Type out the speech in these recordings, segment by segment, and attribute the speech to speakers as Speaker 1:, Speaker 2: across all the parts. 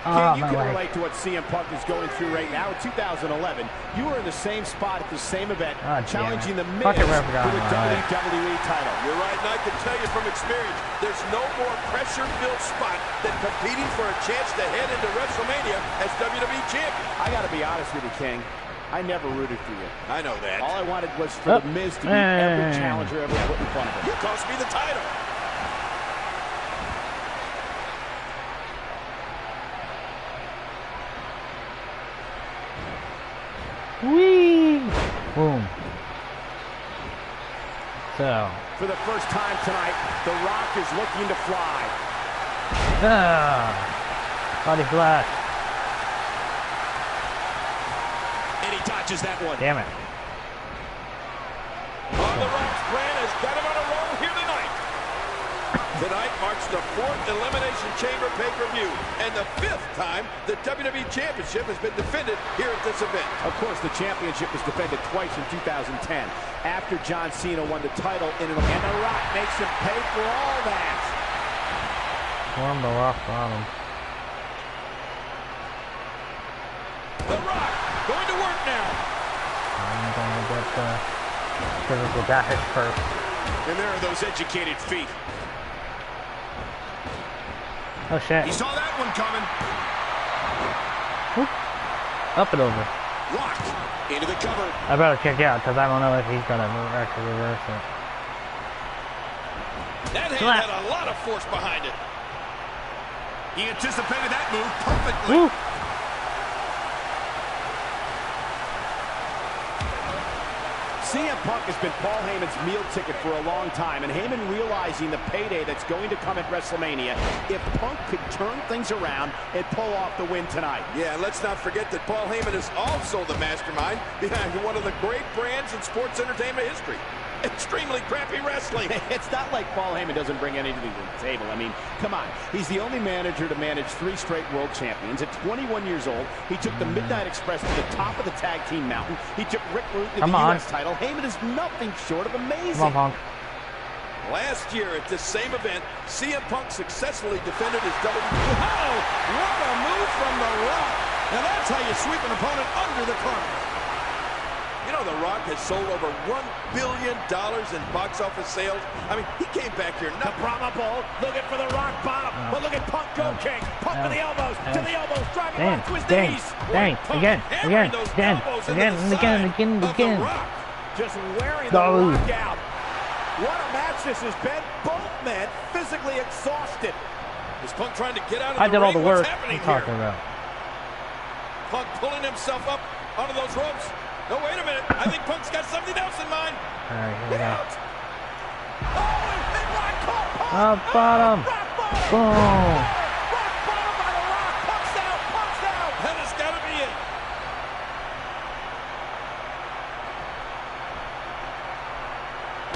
Speaker 1: King, you can relate to what CM Punk is going through right now. In 2011, you were in the same spot at the same event, challenging the Miz for the WWE title.
Speaker 2: You're right, and I can tell you from experience, there's no more pressure-filled spot than competing for a chance to head into WrestleMania as WWE Champion.
Speaker 1: I got to be honest with you, King. I never rooted for you.
Speaker 2: I know that.
Speaker 1: All I wanted was for the Miz to be every challenger ever put in front of him.
Speaker 2: You cost me the title.
Speaker 3: Whee! Boom. So.
Speaker 1: For the first time tonight, The Rock is looking to fly.
Speaker 3: Body flash.
Speaker 1: And he dodges that one.
Speaker 3: Damn it.
Speaker 2: The Rock's brand has got him on a roll here tonight. Tonight marks the 4th Elimination Chamber pay-per-view and the 5th time the WWE Championship has been defended here at this event.
Speaker 1: Of course, the championship was defended twice in 2010 after John Cena won the title and The Rock makes him pay for all that.
Speaker 3: Form the rock bottom.
Speaker 2: The Rock going to work now.
Speaker 3: I'm gonna get the physical damage first.
Speaker 2: And there are those educated feet.
Speaker 3: Oh shit.
Speaker 2: He saw that one coming.
Speaker 3: Whoop. Up and over.
Speaker 2: Rock into the cover.
Speaker 3: I better kick out because I don't know if he's gonna actually reverse it.
Speaker 2: That hand had a lot of force behind it. He anticipated that move perfectly.
Speaker 3: Woo.
Speaker 1: CM Punk has been Paul Heyman's meal ticket for a long time, and Heyman realizing the payday that's going to come at WrestleMania, if Punk could turn things around and pull off the win tonight. Yeah, and let's not forget that Paul Heyman is also the mastermind behind one of the great brands in sports entertainment history. Extremely crappy wrestling. It's not like Paul Heyman doesn't bring anything to the table. I mean, come on. He's the only manager to manage 3 straight world champions. At 21 years old, he took the Midnight Express to the top of the tag team mountain. He took Rick Rude to the U.S. title. Heyman is nothing short of amazing.
Speaker 3: Come on, Punk.
Speaker 2: Last year at this same event, CM Punk successfully defended his WWE. Wow! What a move from The Rock! Now that's how you sweep an opponent under the carpet. You know, The Rock has sold over $1 billion in box office sales. I mean, he came back here not the Brahma Bull, looking for the Rock bottom. But look at Punk go, King. Punk to the elbows, driving right to his knees.
Speaker 3: Again.
Speaker 1: Just wearing the Rock out. What a match this has been. Both men physically exhausted. Is Punk trying to get out of the ring?
Speaker 3: I did all the work.
Speaker 1: What's happening
Speaker 3: What are you talking about?
Speaker 2: Punk pulling himself up onto those ropes. No, wait a minute. I think Punk's got something else in mind.
Speaker 3: All right, here we go.
Speaker 2: And Rock caught Punk.
Speaker 3: Up bottom. Boom.
Speaker 2: Rock bottom by The Rock. Punk's out. That has got to be it.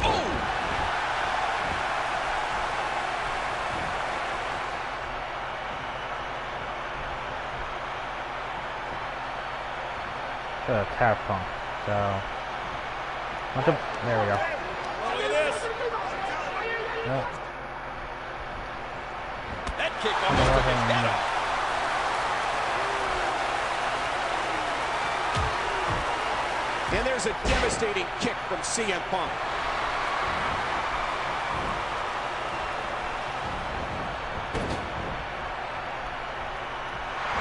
Speaker 2: Oh.
Speaker 3: Tap Punk. So, there we go.
Speaker 2: Look at this.
Speaker 3: No.
Speaker 2: That kick almost took his head off.
Speaker 1: And there's a devastating kick from CM Punk.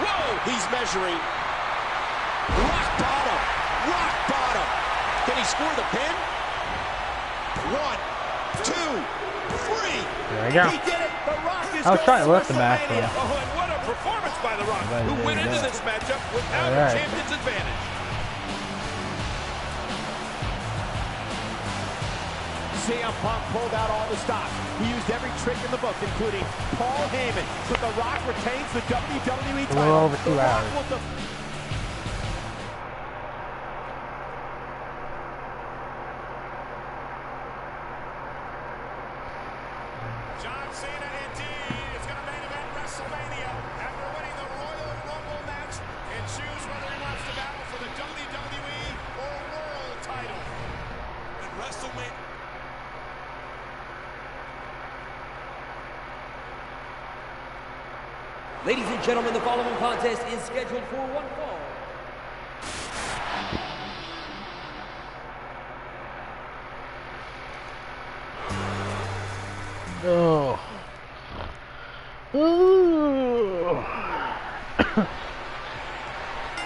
Speaker 1: Whoa! He's measuring. Rock bottom. Can he score the pin? 1, 2, 3.
Speaker 3: There we go.
Speaker 1: He did it. The Rock is
Speaker 3: I was trying to lift the match.
Speaker 2: Oh, and what a performance by The Rock, who went into this matchup without a champion's advantage. CM Punk pulled out all the stops. He used every trick in the book, including Paul Heyman. But The Rock retains the WWE title.
Speaker 3: A little over 2 hours.
Speaker 2: John Cena indeed is going to main event WrestleMania after winning the Royal Rumble match and choose whether he wants to battle for the WWE or World title. And WrestleMania.
Speaker 4: Ladies and gentlemen, the following contest is scheduled for one fall.
Speaker 3: Oh. Ooh.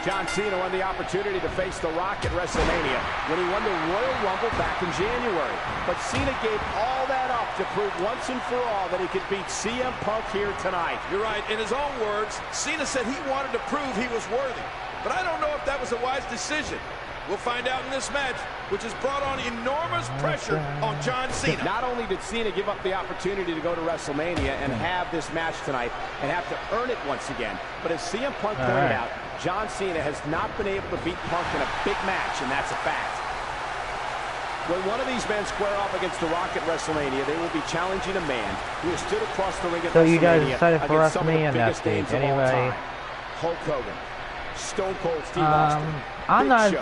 Speaker 1: John Cena won the opportunity to face The Rock at WrestleMania when he won the Royal Rumble back in January. But Cena gave all that up to prove once and for all that he could beat CM Punk here tonight.
Speaker 2: You're right. In his own words, Cena said he wanted to prove he was worthy. But I don't know if that was a wise decision. We'll find out in this match, which has brought on enormous pressure on John Cena.
Speaker 1: Not only did Cena give up the opportunity to go to WrestleMania and have this match tonight and have to earn it once again, but as CM Punk pointed out, John Cena has not been able to beat Punk in a big match, and that's a fact. When one of these men square off against The Rock at WrestleMania, they will be challenging a man who has stood across the ring at WrestleMania.
Speaker 3: So you guys decided for WrestleMania
Speaker 1: that
Speaker 3: stage anyway.
Speaker 1: Hulk Hogan, Stone Cold Steve Austin,
Speaker 3: I'm
Speaker 1: Big
Speaker 3: not.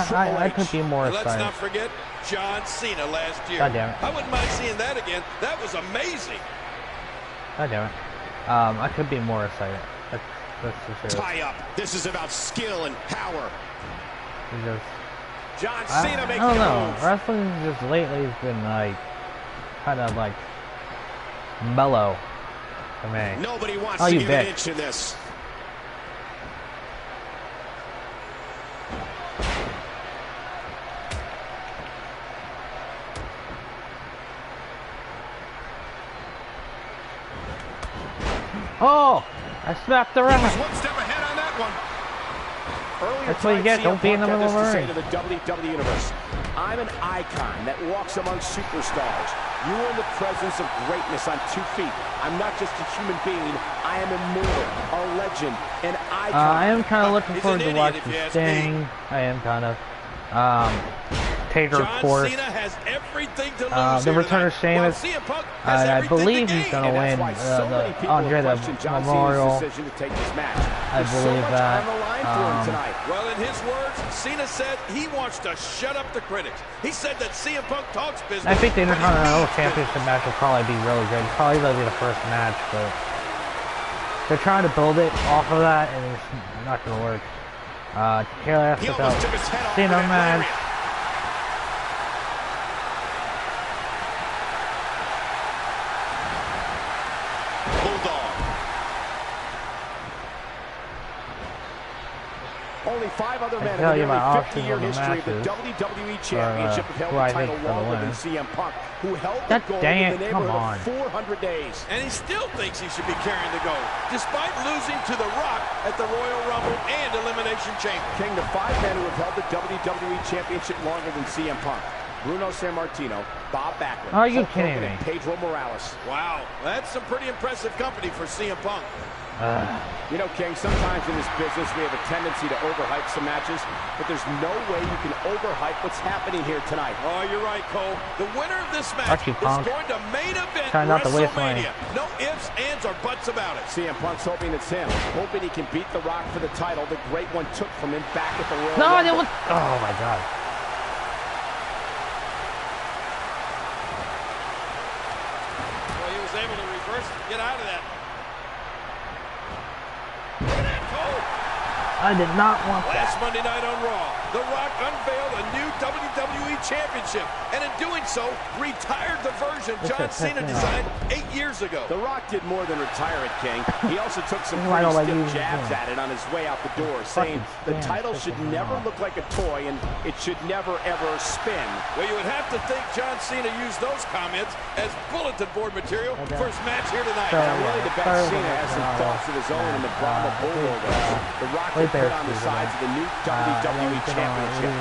Speaker 1: Show,
Speaker 3: I could be more excited.
Speaker 2: Let's not forget John Cena last year.
Speaker 3: God damn it.
Speaker 2: I wouldn't mind seeing that again. That was amazing.
Speaker 3: God damn it. I could be more excited. That's for sure.
Speaker 1: Tie up. This is about skill and power. John
Speaker 3: I
Speaker 1: Cena making
Speaker 3: don't
Speaker 1: a
Speaker 3: know.
Speaker 1: move.
Speaker 3: Wrestling just lately has been like kind of like mellow to me.
Speaker 1: Nobody wants
Speaker 3: Oh,
Speaker 1: to
Speaker 3: you
Speaker 1: give
Speaker 3: bitch.
Speaker 1: an inch in this.
Speaker 3: Oh! I smacked the
Speaker 1: He was
Speaker 3: ring.
Speaker 1: one step ahead on that one. Earlier
Speaker 3: That's what you
Speaker 1: tonight,
Speaker 3: get. Don't
Speaker 1: CM
Speaker 3: be in the
Speaker 1: Punk had
Speaker 3: middle of
Speaker 1: this
Speaker 3: the
Speaker 1: to say
Speaker 3: ring.
Speaker 1: to the WWE Universe. I'm an icon that walks among superstars. You are in the presence of greatness on 2 feet. I'm not just a human being. I am immortal, a legend, an icon.
Speaker 3: I am kind of looking
Speaker 2: He's
Speaker 3: forward
Speaker 2: an
Speaker 3: to
Speaker 2: idiot,
Speaker 3: watching
Speaker 2: if you ask
Speaker 3: Sting.
Speaker 2: me.
Speaker 3: I am kind of. Taker, of
Speaker 2: John
Speaker 3: course.
Speaker 2: Cena has everything to lose
Speaker 3: The
Speaker 2: here
Speaker 3: return of
Speaker 2: tonight, while
Speaker 3: Sheamus.
Speaker 2: CM Punk has
Speaker 3: I
Speaker 2: everything
Speaker 3: believe
Speaker 2: to
Speaker 3: he's
Speaker 2: gain.
Speaker 3: going to
Speaker 1: And that's
Speaker 3: win
Speaker 1: why so many
Speaker 3: the
Speaker 1: people
Speaker 3: Andre
Speaker 1: have
Speaker 3: the
Speaker 1: questioned John
Speaker 3: Memorial.
Speaker 1: Cena's decision to take this match.
Speaker 3: I
Speaker 1: There's so
Speaker 3: believe
Speaker 1: much
Speaker 3: that.
Speaker 1: on the line for him tonight.
Speaker 2: Well, in his words, Cena said he wants to shut up the critics. He said that CM Punk talks business.
Speaker 3: I think the
Speaker 2: but he
Speaker 3: Intercontinental
Speaker 2: means
Speaker 3: Championship
Speaker 2: business.
Speaker 3: match will probably be really good. It's probably going to be the first match, but they're trying to build it off of that, and it's not going to work. Taylor
Speaker 1: He
Speaker 3: asked
Speaker 1: almost
Speaker 3: about
Speaker 1: took his head off
Speaker 3: Cena
Speaker 1: with that
Speaker 3: match.
Speaker 1: lariat. Only 5 other men in
Speaker 3: tell
Speaker 1: the
Speaker 3: you
Speaker 1: nearly
Speaker 3: my options
Speaker 1: 50-year
Speaker 3: on the
Speaker 1: history of the
Speaker 3: matches,
Speaker 1: WWE Championship have held
Speaker 3: who
Speaker 1: the
Speaker 3: I
Speaker 1: title
Speaker 3: think's gonna
Speaker 1: longer than
Speaker 3: win.
Speaker 1: CM Punk, who held the
Speaker 3: God
Speaker 1: gold
Speaker 3: dang
Speaker 1: in the
Speaker 3: it, come
Speaker 1: neighborhood
Speaker 3: on.
Speaker 1: of 400 days.
Speaker 2: And he still thinks he should be carrying the gold, despite losing to The Rock at the Royal Rumble and Elimination Chamber.
Speaker 1: King, the 5 men who have held the WWE Championship longer than CM Punk: Bruno Sammartino, Bob Backlund,
Speaker 3: Are you
Speaker 1: Hulk
Speaker 3: kidding
Speaker 1: Hogan,
Speaker 3: me?
Speaker 1: and Pedro Morales.
Speaker 2: Wow, that's some pretty impressive company for CM Punk.
Speaker 1: You know, King, sometimes in this business we have a tendency to overhype some matches, but there's no way you can overhype what's happening here tonight.
Speaker 2: Oh, you're right, Cole. The winner of this match
Speaker 3: Fuck you,
Speaker 2: is
Speaker 3: Punk.
Speaker 2: going to main event
Speaker 3: Try not to waste my-
Speaker 2: WrestleMania. No ifs, ands, or buts about it.
Speaker 1: CM Punk's hoping it's him, hoping he can beat The Rock for the title the Great One took from him back at the Royal
Speaker 3: No,
Speaker 1: Rumble.
Speaker 3: it was. Oh my god.
Speaker 2: Well, he was able to reverse it, get out of that. Look at that, Cole.
Speaker 3: I did not want
Speaker 2: Last
Speaker 3: that.
Speaker 2: Monday night on Raw, The Rock unveiled a new WWE Championship, and in doing so, retired the version John Cena designed 8 years ago.
Speaker 1: The Rock did more than retire it, King. He also took some
Speaker 3: Why
Speaker 1: pretty
Speaker 3: don't I
Speaker 1: stiff
Speaker 3: use it
Speaker 1: jabs
Speaker 3: again?
Speaker 1: at it on his way out the door, saying the
Speaker 3: stand,
Speaker 1: title
Speaker 3: piss
Speaker 1: should
Speaker 3: me
Speaker 1: never
Speaker 3: off.
Speaker 1: look like a toy and it should never, ever spin.
Speaker 2: Well, you would have to think John Cena used those comments as bulletin board material for his match here tonight.
Speaker 3: So,
Speaker 1: I'm willing to bet
Speaker 3: Sorry,
Speaker 1: Cena has some thoughts of his own in the Brahma Bulldozer. The Rock will put on the sides of the new WWE Championship.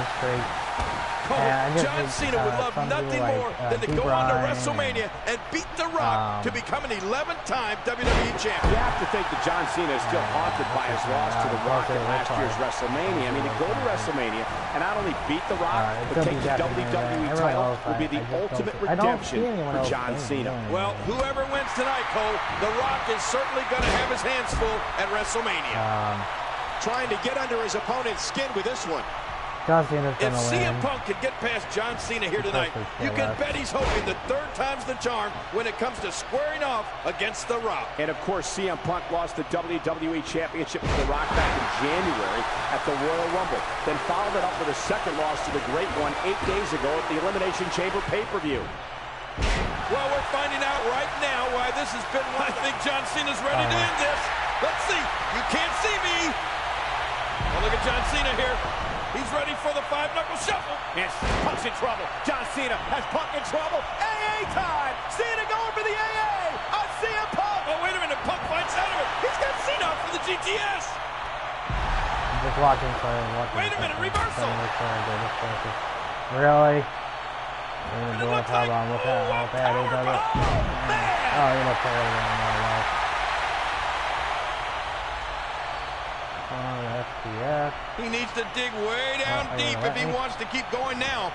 Speaker 2: Cole,
Speaker 3: Yeah, I just
Speaker 2: John
Speaker 3: think,
Speaker 2: Cena would love
Speaker 3: somebody
Speaker 2: nothing
Speaker 3: like,
Speaker 2: more than to go on to
Speaker 3: D-Bron
Speaker 2: WrestleMania and beat The Rock to become an 11th-time WWE champion.
Speaker 1: You have to think that John Cena is still haunted by his loss to The Rock at last year's WrestleMania. I mean, to go to WrestleMania and not only beat The Rock, but take the WWE title would be the ultimate redemption for John Cena.
Speaker 2: Well, whoever wins tonight, Cole, The Rock is certainly going to have his hands full at WrestleMania.
Speaker 1: Trying to get under his opponent's skin with this one.
Speaker 3: John Cena's
Speaker 2: If
Speaker 3: gonna
Speaker 2: CM
Speaker 3: win.
Speaker 2: Punk can get past John Cena here tonight, you can bet he's hoping the third time's the charm when it comes to squaring off against The Rock.
Speaker 1: And of course, CM Punk lost the WWE Championship to The Rock back in January at the Royal Rumble. Then followed it up with a second loss to the Great One 8 days ago at the Elimination Chamber pay-per-view.
Speaker 2: Well, we're finding out right now why this has been one. I think John Cena's ready to end this. Let's see. You can't see me. Well, look at John Cena here. He's ready for the five-knuckle shuffle.
Speaker 1: Yes, Punk's in trouble. John Cena has Punk in trouble. AA time. Cena going for the AA on CM Punk.
Speaker 2: Oh, wait a minute. Punk fights out of it. He's got Cena up for the GTS.
Speaker 3: I'm just watching for
Speaker 2: Wait a minute, reversal.
Speaker 3: Really? You're gonna do a problem with that. How bad he does it. Oh, you look better than my life. FTF.
Speaker 2: He needs to dig way down deep if he wants to keep going now.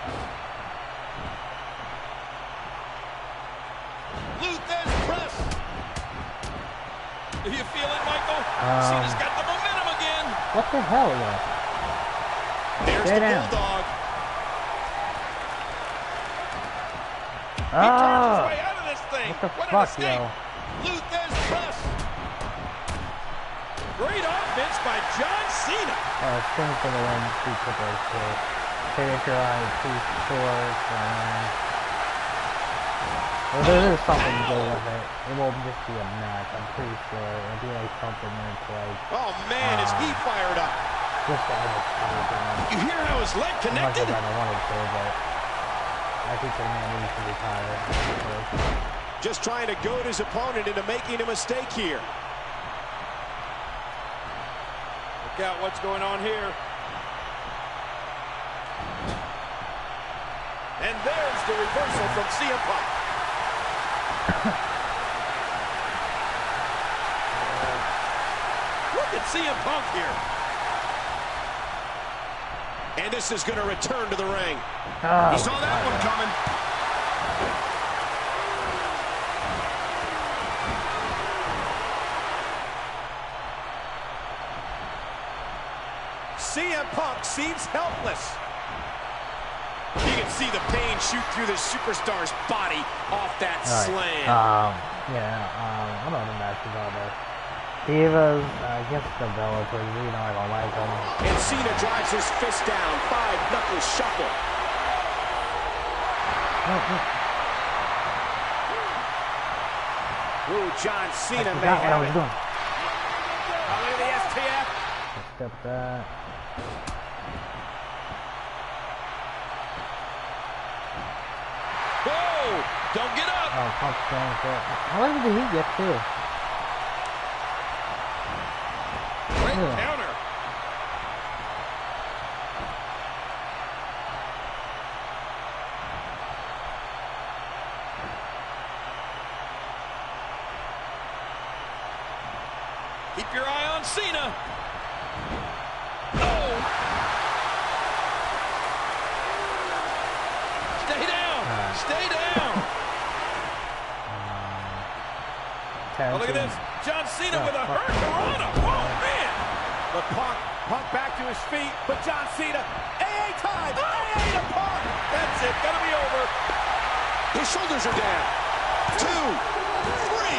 Speaker 2: Luthez press. Do you feel it, Michael? Cena's got the momentum again.
Speaker 3: What the hell, yo?
Speaker 2: There's the Bulldog. He turns his way out of this thing.
Speaker 3: What the
Speaker 2: What
Speaker 3: fuck,
Speaker 2: an escape.
Speaker 3: yo?
Speaker 2: Luthez press. Great offense by John Cena.
Speaker 3: Sting's gonna win 2 triples, so take your eye 2 shorts, well, there is something to go with it. It won't just be a match, I'm pretty sure. It'll be like something that's like...
Speaker 2: Oh man, is he fired up.
Speaker 3: Just to have it.
Speaker 2: You hear how his leg connected?
Speaker 3: As much as I wanted to, but I think the man needs to retire.
Speaker 1: Just trying to goad his opponent into making a mistake here.
Speaker 2: Look out what's going on here. And there's the reversal from CM Punk. Look at CM Punk here.
Speaker 1: And this is going to return to the ring.
Speaker 3: Oh,
Speaker 1: He saw that one coming. CM Punk seems helpless. You can see the pain shoot through the superstar's body off that slam.
Speaker 3: I don't know the match is all there. Divas against the Bellator, you know I don't like them.
Speaker 1: And Cena drives his fist down. 5-knuckle shuffle. Ooh, John Cena may
Speaker 3: what I
Speaker 1: have
Speaker 3: was
Speaker 1: it.
Speaker 3: doing.
Speaker 1: Oh, look at the STF.
Speaker 3: Step that.
Speaker 2: Whoa! Don't get up!
Speaker 3: Oh, Punk's going for it. How long did he get too?
Speaker 2: Great counter. Keep your eye on Cena. Oh! Stay down! Stay down! Oh, look at this. John Cena with a hurricanrana. Whoa, man!
Speaker 1: But Punk back to his feet. But John Cena, AA time! AA to Punk!
Speaker 2: That's it. Gonna be over.
Speaker 1: His shoulders are down. 2, 3.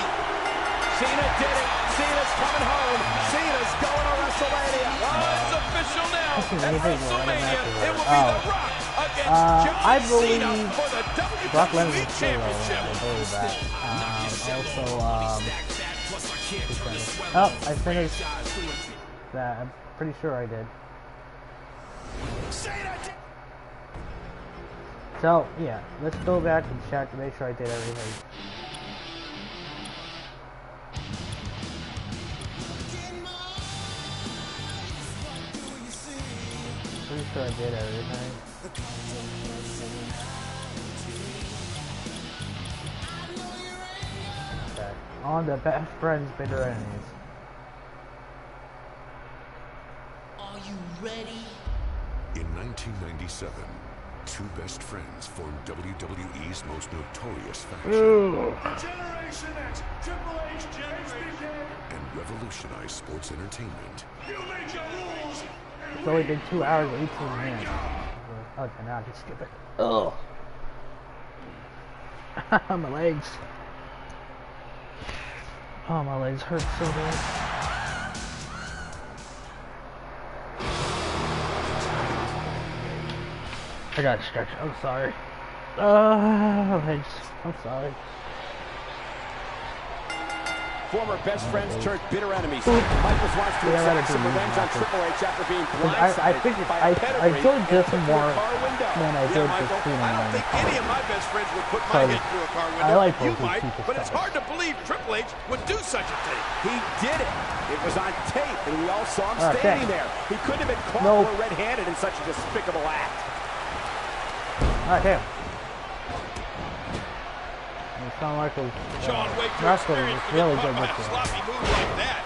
Speaker 1: Cena did it. Cena's coming home. Cena's going to WrestleMania.
Speaker 2: Oh, it's official now. At WrestleMania, it will be The Rock against
Speaker 3: I
Speaker 2: John
Speaker 3: believe
Speaker 2: Cena for the
Speaker 3: Brock
Speaker 2: WWE
Speaker 3: Lesnar's
Speaker 2: Championship.
Speaker 3: I believe that. Oh, I finished that. I'm pretty sure I did. So, yeah, let's go back and check to make sure I did everything. Pretty sure I did everything. Okay. On the best friends, bitter enemies.
Speaker 5: Are you ready?
Speaker 6: In 1997, 2 best friends formed WWE's most notorious faction
Speaker 7: Generation X, Triple H generation,
Speaker 6: and revolutionized sports entertainment.
Speaker 7: you make your rules,
Speaker 3: It's only been 2 hours and 18 minutes. Oh, now he's stupid. Oh. My legs. Oh, my legs hurt so bad. I gotta stretch. I'm sorry. My legs. I'm sorry.
Speaker 1: Former best friends turned bitter enemies. Michaels wants to exact some revenge on Triple H after being blindsided by a pedigree.
Speaker 3: I enjoyed this more than I did
Speaker 2: Michael,
Speaker 3: the Cena
Speaker 2: I don't
Speaker 3: one.
Speaker 2: think any of my best friends would put my head through a car window.
Speaker 3: I like
Speaker 2: you
Speaker 3: both
Speaker 2: might,
Speaker 3: these
Speaker 2: but it's
Speaker 3: people.
Speaker 2: hard to believe Triple H would do such a thing.
Speaker 1: He did it. It was on tape, and we all saw him
Speaker 3: Okay.
Speaker 1: standing there. He couldn't have been caught more red-handed in such a despicable act.
Speaker 3: Alright, damn. Shawn Michaels.
Speaker 2: Shawn, way too
Speaker 3: wrestling
Speaker 2: experienced
Speaker 3: is
Speaker 2: to
Speaker 3: really
Speaker 2: get
Speaker 3: good
Speaker 2: caught by
Speaker 3: with
Speaker 2: a
Speaker 3: it.
Speaker 2: sloppy move like that.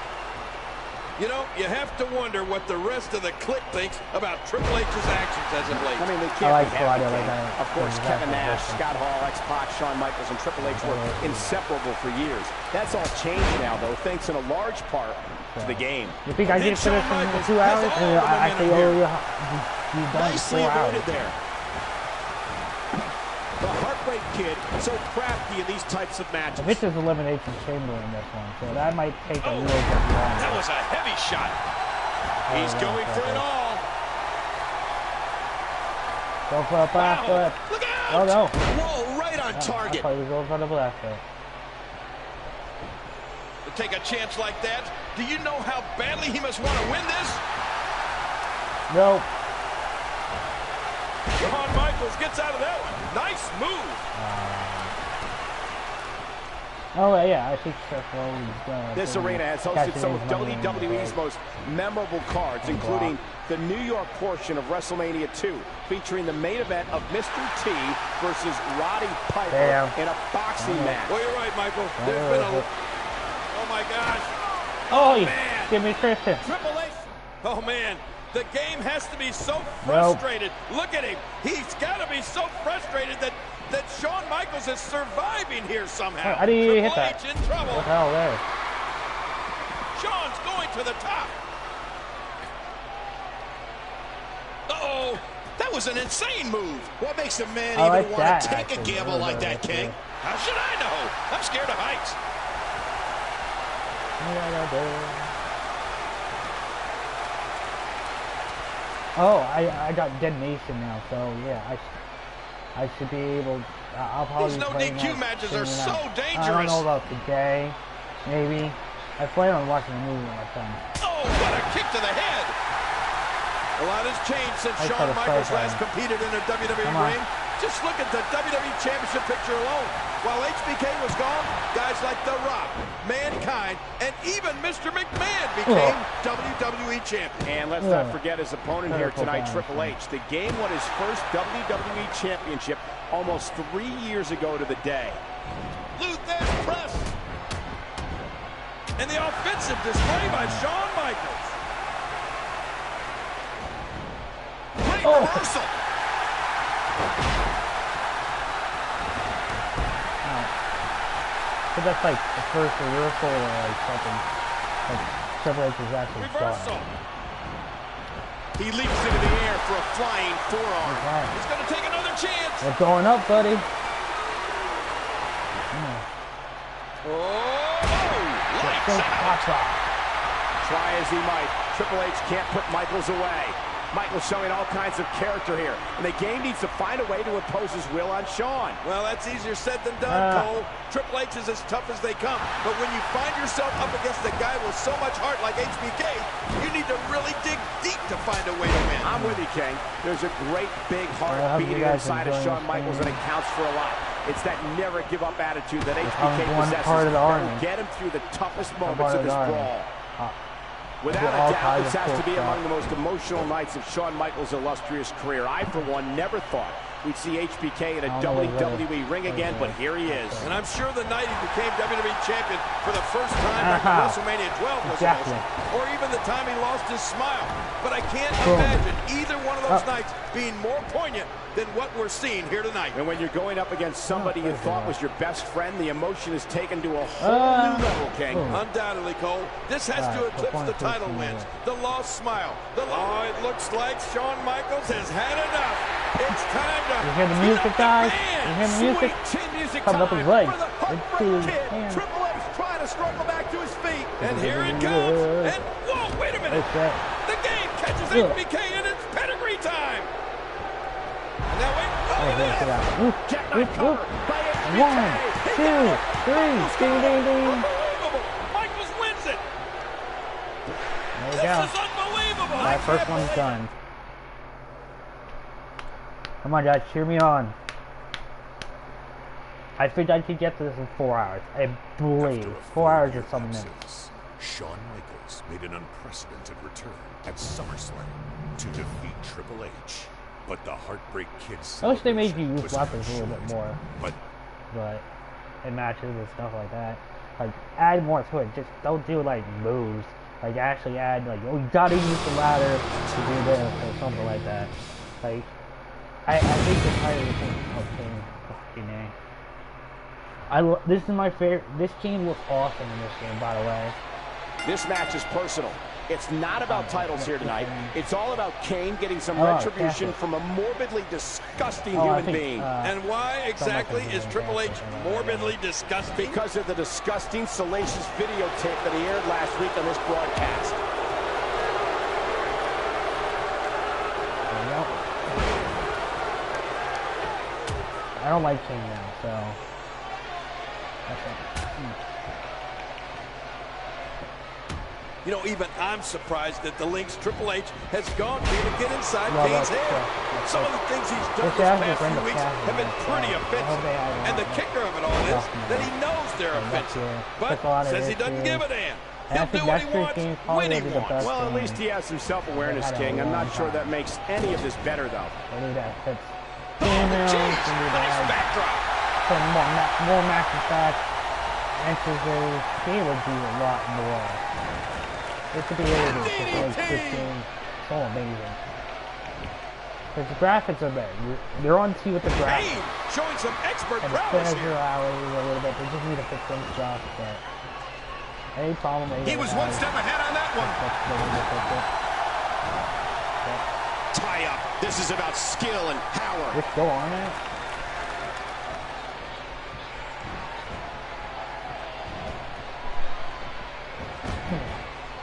Speaker 2: You know, you have to wonder what the rest of the clique thinks about Triple H's actions as of late.
Speaker 1: I mean, they
Speaker 3: I
Speaker 1: can't
Speaker 3: like
Speaker 1: be happy.
Speaker 3: Claudio like that.
Speaker 1: Of course,
Speaker 3: Exactly.
Speaker 1: Kevin Nash, Scott Hall, X-Pac, Shawn Michaels, and Triple H were inseparable for years. That's all changed now, though, thanks in a large part to the game.
Speaker 3: You think I
Speaker 2: And
Speaker 3: did finish
Speaker 2: Shawn
Speaker 3: in
Speaker 2: Michaels
Speaker 3: 2 hours?
Speaker 2: has all the
Speaker 3: I think
Speaker 2: momentum
Speaker 3: you've done
Speaker 1: Nicely
Speaker 3: 4 hours.
Speaker 1: avoided there. The Heartbreak Kid, so crafty in these types of matches.
Speaker 3: I think there's Elimination Chamber in this one, so that might take a little bit
Speaker 2: That
Speaker 3: longer.
Speaker 2: was a heavy shot. He's going for it all.
Speaker 3: Go for a blast foot.
Speaker 2: Look out!
Speaker 3: Oh no.
Speaker 1: Whoa, right on
Speaker 3: I
Speaker 1: target.
Speaker 3: thought he was going for the blast foot.
Speaker 2: To take a chance like that, do you know how badly he must want to win this?
Speaker 3: Nope.
Speaker 2: Shawn Michaels gets out of that one. Nice move.
Speaker 3: Oh yeah, I think Seth Rollins.
Speaker 1: This arena has hosted some of WWE's most memorable cards, including the New York portion of WrestleMania 2, featuring the main event of Mr. T versus Roddy Piper in a boxing match.
Speaker 2: Well, you're right, Michael. There's been a... Oh, my gosh.
Speaker 3: Oh,
Speaker 2: man.
Speaker 3: give me Christian.
Speaker 2: Triple H. Oh, man. The game has to be so frustrated. Look at him. He's got to be so frustrated that Shawn Michaels is surviving here somehow.
Speaker 3: How do you hit
Speaker 2: Triple
Speaker 3: that?
Speaker 2: H in trouble.
Speaker 3: What the hell there?
Speaker 2: Shawn's going to the top. Uh-oh. That was an insane move. What makes a man even want to take a gamble like that, King? How should I know? I'm scared of heights.
Speaker 3: Oh, I got Dead Nation now, so yeah, I should be able. I'll probably.
Speaker 2: These no
Speaker 3: play
Speaker 2: DQ matches are so dangerous.
Speaker 3: I don't know about today. Maybe. I plan on watching the movie when I'm done.
Speaker 2: Oh, what a kick to the head! A lot has changed since Shawn Michaels last competed in a WWE ring. Just look at the WWE Championship picture alone. While HBK was gone, guys like The Rock, Mankind, and even Mr. McMahon became WWE Champion.
Speaker 1: And let's not forget his opponent here tonight, Triple H. The game won his first WWE Championship almost 3 years ago to the day.
Speaker 2: Luther's press. And the offensive display by Shawn Michaels. Great reversal.
Speaker 3: But that's like the first reversal or like something. Like Triple H is actually
Speaker 2: reversal. He leaps into the air for a flying forearm. He's going to take another chance.
Speaker 3: We're going up, buddy.
Speaker 1: Try as he might, Triple H can't put Michaels away. Michaels showing all kinds of character here, and the game needs to find a way to impose his will on Shawn.
Speaker 2: Well, that's easier said than done, Cole. Triple H is as tough as they come, but when you find yourself up against a guy with so much heart like HBK, you need to really dig deep to find a way to win.
Speaker 1: I'm with you, King. There's a great big heart beating inside of Shawn Michaels, and it counts for a lot. It's that never-give-up attitude that HBK possesses that will get him through the toughest moments of this brawl. Without a doubt, this has to be among the most emotional nights of Shawn Michaels' illustrious career. I, for one, never thought we'd see HBK in a WWE ring again, but here he is.
Speaker 2: And I'm sure the night he became WWE Champion for the first time back in WrestleMania 12 was emotional, or even the time he lost his smile. But I can't imagine either one of those nights being more poignant than what we're seeing here tonight.
Speaker 1: And when you're going up against somebody you thought was your best friend, the emotion is taken to a whole new level, King.
Speaker 2: Undoubtedly, Cole. This has to eclipse the title wins, the lost smile. Oh, it looks like Shawn Michaels has had enough. It's time to...
Speaker 3: You hear the music, guys? You hear the music?
Speaker 2: Music
Speaker 3: coming up his leg.
Speaker 1: Triple H trying to struggle back to his feet.
Speaker 2: And here it comes. And whoa, wait a minute. The game catches HBK and it's pedigree time. And now wait.
Speaker 3: One, two, three. Ding, ding, ding.
Speaker 2: Unbelievable. Michaels wins it.
Speaker 3: There we
Speaker 2: This
Speaker 3: go.
Speaker 2: is unbelievable.
Speaker 3: My first one's done. Come on, guys, cheer me on. I think I could get to this in 4 hours. I believe. 4 hours or something minutes.
Speaker 6: Shawn Michaels made an unprecedented return at SummerSlam to defeat Triple H. But the Heartbreak Kids.
Speaker 3: I wish they made you use weapons a little bit more.
Speaker 6: But
Speaker 3: in matches and stuff like that. Like, add more to it. Just don't do, like, moves. Like, actually add, like, oh, you gotta use the ladder to do this or something like that. Like, I hate the title of Kane. Fucking A. This is my favorite. This Kane looks awesome in this game, by the way.
Speaker 1: This match is personal. It's not about titles here tonight. It's all about Kane getting some retribution from a morbidly disgusting human being.
Speaker 2: And why exactly is Triple H morbidly disgusting?
Speaker 1: Because of the disgusting, salacious videotape that he aired last week on this broadcast.
Speaker 3: I don't like Kane now, so...
Speaker 2: You know, even I'm surprised at the lengths Triple H has gone to even get inside Kane's head. Some of the things he's done this past few weeks have been pretty offensive. And the kicker of it all is that he knows they're offensive. But says he doesn't give a damn. He'll do what he wants when he wants.
Speaker 1: Well, at least he has some self-awareness, King. I'm not sure that makes any of this better, though.
Speaker 2: Nice backdrop.
Speaker 3: Some more matches back. Entrances. He would do a lot more. This would be able to make this game so amazing. Because the graphics are better. You're on T with the graphics.
Speaker 2: Showing some expert
Speaker 3: prowess here. A little bit. They just need to fix some stuff. But any problem?
Speaker 2: He was one step ahead on that one.
Speaker 1: Tie up. This is about skill and power.
Speaker 3: Let's go on it.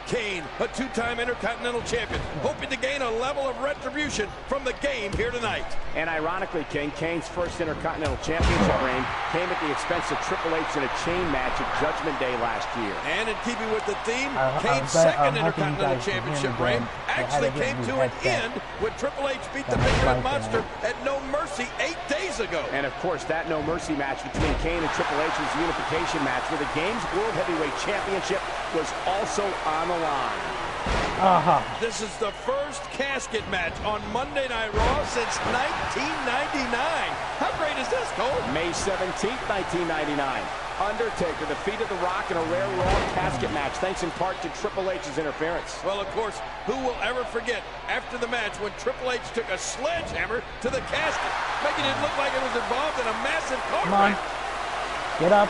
Speaker 2: Kane, a two-time Intercontinental Champion, hoping to gain a level of retribution from the game here tonight.
Speaker 1: And ironically, King, Kane's first Intercontinental Championship reign came at the expense of Triple H in a chain match at Judgment Day last year.
Speaker 2: And in keeping with the theme, Kane's second Intercontinental Championship reign actually came to an end when Triple H beat the Big Red Monster at No Mercy 8 days ago.
Speaker 1: And of course, that No Mercy match between Kane and Triple H was the unification match where the game's World Heavyweight Championship was also on the line.
Speaker 2: This is the first casket match on Monday Night Raw since 1999. How great is this, Cole?
Speaker 1: May 17th, 1999. Undertaker defeated The Rock in a rare Raw casket match, thanks in part to Triple H's interference.
Speaker 2: Well, of course, who will ever forget after the match when Triple H took a sledgehammer to the casket, making it look like it was involved in a massive car wreck.
Speaker 3: Get up.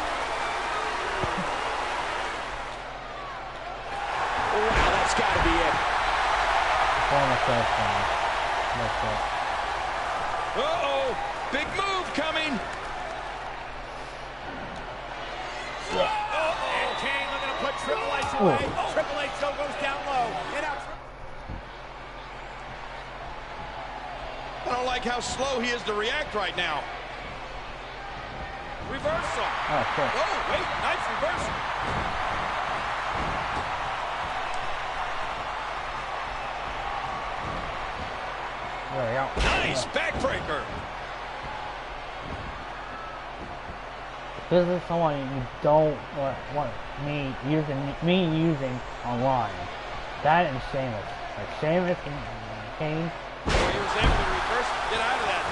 Speaker 1: Wow, that's got to be it.
Speaker 2: Uh-oh, big move coming.
Speaker 1: And Kane looking to put Triple H away. Triple H though goes down low. And out.
Speaker 2: I don't like how slow he is to react right now. Reversal. Oh, wait, nice reversal.
Speaker 3: There we go.
Speaker 2: Nice backbreaker.
Speaker 3: This is someone you don't want me using online. That and Sheamus. Like Sheamus and Kane.
Speaker 2: Oh, he was able to reverse. Get out of that.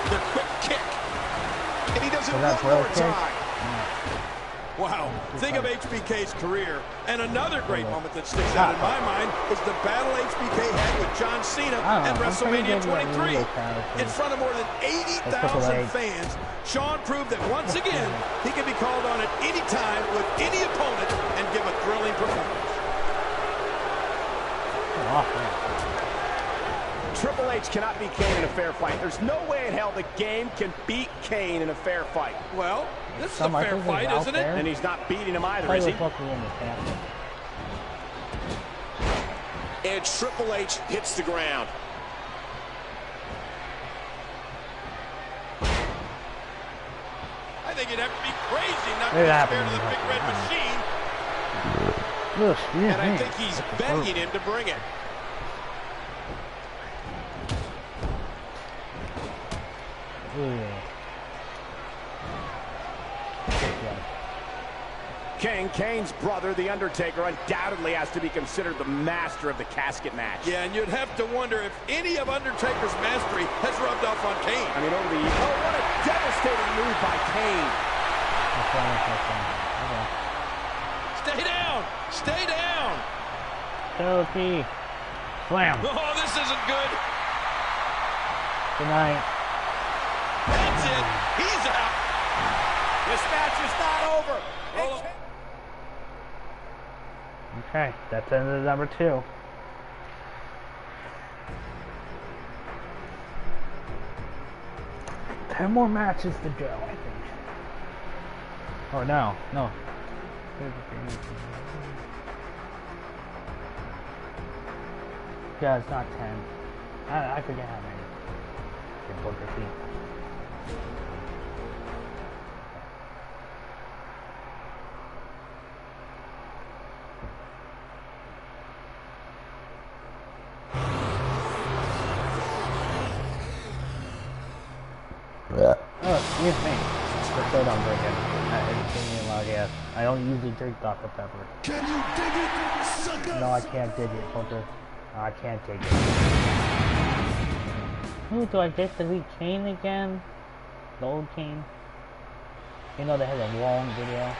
Speaker 2: the quick kick.
Speaker 1: And he does it
Speaker 3: Was that
Speaker 1: one more
Speaker 3: throw kick?
Speaker 1: time.
Speaker 2: Wow, think of HBK's career. And another great moment that sticks out in my mind is the battle HBK had with John Cena at WrestleMania 23. In front of more than 80,000 fans, Shawn proved that once again, he can be called on at any time with any opponent and give a thrilling performance.
Speaker 1: Triple H cannot beat Kane in a fair fight. There's no way in hell the game can beat Kane in a fair fight.
Speaker 2: Well, this is a fair fight, isn't it?
Speaker 1: And he's not beating him either, is he? And Triple H hits the ground.
Speaker 2: I think you'd have to be crazy not to be scared of the big red machine. And I think he's begging him to bring it.
Speaker 1: Kane's brother, The Undertaker, undoubtedly has to be considered the master of the casket match.
Speaker 2: Yeah, and you'd have to wonder if any of Undertaker's mastery has rubbed off on Kane.
Speaker 1: I mean, over the years. Oh, what a devastating move by Kane.
Speaker 2: Stay down! Stay down!
Speaker 3: Toki. Slam.
Speaker 2: Oh, this isn't good.
Speaker 3: Good night.
Speaker 2: That's it. He's out.
Speaker 1: This match is not over.
Speaker 3: Okay, that's end of number 2. Ten more matches to go, I think. Or no. Yeah, it's not 10. I forget how many. In Booker T. Oh, excuse me. The soda I'm drinking. It's giving me a lot of gas. I don't usually drink Dr. Pepper.
Speaker 7: Can you dig it, sucker?
Speaker 3: No, I can't dig it, Booker. No, I can't dig it. Who do I get to beat Kane again? The old Kane? You know they had a long video.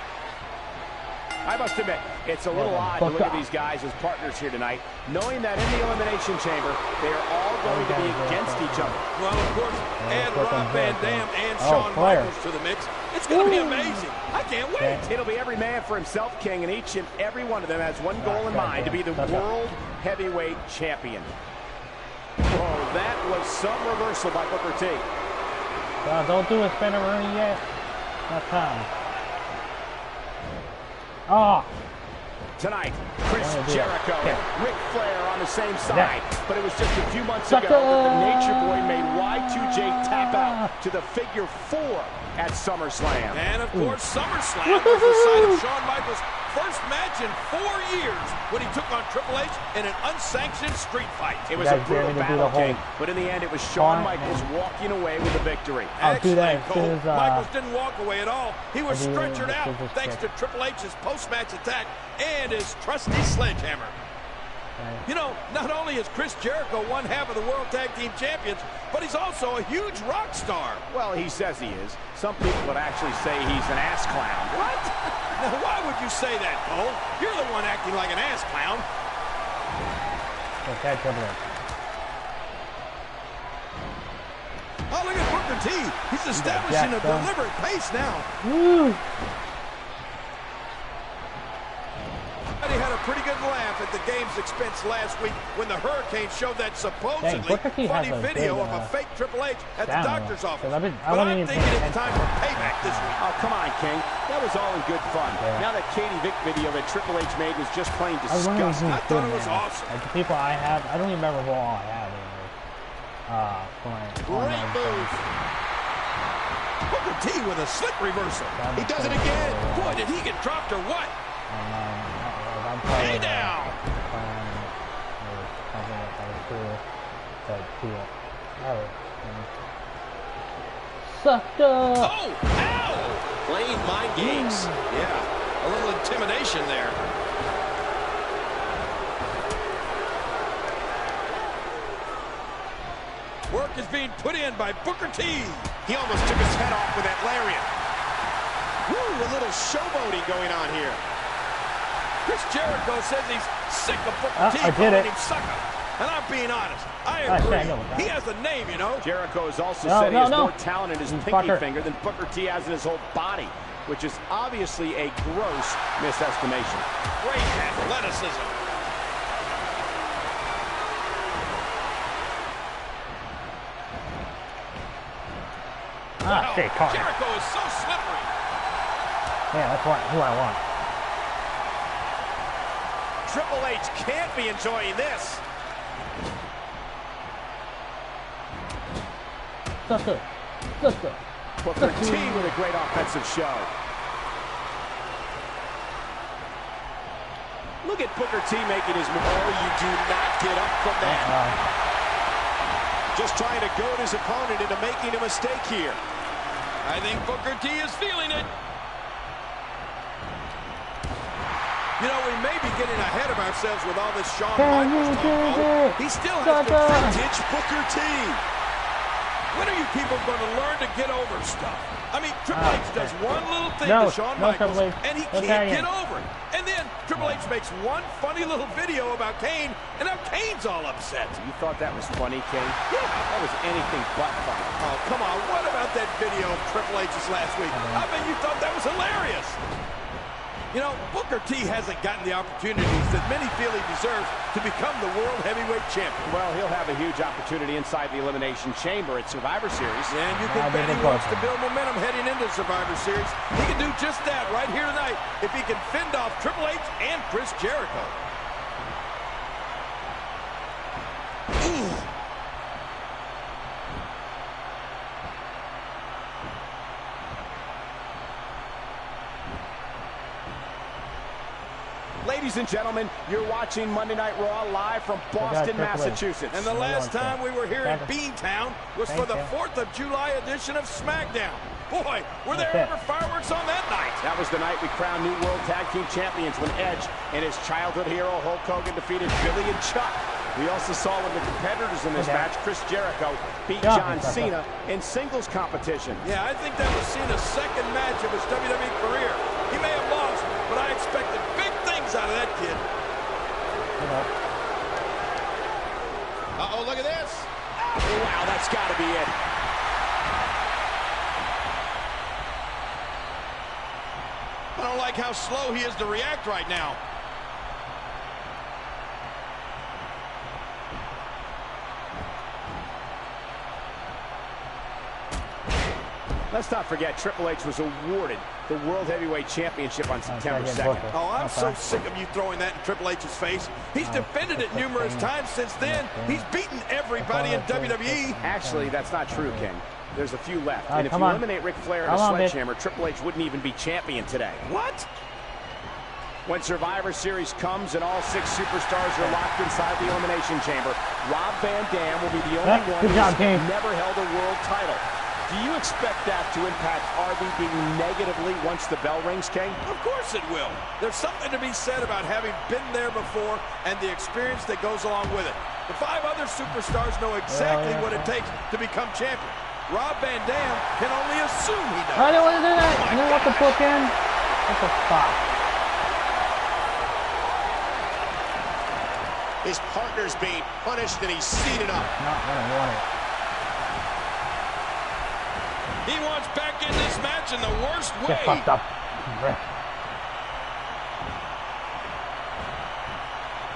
Speaker 1: I must admit, it's a little odd to look at these guys as partners here tonight, knowing that in the Elimination Chamber, they are all going to be against each other.
Speaker 2: Well, of course, add Rob Van Dam and Shawn Michaels to the mix. It's going to be amazing. I can't wait.
Speaker 1: It'll be every man for himself, King, and each and every one of them has one goal in mind, to be the World Heavyweight Champion. Oh, that was some reversal by Booker T.
Speaker 3: Don't do a spinner Rooney yet. Not time. Oh!
Speaker 1: Tonight, Chris Jericho and Ric Flair on the same side. But it was just a few months ago that the Nature Boy made Y2J tap out to the figure 4 at SummerSlam.
Speaker 2: And of course, SummerSlam was the site of Shawn Michaels' first match in 4 years when he took on Triple H in an unsanctioned street fight.
Speaker 1: It was a brutal battle, King, but in the end, it was Shawn Michaels walking away with the victory.
Speaker 3: I'll do that as soon as,
Speaker 2: Michaels didn't walk away at all. He was stretchered out thanks to Triple H's post-match attack and his trusty sledgehammer. You know, not only is Chris Jericho one half of the World Tag Team Champions, but he's also a huge rock star.
Speaker 1: Well, he says he is. Some people would actually say he's an ass clown.
Speaker 2: What? Now, why would you say that, Cole? You're the one acting like an ass clown.
Speaker 3: Okay,
Speaker 2: oh, look at Booker T. He's establishing a deliberate pace now.
Speaker 3: Woo!
Speaker 2: He had a pretty good laugh at the game's expense last week when the Hurricane showed that supposedly funny video of a fake Triple H at the doctor's office. But I'm thinking it's time for payback this week.
Speaker 1: Oh, come on, King. That was all in good fun. Now that Katie Vick video that Triple H made was just plain disgusting.
Speaker 2: I thought it was awesome.
Speaker 3: Like the people I have, I don't even remember who all I have anymore.
Speaker 2: Great move. Booker T with a slick reversal. He does it again. Boy, did he get dropped or what? Hey down!
Speaker 3: Sucked up!
Speaker 2: Oh! Ow! Playing mind games. Yeah, a little intimidation there. We're work is being put in by Booker T.
Speaker 1: He almost took his head off with that lariat. Woo, a little showboating going on here.
Speaker 2: Chris Jericho says he's sick of Booker T calling him sucker. And I'm being honest, I agree. He has a name, you know.
Speaker 1: Jericho has also said he has more talent in his pinky finger than Booker T has in his whole body, which is obviously a gross misestimation.
Speaker 2: Great athleticism.
Speaker 3: Ah, shit, caught him.
Speaker 2: Jericho is so slippery.
Speaker 3: Yeah, that's who I want.
Speaker 1: Triple H can't be enjoying this.
Speaker 3: Sucker.
Speaker 1: Booker T with a great offensive show. Look at Booker T making his move. Oh, you do not get up from that. Just trying to goad his opponent into making a mistake here.
Speaker 2: I think Booker T is feeling it. You know, we may be getting ahead of ourselves with all this Shawn Michaels talk. He still has to
Speaker 1: Ditch Booker T.
Speaker 2: When are you people going to learn to get over stuff? I mean, Triple H does one little thing to Shawn Michaels, and he can't get over it. And then Triple H makes one funny little video about Kane, and now Kane's all upset.
Speaker 1: You thought that was funny, Kane? Yeah. That was anything but funny.
Speaker 2: Oh, come on. What about that video of Triple H's last week? I bet you thought that was hilarious. You know, Booker T hasn't gotten the opportunities that many feel he deserves to become the World Heavyweight Champion.
Speaker 1: Well, he'll have a huge opportunity inside the Elimination Chamber at Survivor Series.
Speaker 2: And you can bet he wants to build momentum heading into Survivor Series. He can do just that right here tonight if he can fend off Triple H and Chris Jericho. Ooh.
Speaker 1: Ladies and gentlemen, you're watching Monday Night Raw live from Boston, Massachusetts.
Speaker 2: And the last time we were here in Beantown was for the 4th of July edition of SmackDown. Boy, were there ever fireworks on that night.
Speaker 1: That was the night we crowned new World Tag Team Champions when Edge and his childhood hero Hulk Hogan defeated Billy and Chuck. We also saw one of the competitors in this match, Chris Jericho, beat John Cena in singles competition.
Speaker 2: Yeah, I think that was Cena's second match of his WWE career. He may have lost, but I expected big things out of that kid. Uh-oh, look at this.
Speaker 1: Oh, wow, that's got to be it.
Speaker 2: I don't like how slow he is to react right now.
Speaker 1: Let's not forget, Triple H was awarded the World Heavyweight Championship on September 2nd.
Speaker 2: Oh, I'm so sick of you throwing that in Triple H's face. He's defended it numerous times since then. He's beaten everybody in WWE.
Speaker 1: Actually, that's not true, King. There's a few left. And if you eliminate Ric Flair and a sledgehammer, Triple H wouldn't even be champion today.
Speaker 2: What?
Speaker 1: When Survivor Series comes and all 6 superstars are locked inside the Elimination Chamber, Rob Van Dam will be the only one who's never held a world title. Do you expect that to impact RVD negatively once the bell rings, King?
Speaker 2: Of course it will. There's something to be said about having been there before and the experience that goes along with it. The 5 other superstars know exactly what it takes to become champion. Rob Van Dam can only assume he does.
Speaker 3: I didn't want to do that. I didn't want to book in. What the fuck?
Speaker 1: His partner's being punished and he's seated up.
Speaker 3: Not what I wanted.
Speaker 2: He wants back in this match in the worst way.
Speaker 3: Get fucked up.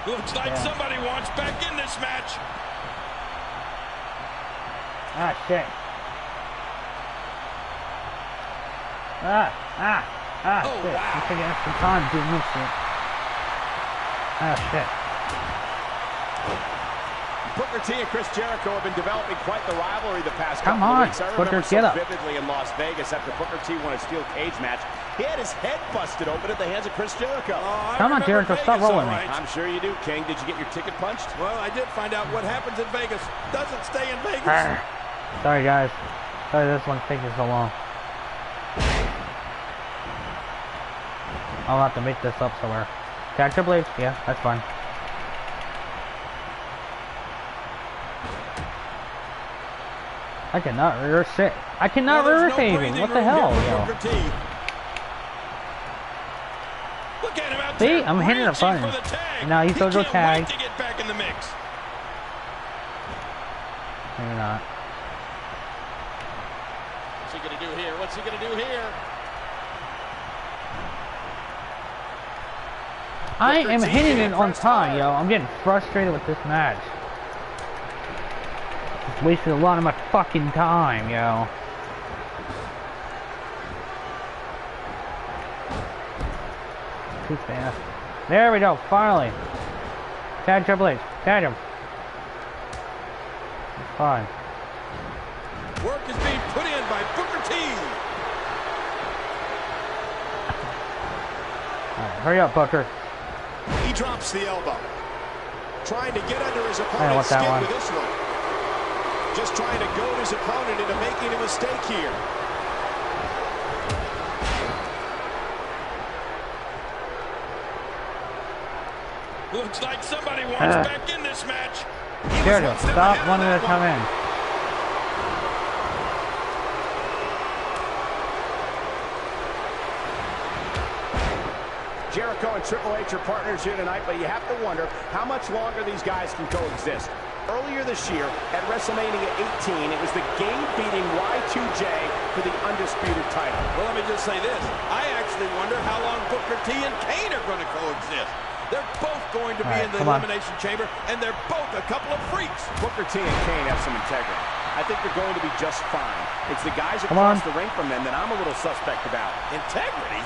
Speaker 2: Looks like somebody wants back in this match.
Speaker 3: Ah, shit. Shit.
Speaker 2: Wow.
Speaker 3: I'm taking extra time doing this shit. Ah, shit.
Speaker 1: Booker T and Chris Jericho have been developing quite the rivalry the past couple
Speaker 3: of
Speaker 1: weeks. I remember so vividly in Las Vegas after Booker T won a steel cage match. He had his head busted open at the hands of Chris Jericho.
Speaker 3: Come on, Jericho, stop rolling me.
Speaker 1: I'm sure you do, King. Did you get your ticket punched?
Speaker 2: Well, I did find out what happens in Vegas doesn't stay in Vegas.
Speaker 3: Sorry, guys. Sorry this one's taking so long. I'll have to make this up somewhere. Okay, Triple H, yeah, that's fine. I cannot reverse shit. I cannot reverse anything. What the hell, yo?
Speaker 2: Look at him out
Speaker 3: See,
Speaker 2: there,
Speaker 3: I'm hitting a
Speaker 2: reaching
Speaker 3: button.
Speaker 2: for the tag.
Speaker 3: And now he's going to go
Speaker 2: He
Speaker 3: tag.
Speaker 2: can't wait to get back in the mix.
Speaker 3: Maybe not.
Speaker 2: What's he going to do here? What's he going to do here?
Speaker 3: I am hitting it on time, yo. I'm getting frustrated with this match. It's wasted a lot of my fucking time, yo. Too fast. There we go, finally. Tag Triple H. Tag him. It's fine.
Speaker 2: Work is being put in by Booker T.
Speaker 3: Alright, hurry up, Booker.
Speaker 1: He drops the elbow. Trying to get under his
Speaker 3: I want
Speaker 1: opponent's
Speaker 3: that
Speaker 1: skin
Speaker 3: one.
Speaker 1: with this one. Just trying to goad his opponent into making a mistake here.
Speaker 2: Looks like somebody wants back in this match.
Speaker 3: There we go. Stop wanting to come in.
Speaker 1: Jericho and Triple H are partners here tonight, but you have to wonder how much longer these guys can coexist. Earlier this year, at WrestleMania 18, it was the game-beating Y2J for the undisputed title.
Speaker 2: Well, let me just say this. I actually wonder how long Booker T and Kane are going to coexist. They're both going to be in the Elimination Chamber, and they're both a couple of freaks.
Speaker 1: Booker T and Kane have some integrity. I think they're going to be just fine. It's the guys across the ring from them that I'm a little suspect about.
Speaker 2: Integrity?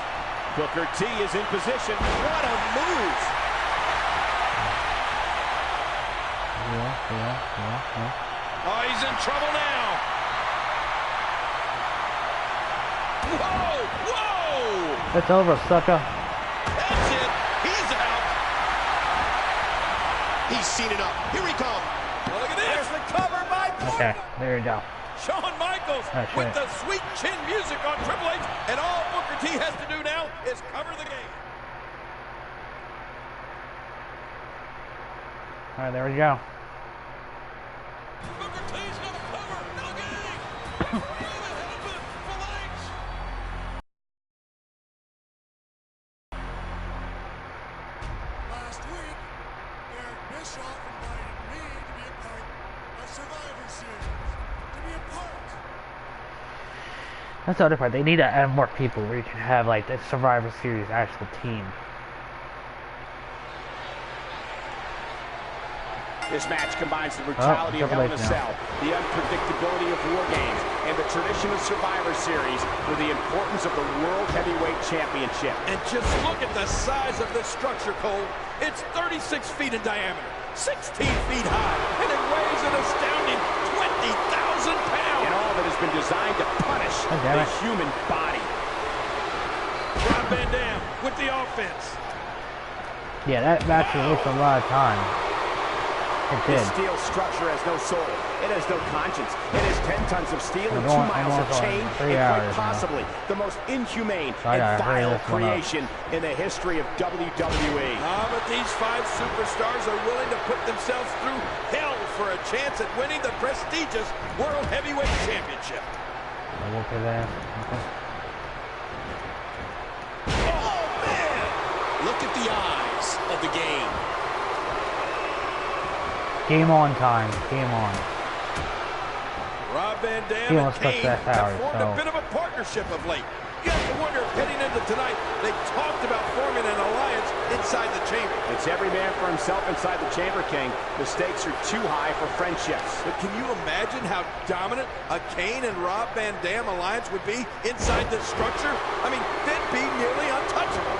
Speaker 1: Booker T is in position. What a move!
Speaker 2: Oh, he's in trouble now. Whoa! Whoa!
Speaker 3: It's over, sucker.
Speaker 2: That's it. He's out.
Speaker 1: He's seen it up. Here he comes.
Speaker 2: Well, look at this.
Speaker 1: There's the cover by
Speaker 3: Okay, there you go.
Speaker 2: Shawn Michaels with the sweet chin music on Triple H, and all Booker T has to do now is cover the game.
Speaker 3: Alright, there we go.
Speaker 2: Booker T's gonna cover. No game.
Speaker 7: Last week, Eric Bischoff invited me to be a part of Survivor Series. To be a part.
Speaker 3: That's the other part. They need to add more people where you can have like the Survivor Series actual team.
Speaker 1: This match combines the brutality of Hell in a Cell, the unpredictability of War Games, and the tradition of Survivor Series with the importance of the World Heavyweight Championship.
Speaker 2: And just look at the size of this structure, Cole. It's 36 feet in diameter, 16 feet high, and it weighs an astounding 20,000 pounds.
Speaker 1: And all that has been designed to punish the human body.
Speaker 2: Rob Van Dam with the offense.
Speaker 3: Yeah, that match wastes a lot of time. It did.
Speaker 1: This steel structure has no soul. It has no conscience. It has 10 tons of steel and 2 miles of chain, and quite possibly the most inhumane and vile creation in the history of WWE.
Speaker 2: But these 5 superstars are willing to put themselves through hell for a chance at winning the prestigious World Heavyweight Championship.
Speaker 1: Oh, man! Look at the eyes of the game.
Speaker 3: Game on time. Game on.
Speaker 2: Rob Van Dam and Kane have formed a bit of a partnership of late. You have to wonder if heading into tonight, they talked about forming an alliance inside the chamber.
Speaker 1: It's every man for himself inside the chamber, King. The stakes are too high for friendships.
Speaker 2: But can you imagine how dominant a Kane and Rob Van Dam alliance would be inside this structure? I mean, they'd be nearly untouchable.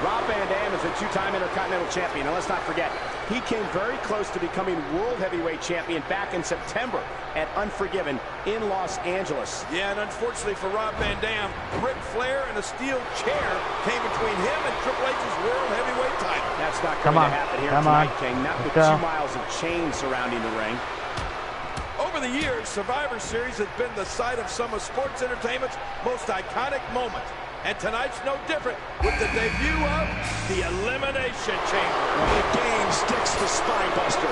Speaker 1: Rob Van Dam is a 2-time Intercontinental Champion, and let's not forget, he came very close to becoming World Heavyweight Champion back in September at Unforgiven in Los Angeles.
Speaker 2: Yeah, and unfortunately for Rob Van Dam, Ric Flair and a steel chair came between him and Triple H's World Heavyweight title.
Speaker 1: That's not going to happen here tonight, King. Not with 2 miles of chain surrounding the ring.
Speaker 2: Over the years, Survivor Series has been the site of some of sports entertainment's most iconic moments. And tonight's no different with the debut of the Elimination Chamber.
Speaker 1: The game sticks to Spinebuster.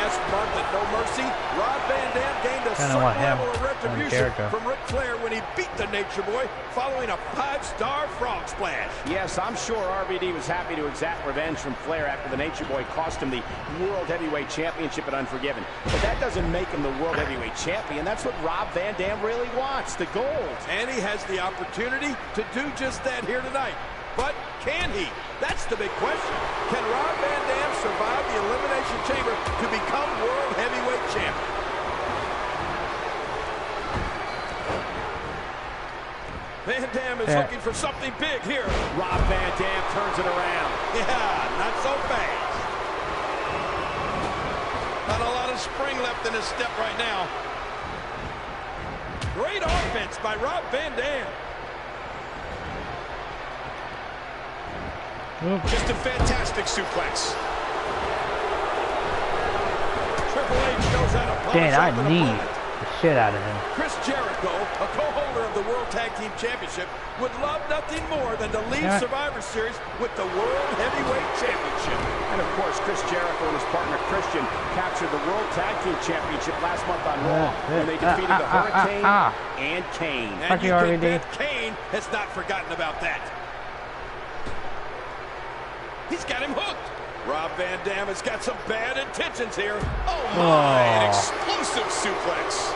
Speaker 2: Last month at No Mercy, Rob Van Dam gained a certain level of retribution from Ric Flair when he beat the Nature Boy following a 5-star frog splash.
Speaker 1: Yes, I'm sure RVD was happy to exact revenge from Flair after the Nature Boy cost him the World Heavyweight Championship at Unforgiven. But that doesn't make him the World Heavyweight Champion. That's what Rob Van Dam really wants, the gold.
Speaker 2: And he has the opportunity to do just that here tonight. But can he? That's the big question. Can Rob Van Dam survive the Elimination Chamber to become World Heavyweight Champion? Van Dam is looking for something big here.
Speaker 1: Rob Van Dam turns it around.
Speaker 2: Yeah, not so fast. Not a lot of spring left in his step right now. Great offense by Rob Van Dam.
Speaker 1: Just a fantastic suplex.
Speaker 2: Triple H knows how to punish.
Speaker 3: Dan, I need the shit out of him.
Speaker 2: Chris Jericho, a co-holder of the World Tag Team Championship, would love nothing more than to leave Survivor Series with the World Heavyweight Championship.
Speaker 1: And of course, Chris Jericho and his partner Christian captured the World Tag Team Championship last month on Raw when they defeated the Hurricane and Kane.
Speaker 2: And you can bet Kane has not forgotten about that. He's got him hooked. Rob Van Dam has got some bad intentions here. Oh my, an explosive suplex.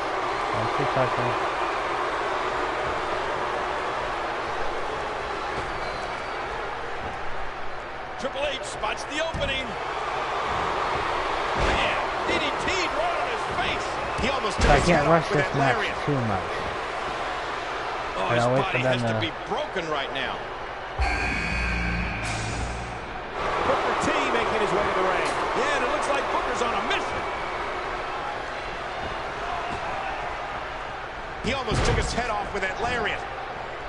Speaker 2: Triple H spots the opening. Man, DDT'd right on his face.
Speaker 1: He almost
Speaker 3: I can't rush this match too much.
Speaker 2: Oh, his body has to be broken right now.
Speaker 1: Booker T making his way to the ring.
Speaker 2: Yeah, and it looks like Booker's on a mission.
Speaker 1: He almost took his head off with that lariat.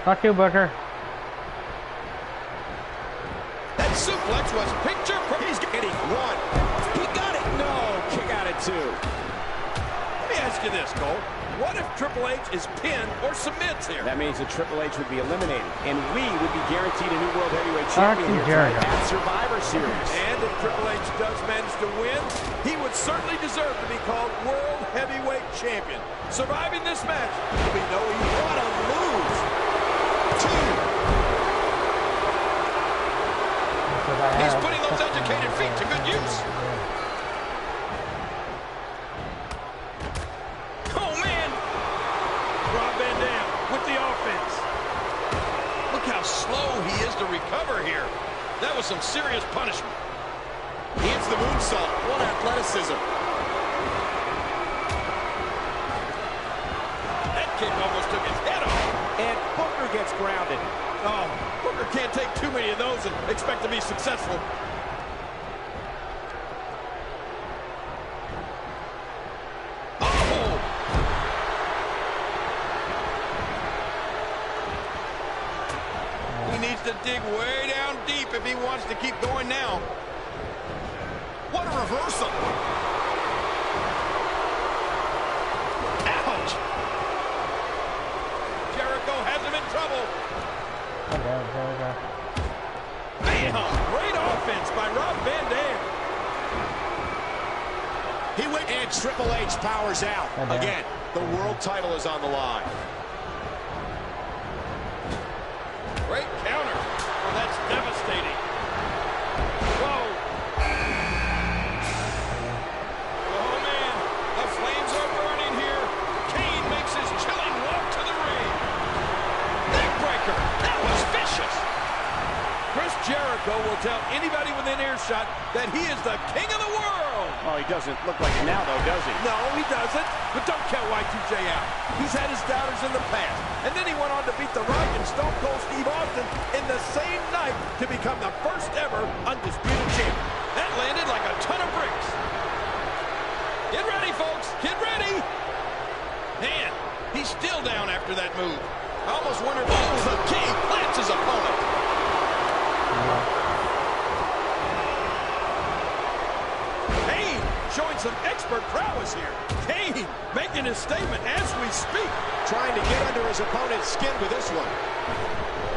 Speaker 3: Fuck you, Booker.
Speaker 2: That suplex was picture perfect.
Speaker 1: He's getting one. He got it. No, kick out at 2.
Speaker 2: Let me ask you this, Cole. What if Triple H is pinned or submits here?
Speaker 1: That means that Triple H would be eliminated, and we would be guaranteed a new World Heavyweight Champion here at Survivor Series.
Speaker 2: And if Triple H does manage to win, he would certainly deserve to be called World Heavyweight Champion. Surviving this match will be no easy. What a move! 2. He's putting those educated feet to good use. Oh, man! Rob Van Dam with the offense. Look how slow he is to recover here. That was some serious punishment.
Speaker 1: He hits the moonsault. What athleticism.
Speaker 2: That kick almost took his head off.
Speaker 1: And Booker gets grounded.
Speaker 2: Oh, Booker can't take too many of those and expect to be successful. Oh! He needs to dig way down deep if he wants to keep going now. What a reversal! Ouch! Jericho has him in trouble. Bam! Great offense by Rob Van Dam.
Speaker 1: He went, and Triple H powers out. Again, the world title is on the line.
Speaker 2: Great counter. Oh, that's devastating. Whoa. Oh, man. The flames are burning here. Kane makes his chilling walk to the ring. Neckbreaker. That was vicious. Chris Jericho will tell anybody within earshot that he is the king of the world.
Speaker 1: Well, he doesn't look like it now, though, does he?
Speaker 2: No, he doesn't. But don't count Y2J out. He's had his doubters in the past. And then he went on to beat The Rock and Stone Cold Steve Austin in the same night to become the first ever undisputed champion. That landed like a ton of bricks. Get ready, folks. Get ready. Man, he's still down after that move. I almost wondered, the king plants his opponent. Kane showing some expert prowess here. Kane making his statement as we speak.
Speaker 1: Trying to get under his opponent's skin with this one.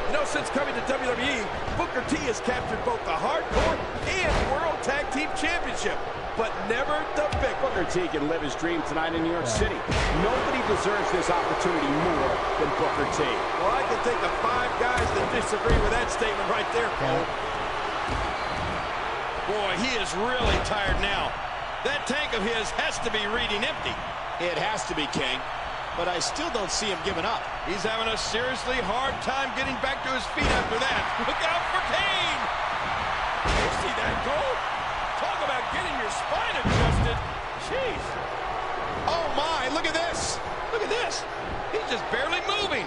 Speaker 2: You know, since coming to WWE, Booker T has captured both the Hardcore and World Tag Team Championship, but never the big one.
Speaker 1: Booker T can live his dream tonight in New York City. Nobody deserves this opportunity more than Booker T.
Speaker 2: Well, I can think of 5 guys that disagree with that statement right there, Cole. Boy, he is really tired now. That tank of his has to be reading empty.
Speaker 8: It has to be, King. But I still don't see him giving up.
Speaker 2: He's having a seriously hard time getting back to his feet after that. Look out for Kane! You see that, Cole? Talk about getting your spine adjusted. Jeez.
Speaker 8: Oh, my. Look at this.
Speaker 2: Look at this. He's just barely moving.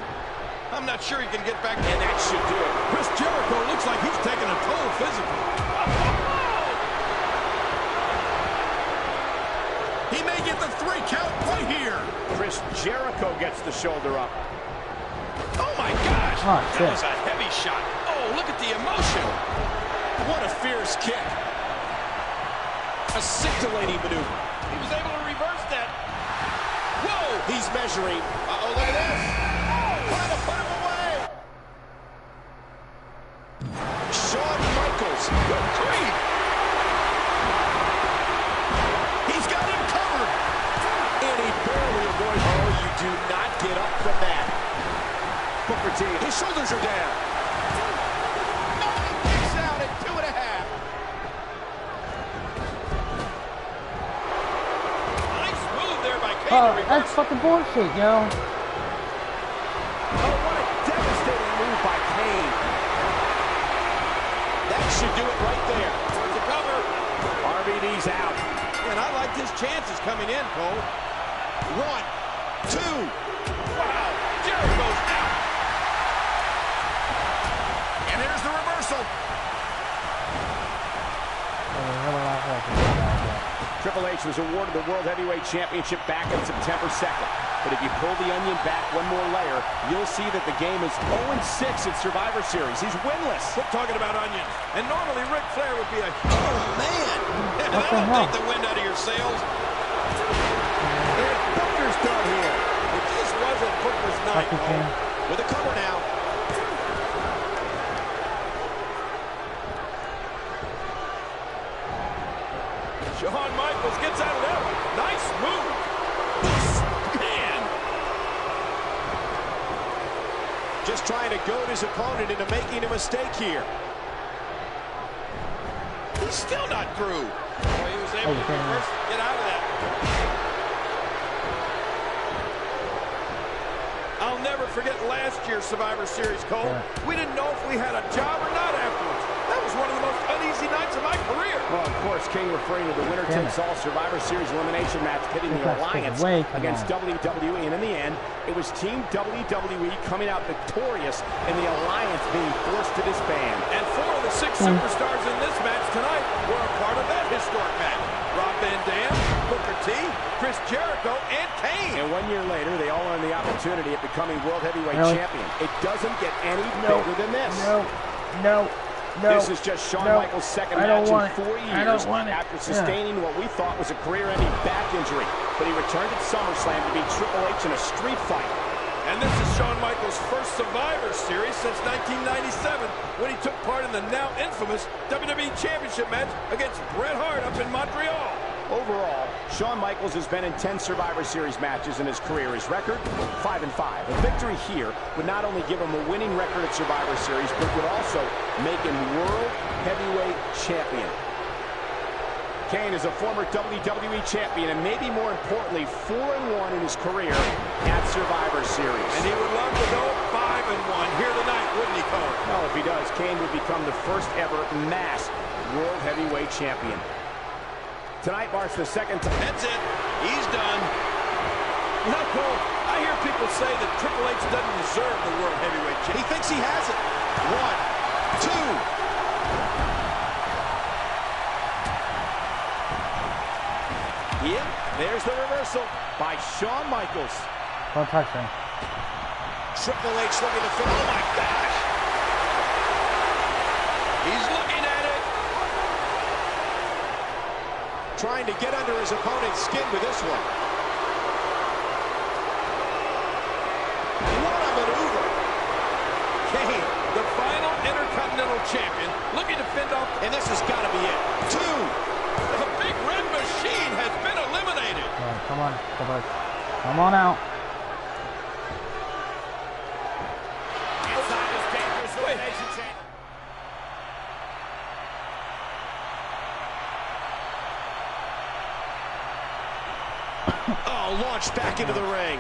Speaker 2: I'm not sure he can get back.
Speaker 1: And that should do it.
Speaker 2: Chris Jericho looks like he's taking a toll physically.
Speaker 8: He may get the 3 count right here.
Speaker 1: Chris Jericho gets the shoulder up.
Speaker 2: Oh, my gosh.
Speaker 3: Oh,
Speaker 2: that was a heavy shot. Oh, look at the emotion.
Speaker 8: What a fierce kick. A scintillating maneuver.
Speaker 2: He was able to reverse that. Whoa.
Speaker 8: He's measuring. Uh-oh, look at this. Trying to put him away. Shawn Michaels. Good grief. He's got him covered. And he barely avoids. Oh, you do not get up from that. Booker T. His shoulders are down. No, he kicks out at 2.5.
Speaker 2: Nice move there by Kane.
Speaker 3: Oh, that's fucking bullshit, yo.
Speaker 1: Oh, what a devastating move by Kane.
Speaker 8: That should do it right there.
Speaker 2: There's the cover.
Speaker 1: RVD's out.
Speaker 2: And I like his chances coming in, Cole.
Speaker 8: 1, 2.
Speaker 2: Wow. Jericho's out.
Speaker 8: And there's the reversal.
Speaker 1: Triple H was awarded the World Heavyweight Championship back on September 2nd. But if you pull the onion back one more layer, you'll see that the game is 0-6 at Survivor Series. He's winless.
Speaker 2: Quit talking about onions. And normally Ric Flair would be a...
Speaker 8: Oh, man.
Speaker 2: That'll take the wind out of your sails.
Speaker 1: And Booker's done here.
Speaker 2: It just wasn't Booker's night, Cole.
Speaker 8: With a cover now.
Speaker 2: Shawn Michaels gets out of that one. Nice move. Man.
Speaker 8: Just trying to goad his opponent into making a mistake here.
Speaker 2: He's still not through. Boy, he was able to reverse, get out of that. I'll never forget last year's Survivor Series, Cole. We didn't know if we had a job or not afterwards. That was one of the most uneasy nights of my career.
Speaker 1: Well, of course, King referring to the winner-takes-all Survivor Series elimination match pitting the Alliance against WWE. And in the end, it was Team WWE coming out victorious and the Alliance being forced to disband.
Speaker 2: And 4 of the 6 superstars in this match tonight were a part of that historic match. Rob Van Dam, Booker T, Chris Jericho, and Kane.
Speaker 1: And 1 year later, they all earned the opportunity at becoming World Heavyweight Champion. It doesn't get any bigger than this.
Speaker 3: No.
Speaker 1: This is just Shawn Michaels' second match in 4 years after sustaining what we thought was a career-ending back injury. But he returned at SummerSlam to beat Triple H in a street fight.
Speaker 2: And this is Shawn Michaels' first Survivor Series since 1997, when he took part in the now infamous WWE Championship match against Bret Hart up in Montreal.
Speaker 1: Overall, Shawn Michaels has been in 10 Survivor Series matches in his career. His record, 5-5. A victory here would not only give him a winning record at Survivor Series, but would also make him World Heavyweight Champion. Kane is a former WWE Champion and maybe more importantly, 4-1 in his career at Survivor Series.
Speaker 2: And he would love to go 5-1 here tonight, wouldn't he, Cole?
Speaker 1: Well, if he does, Kane would become the first ever masked World Heavyweight Champion. Tonight marks the second time.
Speaker 2: That's it. He's done. You know, Cole, I hear people say that Triple H doesn't deserve the World Heavyweight Championship.
Speaker 8: He thinks he has it. 1, 2.
Speaker 1: Yep, there's the reversal by Shawn Michaels.
Speaker 3: Don't touch him.
Speaker 8: Triple H looking to fit. Oh, my gosh.
Speaker 2: He's looking at it.
Speaker 8: Trying to get under his opponent's skin with this one. What a maneuver.
Speaker 2: Kane, the final Intercontinental champion looking to fend off,
Speaker 8: And this has got to be it. 2.
Speaker 2: the big red machine has been eliminated.
Speaker 3: Alright, come on, come on out.
Speaker 1: Inside this dangerous Elimination Chamber.
Speaker 8: Oh, launched back into the ring.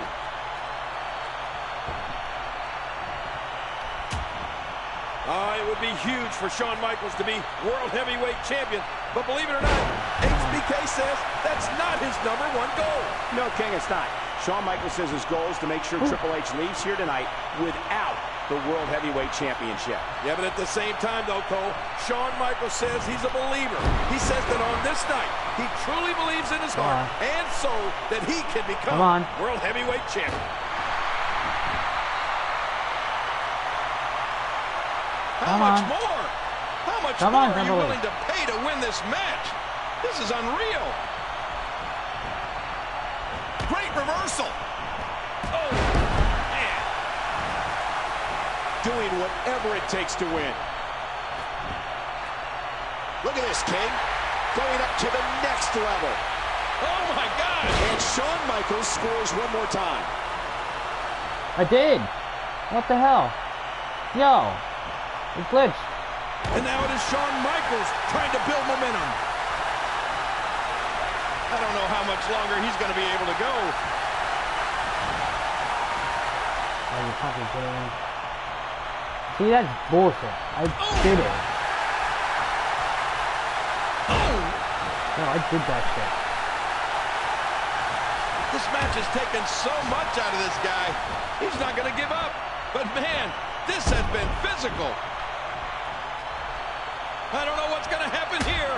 Speaker 2: It would be huge for Shawn Michaels to be World Heavyweight Champion. But believe it or not, HBK says that's not his #1 goal.
Speaker 1: No, King, it's not. Shawn Michaels says his goal is to make sure Triple H leaves here tonight without the World Heavyweight Championship.
Speaker 2: Yeah, but at the same time, though, Cole, Shawn Michaels says he's a believer. He says that on this night, he truly believes in his heart and soul that he can become World Heavyweight Champion. How much more? How much more are you willing to pay to win this match? This is unreal.
Speaker 8: Great reversal.
Speaker 2: Oh, man.
Speaker 1: Doing whatever it takes to win.
Speaker 8: Look at this, King. Going up to the next level.
Speaker 2: Oh, my gosh.
Speaker 8: And Shawn Michaels scores one more time.
Speaker 3: I did. What the hell? Yo, it glitched.
Speaker 2: And now it is Shawn Michaels trying to build momentum. I don't know how much longer he's going to be able to go.
Speaker 3: Are you fucking kidding me? See, that's bullshit. I did it. No, I did that shit.
Speaker 2: This match has taken so much out of this guy. He's not going to give up. But, man, this has been physical. I don't know what's going to happen here.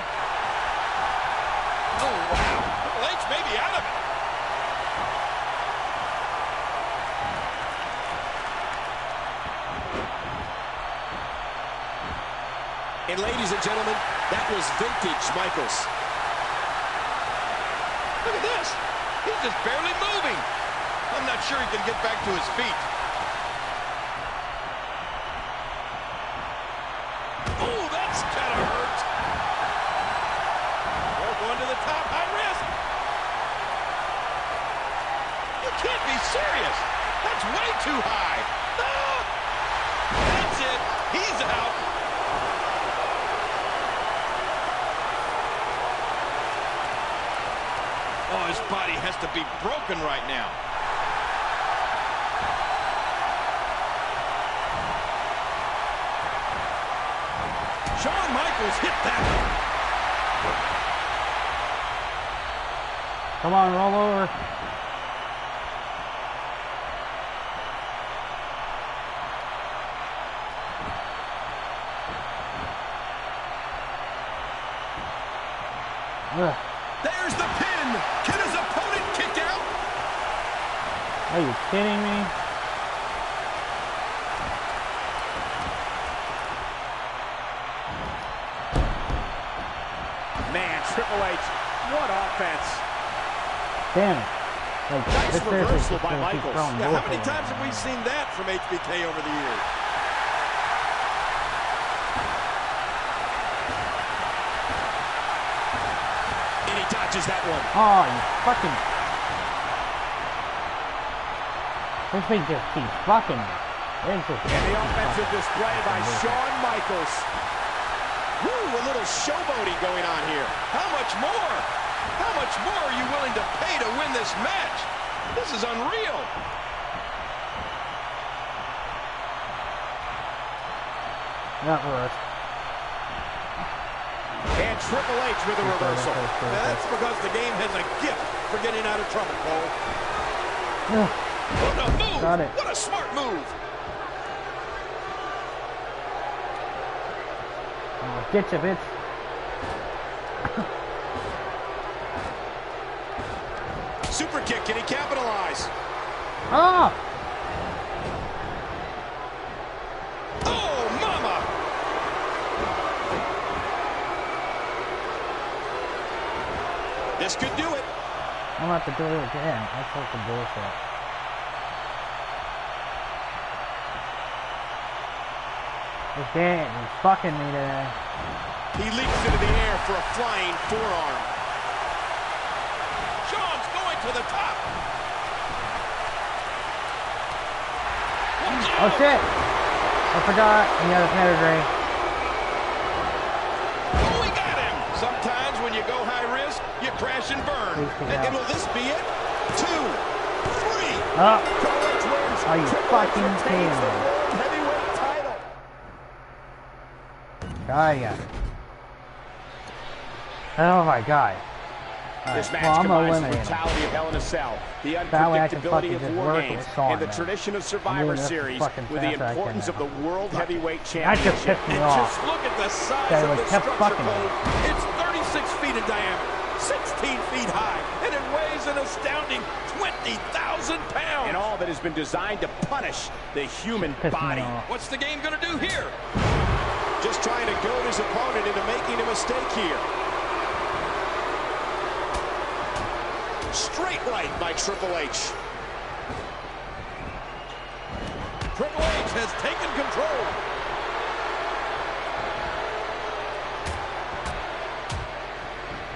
Speaker 2: Oh, wow. Triple H may be out of it.
Speaker 8: And ladies and gentlemen, that was vintage Michaels.
Speaker 2: Look at this. He's just barely moving. I'm not sure he can get back to his feet. Oh, that's kind of hurt. We're going to the top, high risk. You can't be serious. That's way too high. Ah! That's it. He's out. Oh, his body has to be broken right now. Shawn Michaels hit that one.
Speaker 3: Come on, roll over. Ugh.
Speaker 2: There's the pin. Can his opponent kick out?
Speaker 3: Are you kidding me?
Speaker 1: Man, Triple H, what offense.
Speaker 3: Damn it. Like,
Speaker 1: Nice
Speaker 3: this seriously
Speaker 1: reversal
Speaker 3: just
Speaker 1: by
Speaker 3: gonna keep
Speaker 1: Michaels.
Speaker 3: throwing
Speaker 2: Yeah, how
Speaker 3: bullshit
Speaker 2: many
Speaker 3: at
Speaker 2: times
Speaker 3: me.
Speaker 2: have we seen that from HBK over the years?
Speaker 8: And he dodges that one.
Speaker 3: Oh, you fucking... This thing just keeps fucking me. It's just
Speaker 1: And the offensive display by Shawn Michaels.
Speaker 8: Woo, a little showboating going on here.
Speaker 2: How much more? How much more are you willing to pay to win this match? This is unreal.
Speaker 3: Not worse.
Speaker 1: And Triple H with a reversal.
Speaker 2: Now, that's because the game has a gift for getting out of trouble, Cole.
Speaker 3: Ugh.
Speaker 2: What a move!
Speaker 3: Got it.
Speaker 2: What a smart move!
Speaker 3: Oh, get you, bitch.
Speaker 8: Super kick, can he capitalize?
Speaker 3: Ah!
Speaker 2: Oh, mama!
Speaker 8: This could do it.
Speaker 3: I'm about to do it again. That's fucking bullshit. This game is fucking me today.
Speaker 8: He leaps into the air for a flying forearm.
Speaker 2: Shawn's going to the top.
Speaker 3: Oh shit! I forgot. He had a pedigree.
Speaker 2: Oh, we got him. Sometimes when you go high risk, you crash and burn.
Speaker 8: And will this be it? 2, 3.
Speaker 3: Oh! Are you fucking kidding me?
Speaker 1: Heavyweight title.
Speaker 3: Oh yeah. Oh my god.
Speaker 1: This match
Speaker 3: well, I'm
Speaker 1: combines the
Speaker 3: eliminated.
Speaker 1: brutality of Hell in a Cell, the
Speaker 3: That way I can
Speaker 1: unpredictability
Speaker 3: fucking
Speaker 1: of
Speaker 3: just
Speaker 1: War
Speaker 3: work
Speaker 1: Games,
Speaker 3: with Shawn,
Speaker 1: and the
Speaker 3: man.
Speaker 1: tradition of
Speaker 3: I'm
Speaker 1: Survivor
Speaker 3: moving this
Speaker 1: Series
Speaker 3: fucking
Speaker 1: with the
Speaker 3: fast as I can
Speaker 1: importance of
Speaker 3: now.
Speaker 1: the World Heavyweight
Speaker 3: That just
Speaker 1: Championship.
Speaker 3: pissed me
Speaker 2: And
Speaker 3: off.
Speaker 2: just look at the size
Speaker 3: That
Speaker 2: of
Speaker 3: it
Speaker 2: the
Speaker 3: kept
Speaker 2: structure,
Speaker 3: fucking me.
Speaker 2: Cole. It's 36 feet in diameter, 16 feet high, and it weighs an astounding 20,000 pounds.
Speaker 1: And all that has been designed to punish the human
Speaker 3: Pissed me
Speaker 1: body.
Speaker 3: off.
Speaker 2: What's the game going to do here?
Speaker 8: Just trying to goad his opponent into making a mistake here. Straight right by Triple H.
Speaker 2: Triple H has taken control.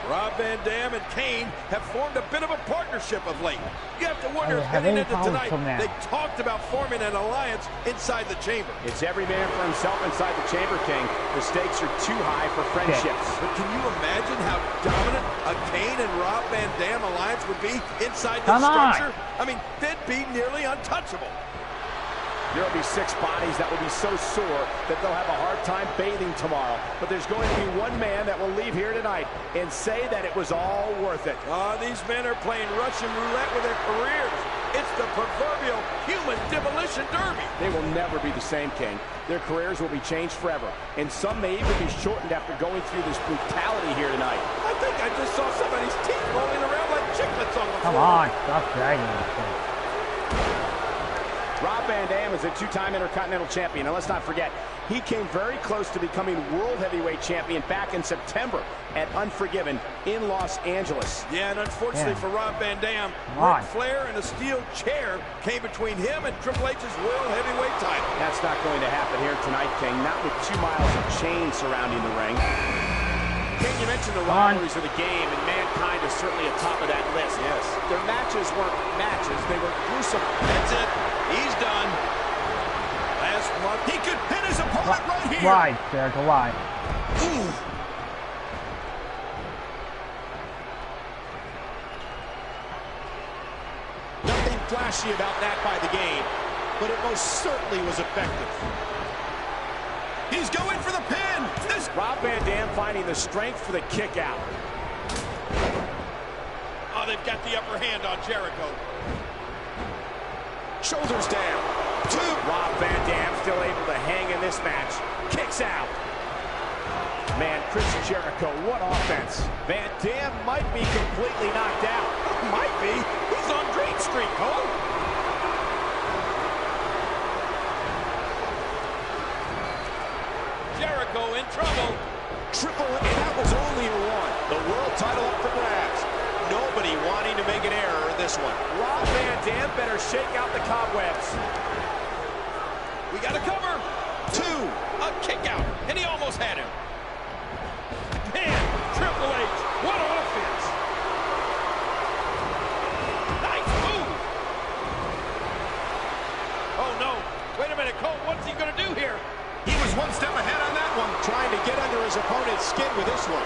Speaker 2: Rob Van Dam and Kane have formed a bit of a partnership of late. You have to wonder if
Speaker 3: have
Speaker 2: heading
Speaker 3: any
Speaker 2: into
Speaker 3: problems
Speaker 2: tonight,
Speaker 3: from that.
Speaker 2: they talked about forming an alliance inside the chamber.
Speaker 1: It's every man for himself inside the Chamber, King. The stakes are too high for friendships.
Speaker 2: But can you imagine how dominant a Kane and Rob Van Dam alliance would be inside the
Speaker 3: Come on.
Speaker 2: structure? I mean, they'd be nearly untouchable.
Speaker 1: There will be 6 bodies that will be so sore that they'll have a hard time bathing tomorrow. But there's going to be one man that will leave here tonight and say that it was all worth it.
Speaker 2: These men are playing Russian roulette with their careers. It's the proverbial human demolition derby.
Speaker 1: They will never be the same, King. Their careers will be changed forever. And some may even be shortened after going through this brutality here tonight.
Speaker 2: I think I just saw somebody's teeth rolling around like chiclets on the floor.
Speaker 3: Come on, stop dragging this thing.
Speaker 1: Rob Van Dam is a 2-time Intercontinental Champion. And let's not forget, he came very close to becoming World Heavyweight Champion back in September at Unforgiven in Los Angeles.
Speaker 2: Yeah, and unfortunately for Rob Van Dam,
Speaker 3: on.
Speaker 2: Ric Flair and a steel chair came between him and Triple H's World Heavyweight title.
Speaker 1: That's not going to happen here tonight, King. Not with 2 miles of chain surrounding the ring. King, you mentioned the rivalries of the game, and Mankind is certainly atop of that list.
Speaker 2: Yes.
Speaker 1: Their matches weren't matches. They were gruesome.
Speaker 2: That's it. He's done. Last month, he could hit his opponent right here.
Speaker 3: Why, Jericho, why?
Speaker 2: Ooh.
Speaker 8: Nothing flashy about that by the game, but it most certainly was effective.
Speaker 2: He's going for the pin.
Speaker 1: Rob Van Dam finding the strength for the kick out.
Speaker 2: Oh, they've got the upper hand on Jericho.
Speaker 8: Shoulders down. 2.
Speaker 1: Rob Van Dam still able to hang in this match. Kicks out. Man, Chris Jericho, what offense. Van Dam might be completely knocked out.
Speaker 2: Might be. He's on Green Street, Cole. Jericho in trouble.
Speaker 8: Triple H, and that was only a 1. The world title up for grabs. Nobody wanting to make an error in this one.
Speaker 1: Rob Van Dam better shake out the cobwebs.
Speaker 2: We got a cover.
Speaker 8: 2.
Speaker 2: A kick out, and he almost had him. Man, Triple H, what offense. Nice move. Oh, no. Wait a minute, Cole, what's he going to do here? He was one step ahead on that one.
Speaker 8: Trying to get under his opponent's skin with this one.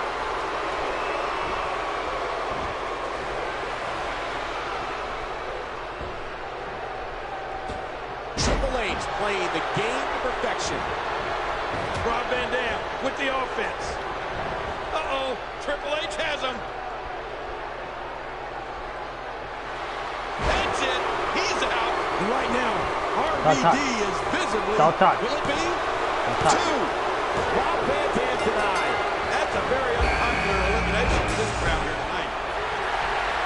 Speaker 8: Triple H playing the game to perfection.
Speaker 2: Rob Van Dam with the offense. Uh-oh, Triple H has him. That's it. He's out. And right now, RVD is visibly...
Speaker 3: Don't touch.
Speaker 2: Will it be?
Speaker 8: 2.
Speaker 1: Rob Van Dam denied.
Speaker 2: That's a very unpopular elimination for this crowd here tonight.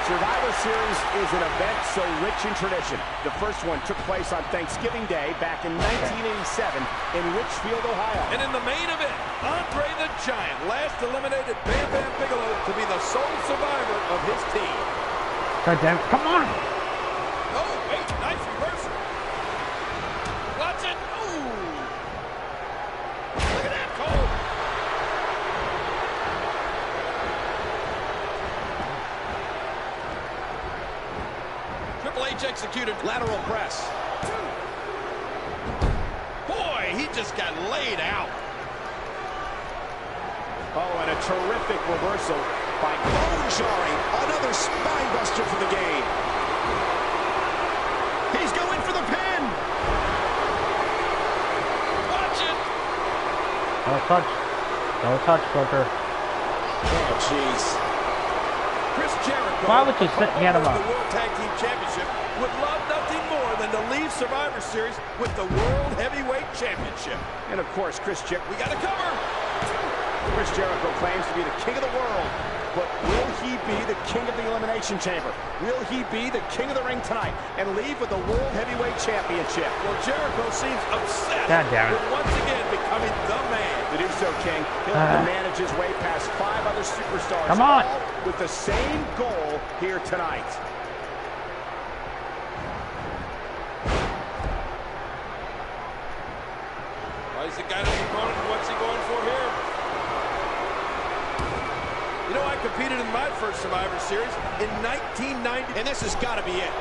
Speaker 1: Survivor Series is an event so rich in tradition. The first one took place on Thanksgiving Day back in 1987 in Richfield, Ohio.
Speaker 2: And in the main event, Andre the Giant last eliminated Bam Bam Bigelow to be the sole survivor of his team.
Speaker 3: God damn it. Come on!
Speaker 2: Oh, wait, nice reversal. Watch it. Ooh. H executed lateral press. Boy, he just got laid out.
Speaker 1: Oh, and a terrific reversal by
Speaker 8: Bone-jarring. Another spine buster for the game.
Speaker 1: He's going for the pin.
Speaker 2: Watch it.
Speaker 3: Don't touch. Don't touch, Booker.
Speaker 8: Oh, jeez.
Speaker 2: Chris Jericho,
Speaker 3: Why would you sit him
Speaker 2: the
Speaker 3: up?
Speaker 2: World Tag Team Championship, would love nothing more than to leave Survivor Series with the World Heavyweight Championship.
Speaker 1: And of course,
Speaker 2: We got to cover.
Speaker 1: Chris Jericho claims to be the king of the world, but will he be the king of the Elimination Chamber? Will he be the king of the ring tonight and leave with the World Heavyweight Championship?
Speaker 2: Well, Jericho seems upset
Speaker 3: God damn it.
Speaker 2: with once again becoming the man.
Speaker 1: To do so, King, he'll have to manage his way past 5 other superstars,
Speaker 3: Come on.
Speaker 1: all with the same goal here tonight.
Speaker 2: He's the guy that's opponent, and what's he going for here? You know, I competed in my first Survivor Series in 1990,
Speaker 8: And this has got to be it.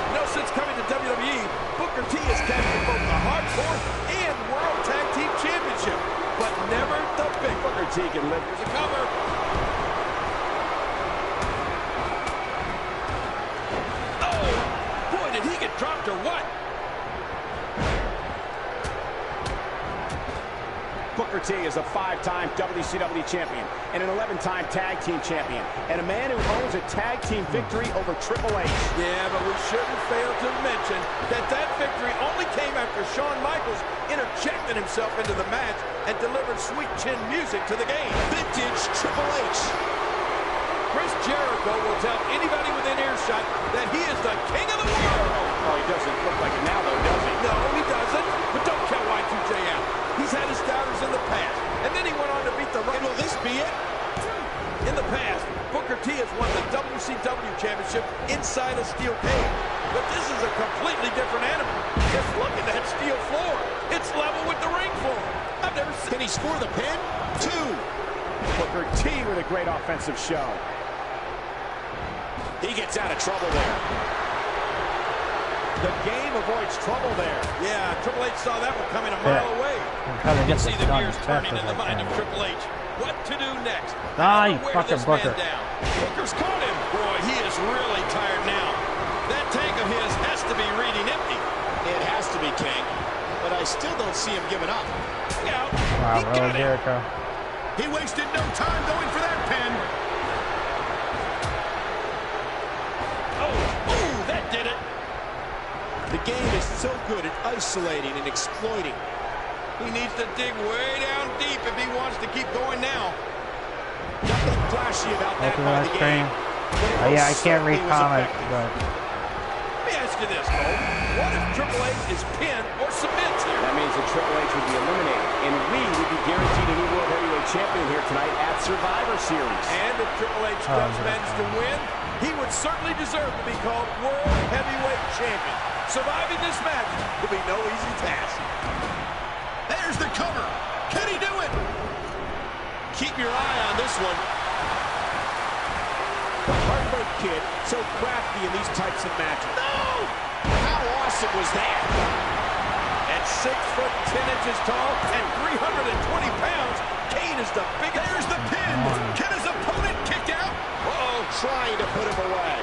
Speaker 2: You know, since coming to WWE, Booker T has captured both the Hardcore and World Tag Team Championship, but never the big
Speaker 1: Booker T can live.
Speaker 2: Here's a cover. Oh, boy, did he get dropped or what?
Speaker 1: Booker T is a 5-time WCW champion and an 11-time tag team champion, and a man who owns a tag team victory over Triple H.
Speaker 2: Yeah, but we shouldn't fail to mention that victory only came after Shawn Michaels interjected himself into the match and delivered sweet chin music to the game.
Speaker 8: Vintage Triple H.
Speaker 2: Chris Jericho will tell anybody within earshot that he is the king of the world.
Speaker 1: Oh, he doesn't look like it now, though, does he?
Speaker 2: No, he doesn't. But don't count Y2J out. He's had his doubters in the past, and then he went on to beat the Rock.
Speaker 8: And will this be it?
Speaker 2: In the past, Booker T has won the WCW Championship inside a steel cage. But this is a completely different animal. Just look at that steel floor. It's level with the ring floor. I've never seen...
Speaker 8: Can he score the pin? 2.
Speaker 1: Booker T with a great offensive show.
Speaker 8: He gets out of trouble there.
Speaker 1: The game avoids trouble there.
Speaker 2: Yeah, Triple H saw that one coming a mile away.
Speaker 3: I'm trying to
Speaker 2: You
Speaker 3: get
Speaker 2: see
Speaker 3: this
Speaker 2: the
Speaker 3: done
Speaker 2: gears
Speaker 3: as
Speaker 2: turning
Speaker 3: fast
Speaker 2: in
Speaker 3: as
Speaker 2: the mind
Speaker 3: I
Speaker 2: of
Speaker 3: can.
Speaker 2: Triple H. What to do next?
Speaker 3: Ah, you
Speaker 2: How to wear
Speaker 3: fucking
Speaker 2: this man
Speaker 3: Booker.
Speaker 2: down. Booker's caught him. Boy, he is really tired now. That tank of his has to be reading empty.
Speaker 8: It has to be, King. But I still don't see him giving up.
Speaker 2: Look out.
Speaker 3: Wow,
Speaker 2: He got it.
Speaker 3: Jericho.
Speaker 1: He wasted no time going for that pin.
Speaker 2: Oh, that did it.
Speaker 8: The game is so good at isolating and exploiting.
Speaker 2: He needs to dig way down deep if he wants to keep going now.
Speaker 8: Nothing flashy about that
Speaker 3: Welcome to
Speaker 8: part
Speaker 3: my
Speaker 8: of the
Speaker 3: stream.
Speaker 8: game.
Speaker 3: Oh, yeah, I can't read
Speaker 8: Certainly was
Speaker 3: comments,
Speaker 8: effective.
Speaker 3: but
Speaker 2: Let me ask you this, Cole. What if Triple H is pinned or submits here?
Speaker 1: That means that Triple H would be eliminated, and we would be guaranteed a new World Heavyweight Champion here tonight at Survivor Series.
Speaker 2: And if Triple H does manage to win, he would certainly deserve to be called World Heavyweight Champion. Surviving this match will be no easy task.
Speaker 8: There's the cover. Can he do it? Keep your eye on this one.
Speaker 1: The Heartbreak Kid, so crafty in these types of matches.
Speaker 8: No! How awesome was that?
Speaker 2: At 6 foot 10 inches tall and 320 pounds, Kane is the biggest.
Speaker 8: There's the pin. Can his opponent kick out? Uh-oh, trying to put him away.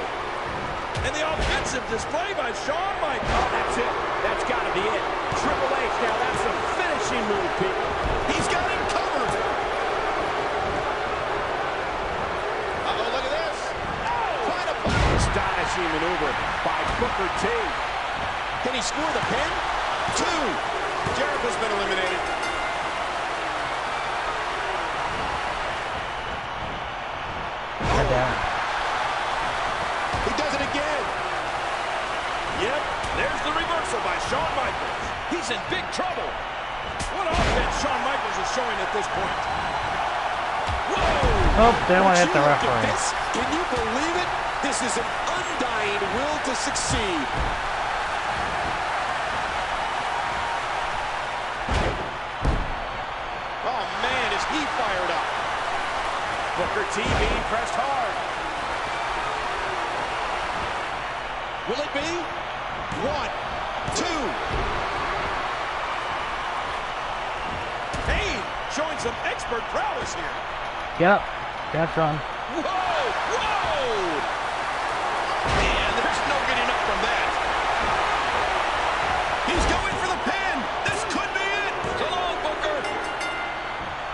Speaker 2: And the offensive display by Shawn Michaels.
Speaker 1: Oh, that's it. That's got to be it. Triple H, now that's a finishing move, people.
Speaker 8: He's got him covered. Uh-oh, look at this. Quite a
Speaker 1: Astonishing maneuver by Booker T.
Speaker 8: Can he score the pin? 2. Jericho's been eliminated.
Speaker 3: God damn it.
Speaker 8: He does it again.
Speaker 2: Yep, there's the reversal by Shawn Michaels. He's in big trouble. What offense Shawn Michaels is showing at this point. Whoa!
Speaker 3: Oh, didn't want to hit the
Speaker 8: Would you look at
Speaker 3: referee.
Speaker 8: this? Can you believe it? This is an undying will to succeed. Oh, man, is he fired up.
Speaker 1: Booker T being pressed hard.
Speaker 8: Will it be? 1, 2.
Speaker 2: Kane showing some expert prowess here.
Speaker 3: Yep. That's Shawn.
Speaker 2: Whoa! Whoa! Man, there's no getting up from that. He's going for the pin. This could be it. So long, Booker.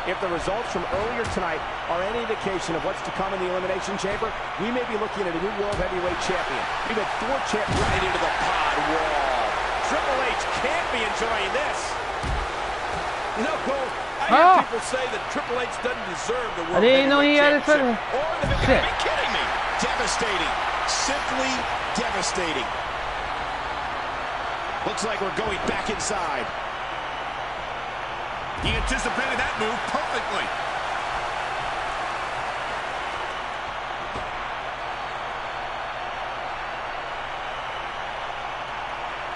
Speaker 1: If the results from earlier tonight are any indication of what's to come in the Elimination Chamber, we may be looking at a new World Heavyweight Champion. We've had 4 champions
Speaker 8: Right into the pod wall.
Speaker 1: Triple H can't be enjoying this.
Speaker 2: You know, Cole, I hear people say that Triple H doesn't deserve the World
Speaker 3: didn't know he had
Speaker 2: Heavyweight
Speaker 3: it
Speaker 2: Championship. Or the
Speaker 3: Shit.
Speaker 2: Are you kidding me?
Speaker 8: Devastating. Simply devastating. Looks like we're going back inside.
Speaker 6: He anticipated that move perfectly.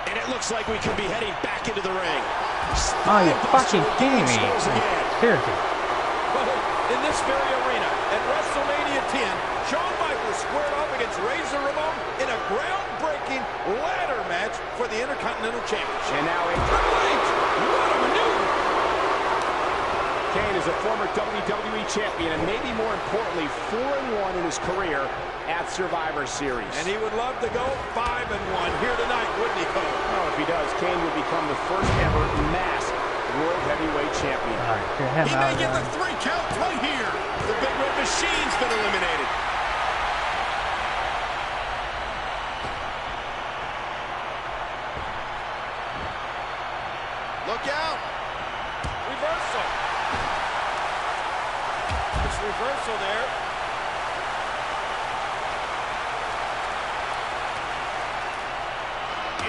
Speaker 8: And it looks like we could be heading back into the ring.
Speaker 3: Oh, you're fucking kidding me. Seriously.
Speaker 2: In this very arena, at WrestleMania 10, Shawn Michaels squared off against Razor Ramon in a groundbreaking ladder match for the Intercontinental Championship.
Speaker 1: And now
Speaker 2: Triple H, what a maneuver!
Speaker 1: Kane is a former WWE champion and maybe more importantly 4-1 in his career at Survivor Series.
Speaker 2: And he would love to go 5-1 here tonight, wouldn't he, Cole?
Speaker 1: Well, if he does, Kane would become the first ever masked World Heavyweight Champion.
Speaker 3: All right, get him
Speaker 8: He
Speaker 3: out
Speaker 8: may
Speaker 3: of
Speaker 8: get
Speaker 3: there.
Speaker 8: the 3 count right here. The Big Red Machine's been eliminated. Look out.
Speaker 2: Reversal. This reversal there.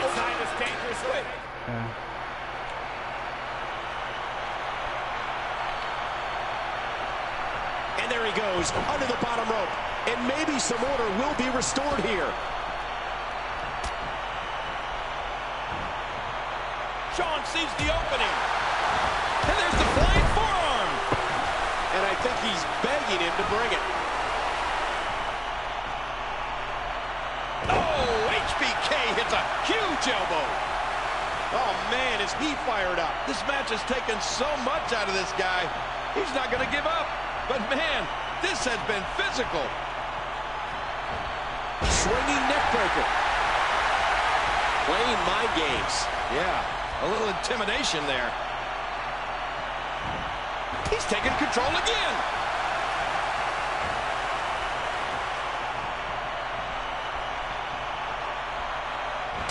Speaker 1: Inside this dangerous way.
Speaker 3: Yeah.
Speaker 8: And there he goes, under the bottom rope. And maybe some order will be restored here.
Speaker 2: Shawn sees the opening. And there's the flying forearm.
Speaker 8: And I think he's begging him to bring it.
Speaker 2: Oh, HBK hits a huge elbow. Oh, man, is he fired up. This match has taken so much out of this guy. He's not going to give up. But, man, this has been physical.
Speaker 8: Swinging neckbreaker. Playing mind games.
Speaker 2: Yeah, a little intimidation there. He's taking control again.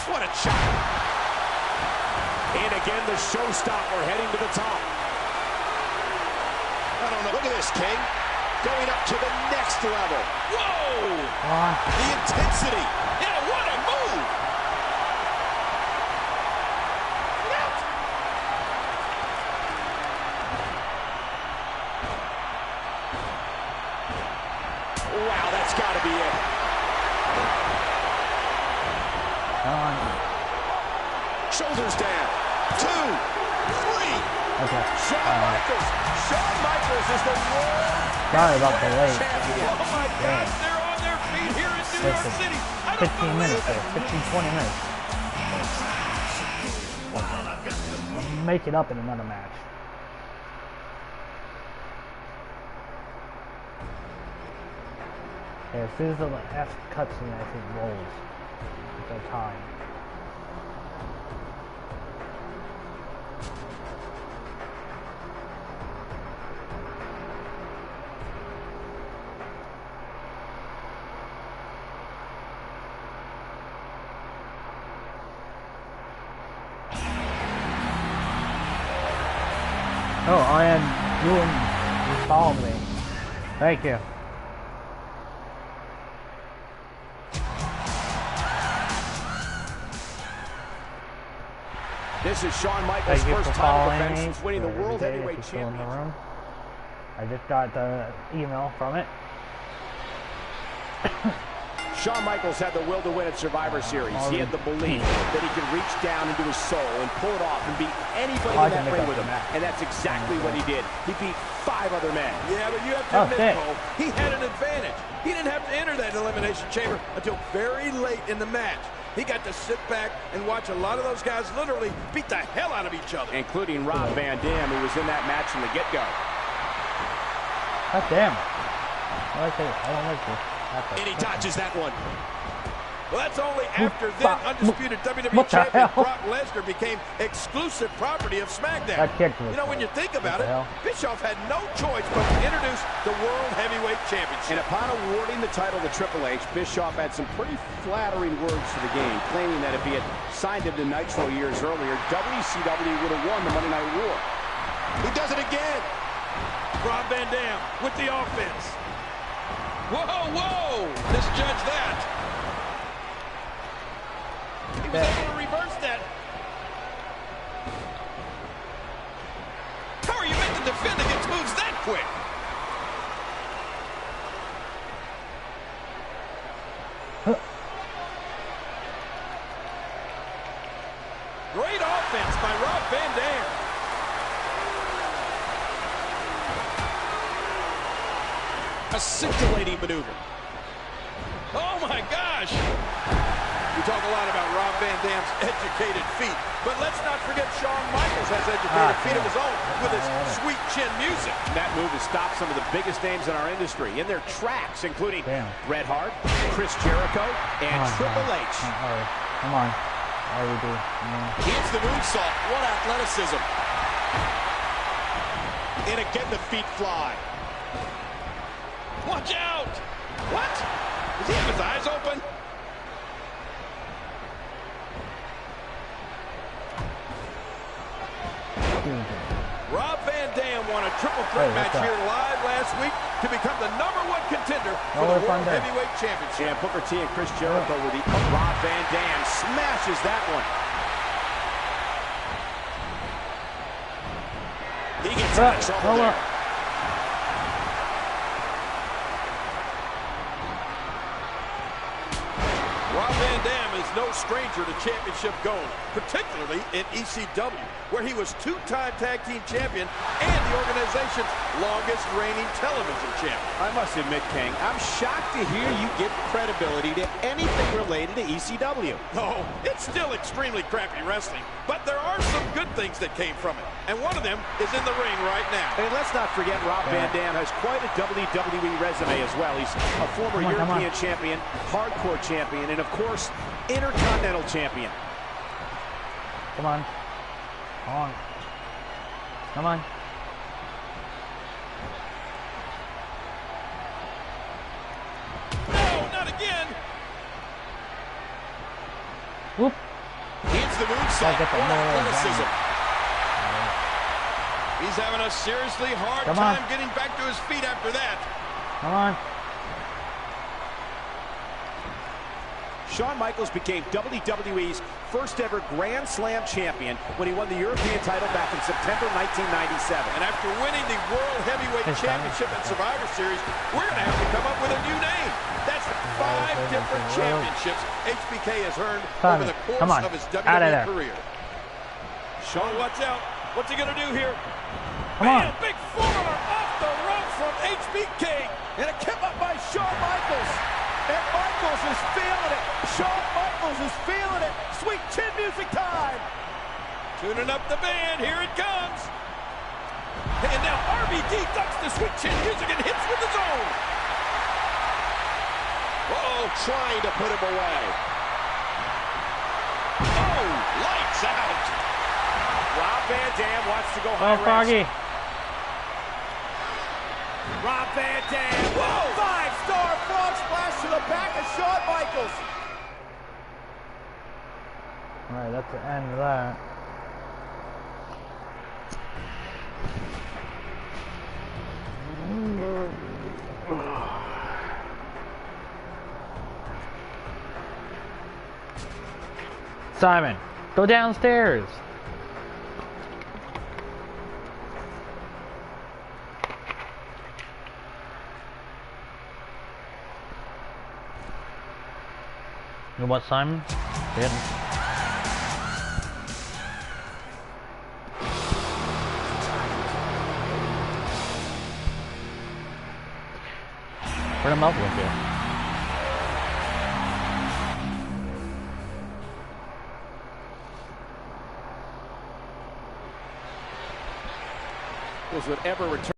Speaker 2: What a shot.
Speaker 8: And again, the showstopper heading to the top. I don't know. Look at this, King. Going up to the next level.
Speaker 2: Whoa!
Speaker 8: The intensity.
Speaker 2: Yeah, what a move!
Speaker 8: Wow, that's got to be it.
Speaker 3: Come on.
Speaker 8: Shoulders down. 2, 3.
Speaker 3: Okay.
Speaker 1: Shawn Michaels is the world
Speaker 3: Sorry about the wait.
Speaker 1: champion.
Speaker 2: Oh my God, they're on their feet here in New York City. I don't
Speaker 3: 15 minutes there. 15, 20 minutes. Make it up in another match. Yeah, as soon as the F cutscene, I think rolls. It's our time. Oh, I am you followed me. Thank you.
Speaker 1: This is Shawn Michaels'
Speaker 3: Thank you
Speaker 1: first
Speaker 3: for
Speaker 1: title
Speaker 3: following
Speaker 1: defense
Speaker 3: me.
Speaker 1: since winning the
Speaker 3: every
Speaker 1: World
Speaker 3: day if
Speaker 1: Heavyweight
Speaker 3: you're still in the
Speaker 1: Championship.
Speaker 3: room. I just got the email from it.
Speaker 1: Shawn Michaels had the will to win at Survivor Series. He had the belief that he could reach down into his soul and pull it off and beat anybody in that ring with him. And that's exactly what he did. He beat 5 other men.
Speaker 2: Yeah, but you have to admit, Cole, he had an advantage. He didn't have to enter that Elimination Chamber until very late in the match. He got to sit back and watch a lot of those guys literally beat the hell out of each other.
Speaker 1: Including Rob Van Dam, who was in that match from the get-go.
Speaker 3: God damn. I like this. I don't like this.
Speaker 8: And he dodges that one.
Speaker 2: Well, that's only after then undisputed WWE
Speaker 3: What the
Speaker 2: champion
Speaker 3: hell?
Speaker 2: Brock Lesnar became exclusive property of SmackDown.
Speaker 3: That kid was
Speaker 2: You know, when you think about it,
Speaker 3: hell?
Speaker 2: Bischoff had no choice but to introduce the World Heavyweight Championship.
Speaker 1: And upon awarding the title to Triple H, Bischoff had some pretty flattering words for the game, claiming that if he had signed him to Nitro years earlier, WCW would have won the Monday Night War.
Speaker 8: He does it again.
Speaker 2: Rob Van Dam with the offense. Whoa, whoa! Misjudge that. He was able to reverse that. How are you meant to defend against moves that quick? Great offense by Rob Van Dam.
Speaker 8: A scintillating maneuver.
Speaker 2: Oh my gosh! We talk a lot about Rob Van Dam's educated feet, but let's not forget Shawn Michaels has educated feet of his own with his sweet chin music.
Speaker 1: That move has stopped some of the biggest names in our industry in their tracks, including Bret Hart, Chris Jericho, and Triple H.
Speaker 3: Come on. RVD.
Speaker 8: He hits the moonsault. What athleticism. And again, the feet fly.
Speaker 2: Watch out! What? Does he have his eyes open? Rob Van Dam won a triple threat match here live last week to become the #1 contender for the World Heavyweight Championship.
Speaker 1: And Booker T and Chris Jericho with the Rob Van Dam smashes that one.
Speaker 8: He gets out of trouble there.
Speaker 2: Rob Van Dam is no stranger to championship gold, particularly in ECW, where he was two-time tag team champion and the organization's longest reigning television champion.
Speaker 1: I must admit, King, I'm shocked to hear you give credibility to anything related to ECW.
Speaker 2: No, it's still extremely crappy wrestling, but there are some good things that came from it, and one of them is in the ring right now.
Speaker 1: And let's not forget Rob Van Dam has quite a WWE resume as well. He's a former European champion, hardcore champion, and of course, Intercontinental champion.
Speaker 3: Come on. Come on. Come on.
Speaker 2: No, not again.
Speaker 3: Whoop.
Speaker 8: He hits the moonsault. What athleticism.
Speaker 2: He's having a seriously hard time getting back to his feet after that.
Speaker 3: Come on.
Speaker 1: Shawn Michaels became WWE's first ever Grand Slam champion when he won the European title back in September 1997.
Speaker 2: And after winning the World Heavyweight Championship and Survivor Series, we're going to have to come up with a new name. That's 5 different championships HBK has earned over the course of his WWE career. Shawn, watch out. What's he going to do here?
Speaker 3: Come on.
Speaker 2: Big forearm off the rope from HBK. And a kick up by Shawn Michaels. And Michaels is feeling it. Shawn Michaels is feeling it. Sweet chin music time. Tuning up the band. Here it comes. And now RVD ducks the sweet chin music and hits with his own.
Speaker 8: Uh-oh, trying to put him away.
Speaker 2: Oh, lights out.
Speaker 1: Rob Van Dam wants to go
Speaker 3: Oh, Froggy.
Speaker 1: Rob Van Dam. Whoa! 5-star frog splash to the back of Shawn Michaels.
Speaker 3: Alright, that's the end of that. Simon, go downstairs. You know what, Simon? Get him. Where'd the muzzle go?
Speaker 1: would ever return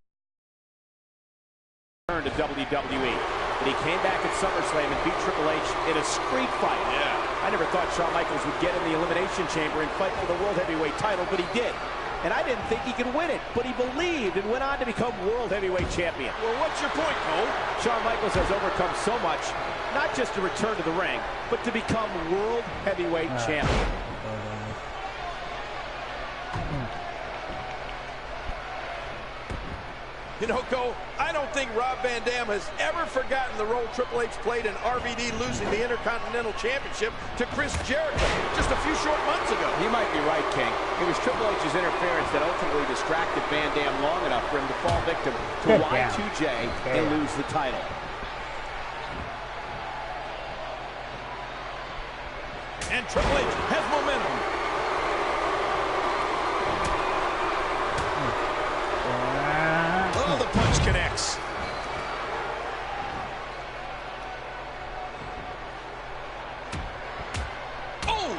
Speaker 1: to WWE. But he came back at SummerSlam and beat Triple H in a street fight.
Speaker 2: Yeah.
Speaker 1: I never thought Shawn Michaels would get in the Elimination Chamber and fight for the World Heavyweight title, but he did. And I didn't think he could win it, but he believed and went on to become World Heavyweight Champion.
Speaker 2: Well, what's your point, Cole?
Speaker 1: Shawn Michaels has overcome so much, not just to return to the ring, but to become World Heavyweight Champion.
Speaker 2: You know, Cole, I don't think Rob Van Dam has ever forgotten the role Triple H played in RVD losing the Intercontinental Championship to Chris Jericho just a few short months ago.
Speaker 1: You might be right, King. It was Triple H's interference that ultimately distracted Van Dam long enough for him to fall victim to Y2J and lose the title.
Speaker 2: And Triple H has momentum. Oh, the punch connects. Oh!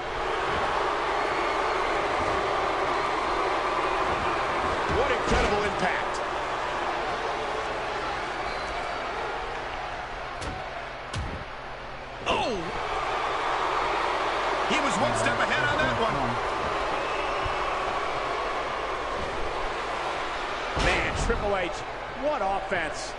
Speaker 2: What incredible impact. Oh! He was one step ahead on that one.
Speaker 1: Triple H, what offense.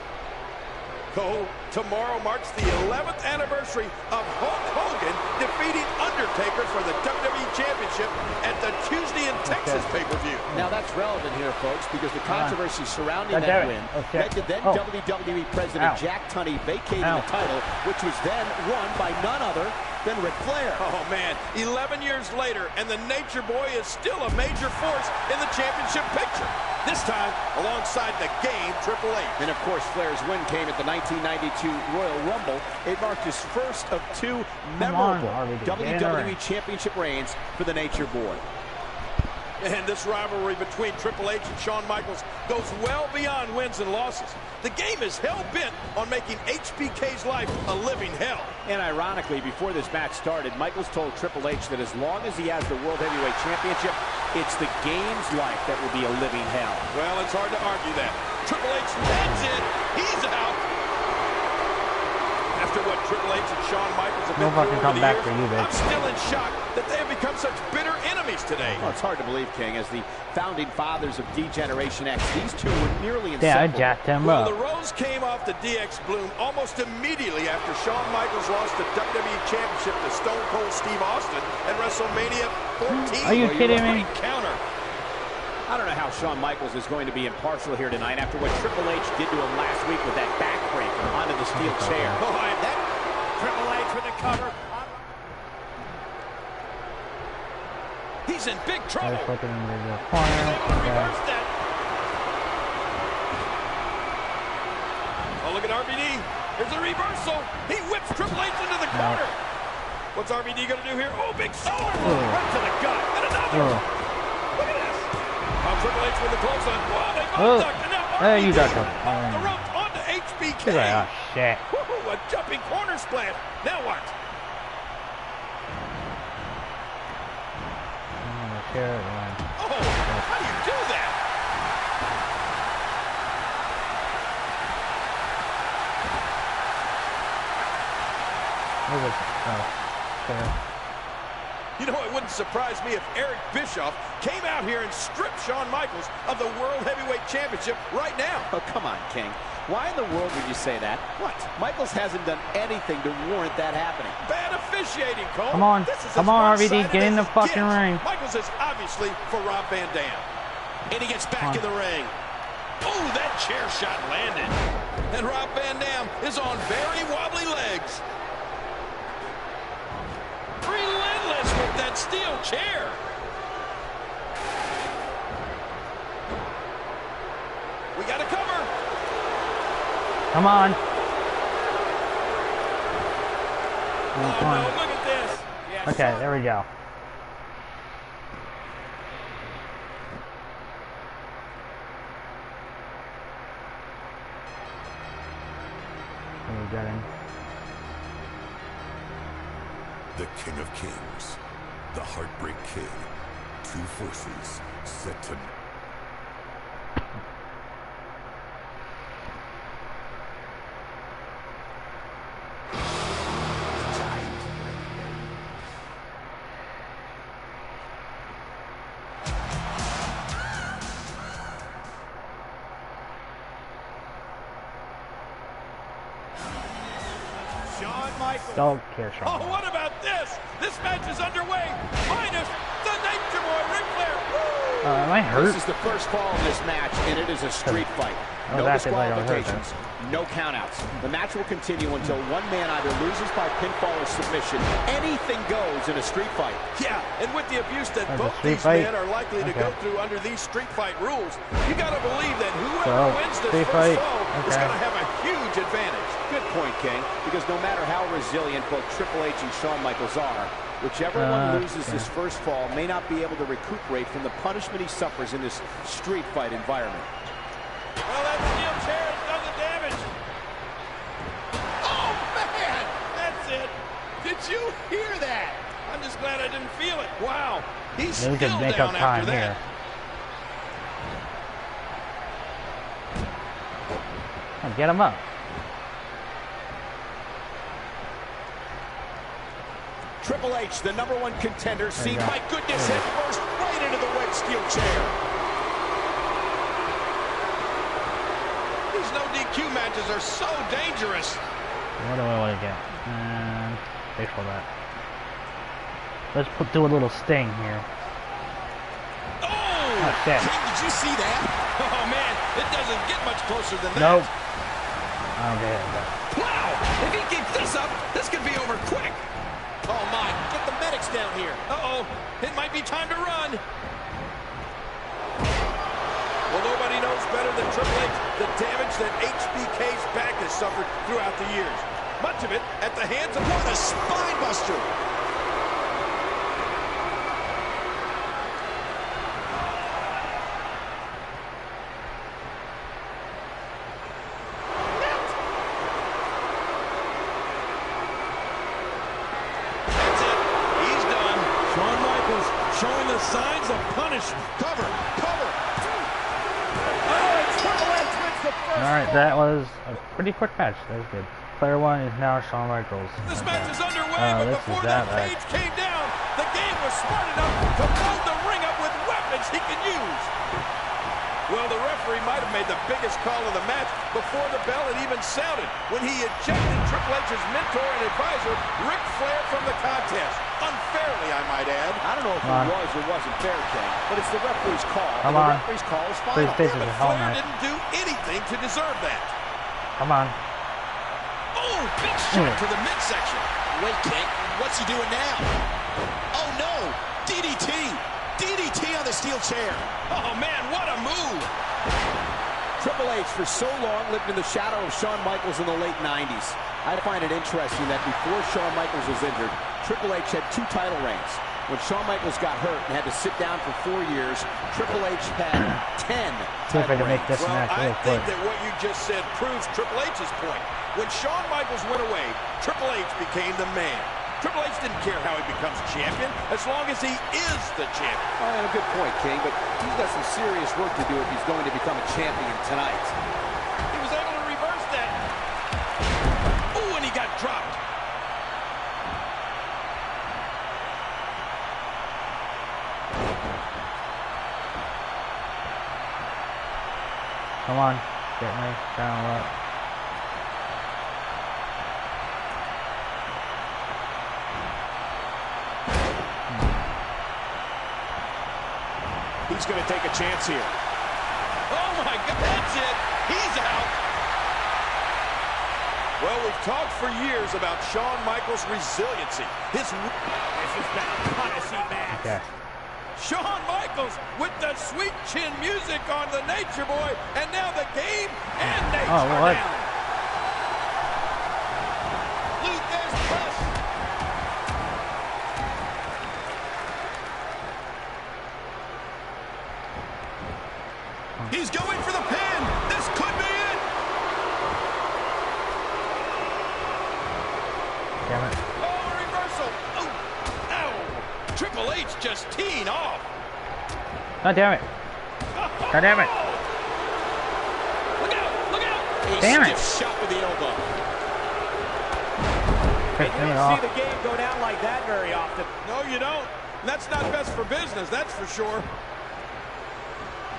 Speaker 2: Cole, tomorrow marks the 11th anniversary of Hulk Hogan defeating Undertaker for the WWE Championship at the Tuesday in Texas pay-per-view.
Speaker 1: Now that's relevant here, folks, because the controversy surrounding that win led to then WWE President Jack Tunney vacating the title, which was then won by none other than Ric Flair.
Speaker 2: Oh, man, 11 years later, and the Nature Boy is still a major force in the championship picture. This time, alongside the game, Triple H.
Speaker 1: And, of course, Flair's win came at the 1992 Royal Rumble. It marked his first of two memorable WWE Championship reigns for the Nature Boy.
Speaker 2: And this rivalry between Triple H and Shawn Michaels goes well beyond wins and losses. The game is hell-bent on making HBK's life a living hell.
Speaker 1: And ironically, before this match started, Michaels told Triple H that as long as he has the World Heavyweight Championship, it's the game's life that will be a living hell.
Speaker 2: Well, it's hard to argue that. Triple H, that's it. He's out. After what Triple H and Shawn Michaels have been through over the years, I'm still in shock that they have become such bitter enemies today.
Speaker 1: Well, it's hard to believe, King, as the founding fathers of D-Generation X, these two were nearly inseparable.
Speaker 3: Yeah, I jacked him up.
Speaker 2: The rose came off the DX bloom almost immediately after Shawn Michaels lost the WWE Championship to Stone Cold Steve Austin at WrestleMania 14.
Speaker 3: Are you kidding me?
Speaker 2: Counter.
Speaker 1: I don't know how Shawn Michaels is going to be impartial here tonight after what Triple H did to him last week with that backbreaker onto the steel chair.
Speaker 2: Oh, that
Speaker 1: Triple H with the cover.
Speaker 2: He's in big trouble.
Speaker 3: Reverse
Speaker 2: that. Oh, look at RVD. There's a reversal. He whips Triple H into the corner. What's RVD going to do here? Oh, big shoulder. Right to the gut. And another. Look at this. Triple H with the close on. Wow, they both ducked. And now RVD
Speaker 3: you got them.
Speaker 2: off the ropes onto HBK.
Speaker 3: Oh, shit.
Speaker 2: Woo, a jumping corner splash. Now what? Oh, how do you do that? You know, it wouldn't surprise me if Eric Bischoff came out here and stripped Shawn Michaels of the World Heavyweight Championship right now.
Speaker 1: Oh, come on, King. Why in the world would you say that? What? Michaels hasn't done anything to warrant that happening.
Speaker 2: Bad officiating, Cole.
Speaker 3: Come on, come on, RVD, get in the fucking ring.
Speaker 2: Michaels is obviously for Rob Van Dam. And he gets back in the ring. Oh, that chair shot landed. And Rob Van Dam is on very wobbly legs. Relentless with that steel chair. We got a cover.
Speaker 3: Come on.
Speaker 2: Oh, no, look at this. Yeah,
Speaker 3: okay, there we go. We got him.
Speaker 6: The King of Kings, the Heartbreak Kid, two forces set to...
Speaker 1: Michaels.
Speaker 3: Don't care, Shawn.
Speaker 2: Oh, what about this? This match is underway. Minus the Nature Boy, Ric Flair.
Speaker 3: Am I hurt?
Speaker 1: This is the first fall of this match, and it is a street fight.
Speaker 3: Oh,
Speaker 1: No
Speaker 3: that's it, like I was hurt
Speaker 1: disqualifications, no countouts. The match will continue until one man either loses by pinfall or submission. Anything goes in a street fight.
Speaker 2: Yeah, and with the abuse that
Speaker 3: That's a
Speaker 2: both
Speaker 3: street
Speaker 2: these
Speaker 3: fight?
Speaker 2: men are likely to go through under these street fight rules, you gotta believe that whoever
Speaker 3: So,
Speaker 2: wins this
Speaker 3: street
Speaker 2: first
Speaker 3: fight?
Speaker 2: fall is
Speaker 3: Okay.
Speaker 2: gonna have a huge advantage.
Speaker 1: Good point, King, because no matter how resilient both Triple H and Shawn Michaels are, whichever one loses this first fall may not be able to recuperate from the punishment he suffers in this street fight environment.
Speaker 2: Well, that steel chair has done the damage. Oh, man! That's it. Did you hear that? I'm just glad I didn't feel it. Wow. He's
Speaker 3: Maybe we
Speaker 2: still
Speaker 3: can make up
Speaker 2: down
Speaker 3: time
Speaker 2: after that.
Speaker 3: here. Oh, get him up.
Speaker 1: Triple H, the #1 contender, seen
Speaker 3: go.
Speaker 1: my goodness, head first right into the red steel chair.
Speaker 2: These no DQ matches are so dangerous.
Speaker 3: What do I want to get? Wait for that. Let's do a little sting here.
Speaker 2: Oh!
Speaker 3: Oh, shit.
Speaker 8: King, did you see that?
Speaker 2: Oh, man, it doesn't get much closer than that.
Speaker 3: Nope. I don't get it.
Speaker 2: Wow! If he keeps this up, this could be over quick.
Speaker 8: Oh, my. Get the medics down here.
Speaker 2: Uh-oh. It might be time to run. Well, nobody knows better than Triple H the damage that HBK's back has suffered throughout the years. Much of it at the hands of
Speaker 8: What a spine buster.
Speaker 2: That's it. He's done. Shawn Michaels showing the signs of punishment.
Speaker 8: Cover. Cover.
Speaker 3: Alright, that was a pretty quick match. That was good. Player 1 is now Shawn Michaels.
Speaker 2: This match is underway, but
Speaker 3: this
Speaker 2: before
Speaker 3: is
Speaker 2: that
Speaker 3: that
Speaker 2: cage came down, the game was smart enough to load the ring up with weapons he can use. Well, the referee might have made the biggest call of the match before the bell had even sounded when he ejected Triple H's mentor and advisor, Ric Flair, from the contest. Unfairly, I might add.
Speaker 1: I don't know if it was or wasn't fair, King, but it's the referee's call.
Speaker 3: Come
Speaker 1: and
Speaker 3: on.
Speaker 1: the referee's call is
Speaker 3: Please,
Speaker 1: final.
Speaker 3: this is
Speaker 2: But
Speaker 3: a hell
Speaker 2: Flair
Speaker 3: match.
Speaker 2: didn't do anything to deserve that.
Speaker 3: Come on.
Speaker 2: Oh, big shot to the midsection.
Speaker 8: Wait, King. What's he doing now? Oh, no. DDT. DDT on the steel chair.
Speaker 2: Oh, man, what a move.
Speaker 1: Triple H for so long lived in the shadow of Shawn Michaels in the late 90s. I find it interesting that before Shawn Michaels was injured, Triple H had 2 title reigns. When Shawn Michaels got hurt and had to sit down for 4 years, Triple H had 10
Speaker 3: See if I
Speaker 1: title
Speaker 3: can make
Speaker 1: reigns.
Speaker 3: this
Speaker 2: Well,
Speaker 3: match
Speaker 2: I
Speaker 3: real
Speaker 2: think
Speaker 3: quick.
Speaker 2: that what you just said proves Triple H's point. When Shawn Michaels went away, Triple H became the man. Triple H didn't care how he becomes champion, as long as he is the champion.
Speaker 1: Oh, and a good point, King, but he's got some serious work to do if he's going to become a champion tonight.
Speaker 2: He was able to reverse that. Oh, and he got dropped.
Speaker 3: Come on. Get me down up.
Speaker 1: He's going to take a chance here.
Speaker 2: Oh, my God, that's it. He's out. Well, we've talked for years about Shawn Michaels' resiliency. This has been a punishing match.
Speaker 3: Okay.
Speaker 2: Shawn Michaels with the sweet chin music on the Nature Boy, and now the game and Nature
Speaker 3: what?
Speaker 2: down. Luke, there's the push. He's going for the pin. This could be it.
Speaker 3: Damn it.
Speaker 2: Oh, a reversal. Oh, ow. Triple H just teeing off.
Speaker 3: God damn it. God damn it.
Speaker 2: Look out, look out.
Speaker 8: A
Speaker 3: Damn it.
Speaker 8: stiff shot with the elbow.
Speaker 3: Pick
Speaker 1: You
Speaker 3: me
Speaker 1: don't
Speaker 3: off.
Speaker 1: see the game go down like that very often.
Speaker 2: No, you don't. And that's not best for business, that's for sure.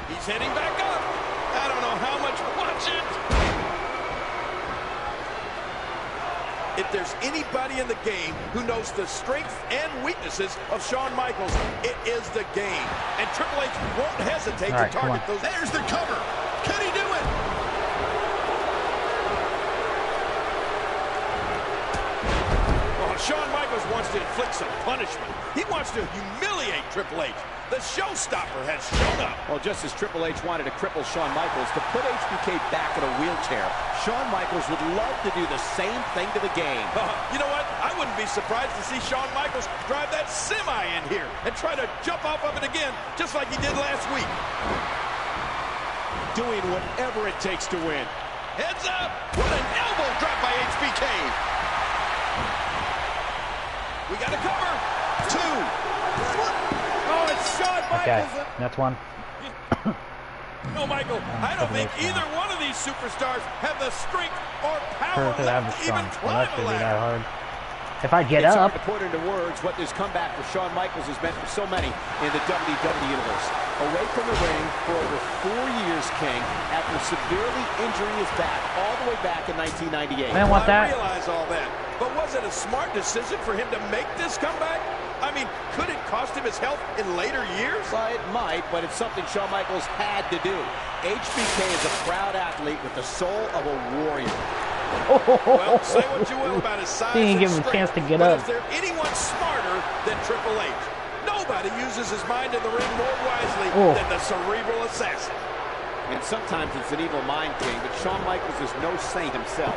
Speaker 2: He's heading back up. I don't know how much. Watch it. If there's anybody in the game who knows the strengths and weaknesses of Shawn Michaels, it is the game. And Triple H won't hesitate to target those. There's the cover. Can he do it? Shawn Michaels wants to inflict some punishment. He wants to humiliate Triple H. The showstopper has shown up.
Speaker 1: Well, just as Triple H wanted to cripple Shawn Michaels to put HBK back in a wheelchair, Shawn Michaels would love to do the same thing to the game.
Speaker 2: You know what? I wouldn't be surprised to see Shawn Michaels drive that semi in here and try to jump off of it again, just like he did last week.
Speaker 1: Doing whatever it takes to win.
Speaker 2: Heads up! What an elbow drop by HBK! We got a cover. 2. Oh, it's Shawn Michaels.
Speaker 3: Okay, that's one.
Speaker 2: No, Michael, I don't think either one of these superstars have the strength or power left to even climb a ladder.
Speaker 3: If I get
Speaker 1: it's
Speaker 3: up.
Speaker 1: Hard to put into words what this comeback for Shawn Michaels has meant for so many in the WWE Universe. Away from the ring for over 4 years, King, after severely injuring his back all the way back in 1998.
Speaker 3: Man, want that?
Speaker 2: I realize all that, but was it a smart decision for him to make this comeback? I mean, could it cost him his health in later years?
Speaker 1: Well, it might, but it's something Shawn Michaels had to do. HBK is a proud athlete with the soul of a warrior.
Speaker 2: Well, say what you will about his size
Speaker 3: he didn't give him
Speaker 2: strength,
Speaker 3: a chance to get
Speaker 2: but
Speaker 3: up.
Speaker 2: is there anyone smarter than Triple H? Nobody uses his mind in the ring more wisely than the cerebral assassin.
Speaker 1: And sometimes it's an evil mind, King, but Shawn Michaels is no saint himself.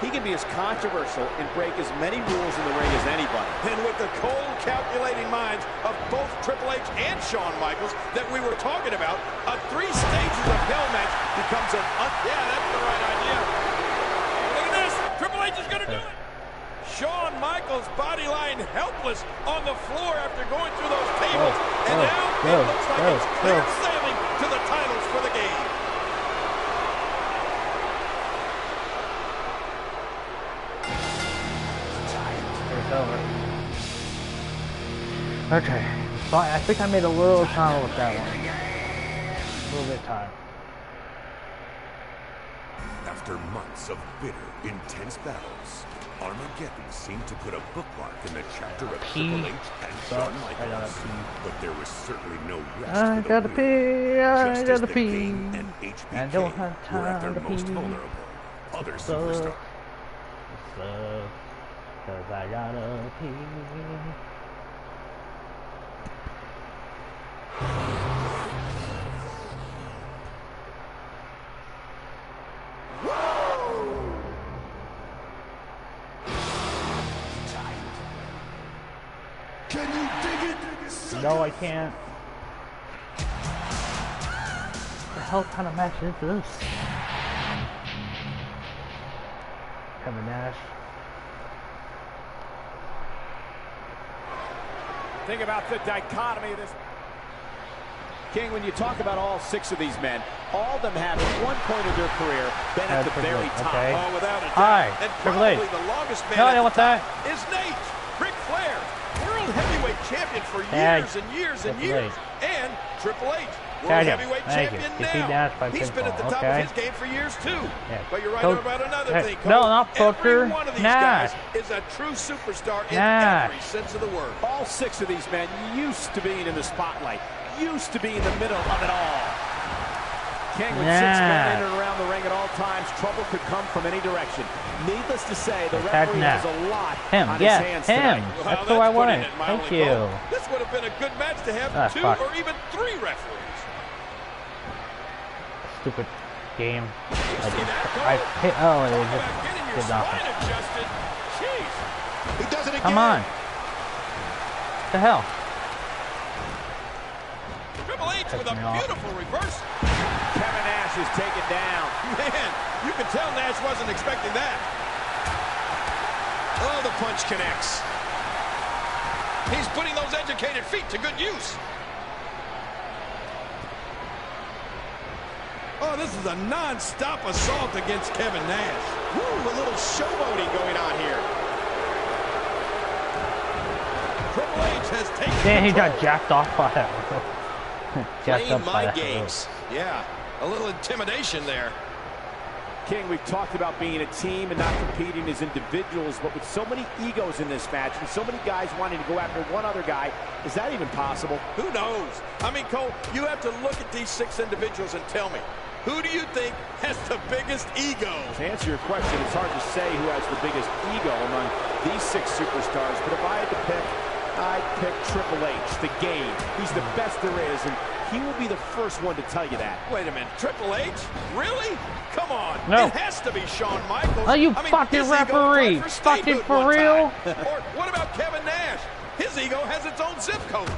Speaker 1: He can be as controversial and break as many rules in the ring as anybody.
Speaker 2: And with the cold, calculating minds of both Triple H and Shawn Michaels that we were talking about, a 3 stages of hell match becomes an yeah, that's the right idea. Look at this. Triple H is going to do it. Shawn Michaels body lying helpless on the floor after going through those tables. And now it looks like it's clear sailing to the titles for the game.
Speaker 3: Over. Okay, so I think I made a little time with that one. A little bit of time.
Speaker 6: After months of bitter, intense battles, Armageddon seemed to put a bookmark in the chapter of Triple H and Shawn Michaels. But there was certainly no rest
Speaker 3: I
Speaker 6: for
Speaker 3: gotta
Speaker 6: the
Speaker 3: pee, I gotta pee.
Speaker 6: Kane and HBK
Speaker 3: I don't have
Speaker 6: were at
Speaker 3: time
Speaker 6: their
Speaker 3: to
Speaker 6: most
Speaker 3: pee.
Speaker 6: vulnerable. Other superstars.
Speaker 3: Cause I gotta pee.
Speaker 7: Can you dig it?
Speaker 3: No, I can't. The hell kind of match is this? Kevin Nash.
Speaker 1: Think about the dichotomy of this. King, when you talk about all 6 of these men, all of them have at one point in their career been at the very top.
Speaker 3: Okay.
Speaker 2: Oh, without a doubt.
Speaker 3: Hi,
Speaker 2: And
Speaker 3: Triple H.
Speaker 2: probably the longest man
Speaker 3: No, I
Speaker 2: at
Speaker 3: don't
Speaker 2: the
Speaker 3: want that.
Speaker 2: top is Nate. Ric Flair, world heavyweight champion for years and years and years. And Triple H, world heavyweight champion now. He's been at the top of his game for years too.
Speaker 3: Yeah.
Speaker 2: But you're right about another thing.
Speaker 3: No, not Booker.
Speaker 2: Every one of these
Speaker 3: Nash.
Speaker 2: guys is a true superstar in
Speaker 3: Nash.
Speaker 2: every sense of the word.
Speaker 1: All 6 of these men used to being in the spotlight, used to be in the middle of it all. King, with 6 men in and around the ring at all times, trouble could come from any direction. Needless to say, the referee has a lot on his hands tonight.
Speaker 2: Well,
Speaker 3: That's who I wanted. Thank you.
Speaker 2: This would have been a good match to have 2 or even 3 referees.
Speaker 3: Stupid game.
Speaker 2: I
Speaker 3: hit. Oh, it just did nothing.
Speaker 2: He does it again.
Speaker 3: Come on. What the hell?
Speaker 2: Triple H with a beautiful reverse.
Speaker 1: Kevin Nash is taken down.
Speaker 2: Man, you can tell Nash wasn't expecting that. Oh, the punch connects. He's putting those educated feet to good use. Oh, this is a non-stop assault against Kevin Nash.
Speaker 1: Woo, a little showboating going on here.
Speaker 2: Triple H has taken
Speaker 3: Damn, he
Speaker 2: control.
Speaker 3: got jacked off by that.
Speaker 2: Playing mind games. Yeah, a little intimidation there.
Speaker 1: King, we've talked about being a team and not competing as individuals, but with so many egos in this match and so many guys wanting to go after one other guy, is that even possible?
Speaker 2: Who knows? I mean, Cole, you have to look at these 6 individuals and tell me, who do you think has the biggest ego?
Speaker 1: To answer your question, it's hard to say who has the biggest ego among these 6 superstars, but if I had to pick, I'd pick Triple H, the Game. He's the best there is, and he will be the first one to tell you that.
Speaker 2: Wait a minute, Triple H? Really? Come on.
Speaker 3: No.
Speaker 2: It has to be Shawn Michaels.
Speaker 3: Oh, you
Speaker 2: I mean,
Speaker 3: fucking
Speaker 2: his ego
Speaker 3: referee.
Speaker 2: applied for
Speaker 3: Fucking
Speaker 2: statehood
Speaker 3: for
Speaker 2: one
Speaker 3: real?
Speaker 2: time. Or what about Kevin Nash? His ego has its own zip code.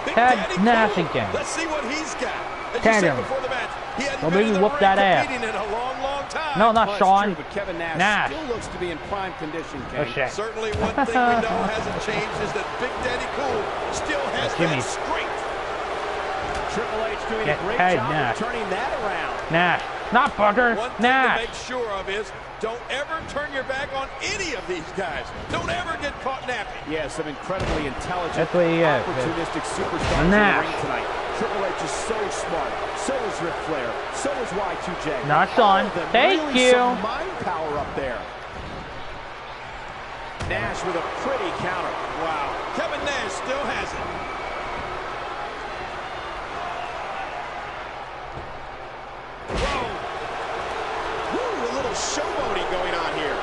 Speaker 2: Big
Speaker 3: Ted
Speaker 2: Daddy
Speaker 3: Nash
Speaker 2: Cole.
Speaker 3: again.
Speaker 2: Let's see what he's got. As
Speaker 3: Tag
Speaker 2: you said
Speaker 3: him.
Speaker 2: before the match, he hadn't
Speaker 3: Well,
Speaker 2: been
Speaker 3: maybe
Speaker 2: in the
Speaker 3: whoop
Speaker 2: ring
Speaker 3: that ass.
Speaker 2: competing in a long, long time.
Speaker 3: No, not
Speaker 1: Well, it's
Speaker 3: Shawn.
Speaker 1: true, but Kevin
Speaker 3: Nash.
Speaker 1: still looks to be in prime condition,
Speaker 3: Oh,
Speaker 1: King.
Speaker 3: shit.
Speaker 2: Certainly one thing we know hasn't changed is that Big Daddy Cool still has
Speaker 3: Jimmy.
Speaker 2: that strength.
Speaker 1: Triple H doing
Speaker 3: Get
Speaker 1: a great
Speaker 3: Ted
Speaker 1: job
Speaker 3: Nash.
Speaker 1: of turning that around.
Speaker 3: Nash. Not Booker.
Speaker 2: One thing
Speaker 3: Nash.
Speaker 2: to make sure of is don't ever turn your back on any of these guys. Don't ever get caught napping.
Speaker 1: Yeah, some incredibly intelligent,
Speaker 3: That's what he is.
Speaker 1: opportunistic superstars in the
Speaker 3: Nash.
Speaker 1: ring tonight. Triple H is so smart. So is Ric Flair. So is Y2J.
Speaker 3: Not
Speaker 1: All
Speaker 3: Shawn.
Speaker 1: of them
Speaker 3: Thank
Speaker 1: really
Speaker 3: you.
Speaker 1: some mind power up there. Nash with a pretty counter.
Speaker 2: Wow. Kevin Nash still has it. Whoa. Woo, a little showboating going on here.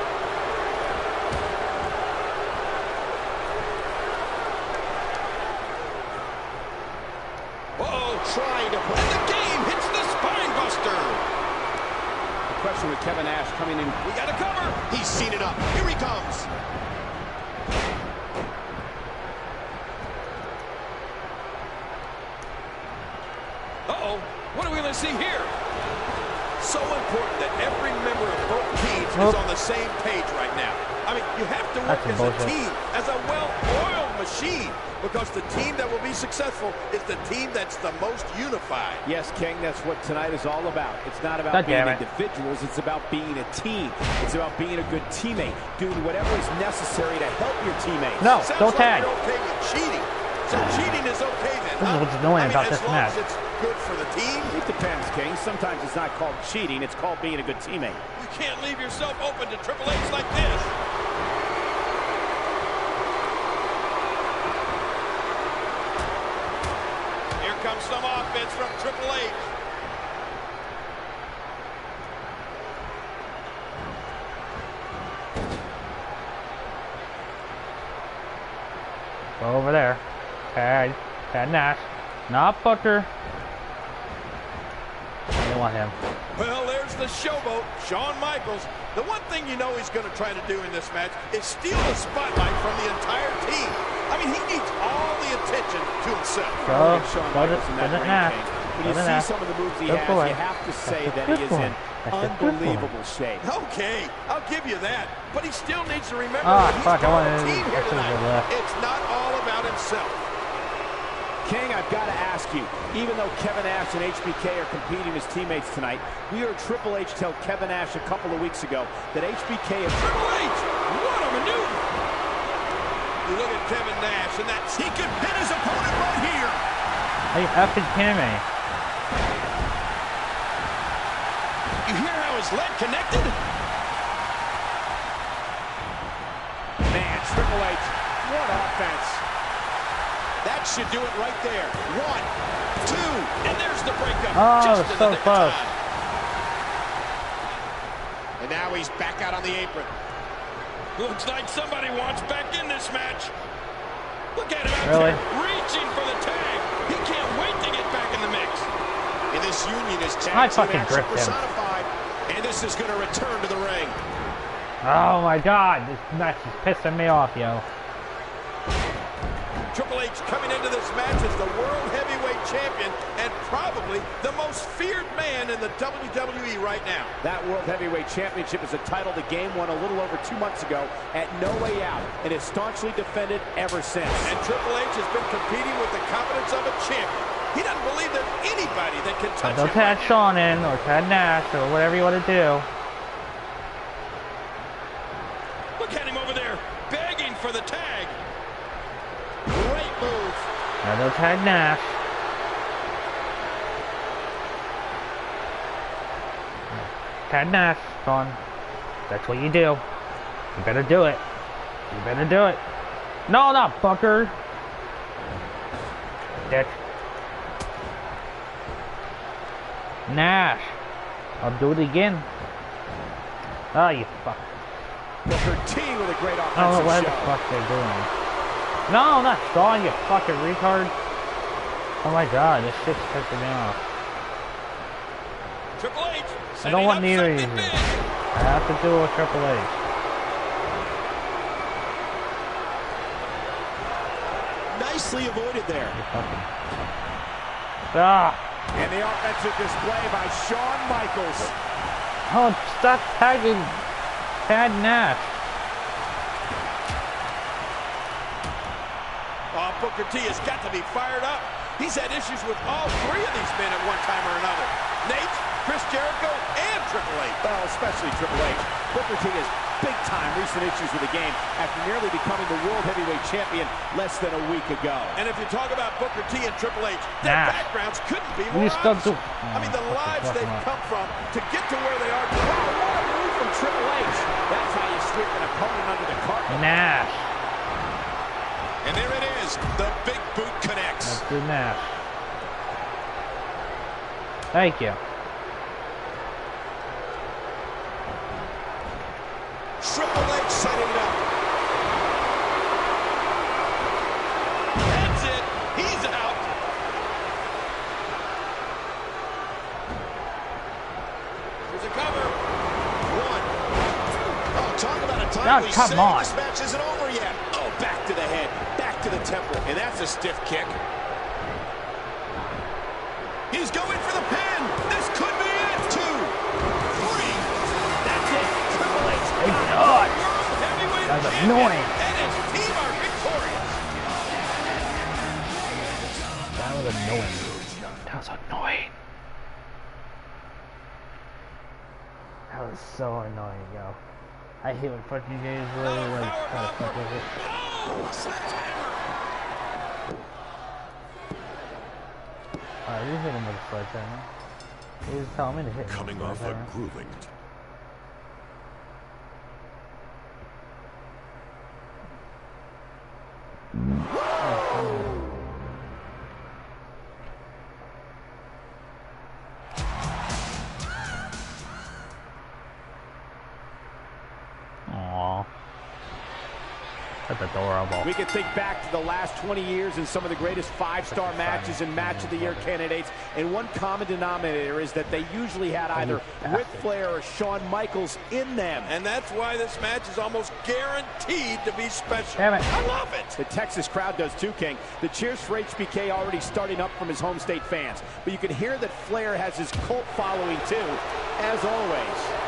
Speaker 2: Uh-oh, trying to put... And the Game hits the spine buster.
Speaker 1: The question with Kevin Nash coming in.
Speaker 2: We got a cover. He's seen it up. Here he comes. Uh-oh. What are we going to see here? So important that every member of both teams is on the same page right now. I mean, you have to work
Speaker 3: That's
Speaker 2: as
Speaker 3: bullshit.
Speaker 2: a team, as a well-oiled machine, because the team that will be successful is the team that's the most unified.
Speaker 1: Yes, King, that's what tonight is all about. It's not about
Speaker 3: God
Speaker 1: being
Speaker 3: damn it.
Speaker 1: individuals. It's about being a team. It's about being a good teammate, doing whatever is necessary to help your teammates.
Speaker 3: No,
Speaker 2: Sounds
Speaker 3: don't
Speaker 2: like
Speaker 3: tag.
Speaker 2: you're okay with cheating. So cheating is okay then,
Speaker 3: This is
Speaker 2: huh?
Speaker 3: what's annoying about
Speaker 2: as
Speaker 3: this
Speaker 2: long
Speaker 3: match.
Speaker 2: as it's good for the team.
Speaker 1: It depends, King. Sometimes it's not called cheating. It's called being a good teammate.
Speaker 2: You can't leave yourself open to Triple H like this. Here comes some offense from Triple H.
Speaker 3: Go over there. Tag Nash. Not Booker. I don't want him.
Speaker 2: Well, there's the showboat, Shawn Michaels. The one thing you know he's going to try to do in this match is steal the spotlight from the entire team. I mean, he needs all the attention to himself.
Speaker 3: Go.
Speaker 1: Look at Shawn
Speaker 3: Go to
Speaker 1: Michaels in that ring,
Speaker 3: Nash.
Speaker 1: King. When
Speaker 3: Go
Speaker 1: you
Speaker 3: to
Speaker 1: see
Speaker 3: Nash.
Speaker 1: some of the moves he
Speaker 3: Good
Speaker 1: has,
Speaker 3: boy.
Speaker 1: you have to say
Speaker 3: That's a
Speaker 1: that he
Speaker 3: good
Speaker 1: is
Speaker 3: boy.
Speaker 1: in
Speaker 3: That's a good boy.
Speaker 1: unbelievable shape.
Speaker 2: Okay, I'll give you that. But he still needs to remember
Speaker 3: Ah,
Speaker 2: that he's
Speaker 3: fuck, I
Speaker 2: part of
Speaker 3: wanted
Speaker 2: the team
Speaker 3: to-
Speaker 2: here
Speaker 3: I should've
Speaker 2: tonight.
Speaker 3: left.
Speaker 2: It's not all about himself.
Speaker 1: King, I've got to ask you, even though Kevin Nash and HBK are competing as teammates tonight, we heard Triple H tell Kevin Nash a couple of weeks ago that HBK is...
Speaker 2: Triple H, what a maneuver. You look at Kevin Nash, and that's... He could hit his opponent right here.
Speaker 3: Are you effing kidding me?
Speaker 2: You hear how his leg connected?
Speaker 1: Man, Triple H, what offense.
Speaker 2: That should do it right there. 1, 2, and there's the breakup.
Speaker 3: Oh,
Speaker 2: Just in
Speaker 3: so
Speaker 2: the nick of
Speaker 3: close.
Speaker 2: time. And now he's back out on the apron. Looks like somebody wants back in this match. Look at him out
Speaker 3: Really?
Speaker 2: there, reaching for the tag. He can't wait to get back in the mix. And this union is
Speaker 3: I
Speaker 2: tag team
Speaker 3: fucking
Speaker 2: action
Speaker 3: gripped him.
Speaker 2: personified. And this is going to return to the ring.
Speaker 3: Oh my god, this match is pissing me off, yo.
Speaker 2: Triple H coming into this match as the World Heavyweight Champion and probably the most feared man in the WWE right now.
Speaker 1: That World Heavyweight Championship is a title the Game won a little over 2 months ago at No Way Out, and is staunchly defended ever since.
Speaker 2: And Triple H has been competing with the confidence of a champion. He doesn't believe there's anybody that can touch
Speaker 3: Don't
Speaker 2: him.
Speaker 3: tag Shawn in, or tag Nash, or whatever you want to do.
Speaker 2: Look at him over there, begging for the tag. Great move.
Speaker 3: Now don't tag Nash. Ted Nash, Shawn. That's what you do. You better do it. You better do it. No, not fucker. Dick. Nash. I'll do it again. Oh, you fuck.
Speaker 1: Booker T with a great offensive
Speaker 3: I don't know what the
Speaker 1: shove.
Speaker 3: fuck they're doing. No, not Shawn, you fucking retard. Oh my god, this shit's pissing me off.
Speaker 2: Triple H.
Speaker 3: I don't want neither of you.
Speaker 2: Big.
Speaker 3: I have to do a Triple H.
Speaker 8: Nicely avoided there.
Speaker 3: You fucking... Ah!
Speaker 1: And the offensive display by Shawn Michaels.
Speaker 3: Oh, stop tagging Ted Nash.
Speaker 2: Oh, Booker T has got to be fired up. He's had issues with all three of these men at one time or another. Nate, Chris Jericho, and Triple H.
Speaker 1: Well, especially Triple H. Booker T has big-time recent issues with the game after nearly becoming the World Heavyweight Champion less than a week ago.
Speaker 2: And if you talk about Booker T and Triple H, their backgrounds couldn't be more
Speaker 3: Oh,
Speaker 2: opposite. I mean, the lives they've come from to get to where they are.
Speaker 1: Wow, what a move from Triple H. That's how you sweep an opponent under the carpet.
Speaker 3: Nash.
Speaker 8: And there it is. The big boot connects.
Speaker 3: Let's do Nash. Thank you.
Speaker 8: Triple H setting it up.
Speaker 2: That's it. He's out. Here's a cover.
Speaker 8: One. Oh, talk about a time
Speaker 3: Now,
Speaker 8: we
Speaker 3: come
Speaker 8: say
Speaker 3: on.
Speaker 8: this match isn't over yet.
Speaker 1: Oh, back to the head, back to the temple.
Speaker 8: And that's a stiff kick. He's going for the pin. This could be it. 2, 3.
Speaker 1: That's it. Triple H.
Speaker 3: Hey, God.
Speaker 2: Heavyweight
Speaker 3: That's
Speaker 2: champion,
Speaker 3: annoying.
Speaker 2: and his team are victorious.
Speaker 3: That was annoying. That was annoying. That was so annoying, yo. I hate when fucking games really like try to fuck with it. Alright, you hit him with a sledgehammer. You just tell me to hit him.
Speaker 6: Coming off a grueling.
Speaker 3: Aww. That's adorable.
Speaker 1: We can think back to the last 20 years and some of the greatest five-star matches and match of the year candidates, and one common denominator is that they usually had either Ric Flair or Shawn Michaels in them.
Speaker 2: And that's why this match is almost guaranteed to be special.
Speaker 3: Damn it.
Speaker 2: I love it.
Speaker 1: The Texas crowd does too, King. The cheers for HBK already starting up from his home state fans. But you can hear that Flair has his cult following too, as always.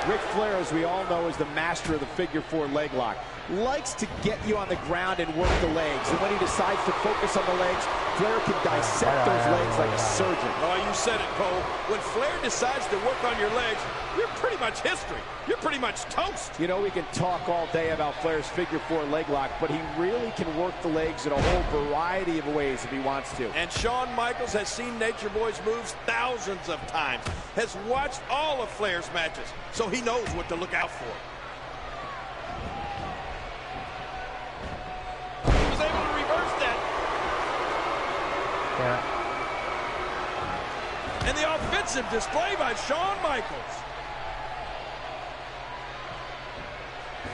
Speaker 1: Ric Flair, as we all know, is the master of the figure-4 leg lock. Likes to get you on the ground and work the legs. And when he decides to focus on the legs, Flair can dissect those legs like a surgeon.
Speaker 2: Oh, you said it, Cole. When Flair decides to work on your legs, you're pretty much history. You're pretty much toast.
Speaker 1: You know, we can talk all day about Flair's figure-4 leg lock, but he really can work the legs in a whole variety of ways if he wants to.
Speaker 2: And Shawn Michaels has seen Nature Boy's moves thousands of times, has watched all of Flair's matches, so he knows what to look out for. He was able to reverse that.
Speaker 3: Yeah.
Speaker 2: And the offensive display by Shawn Michaels.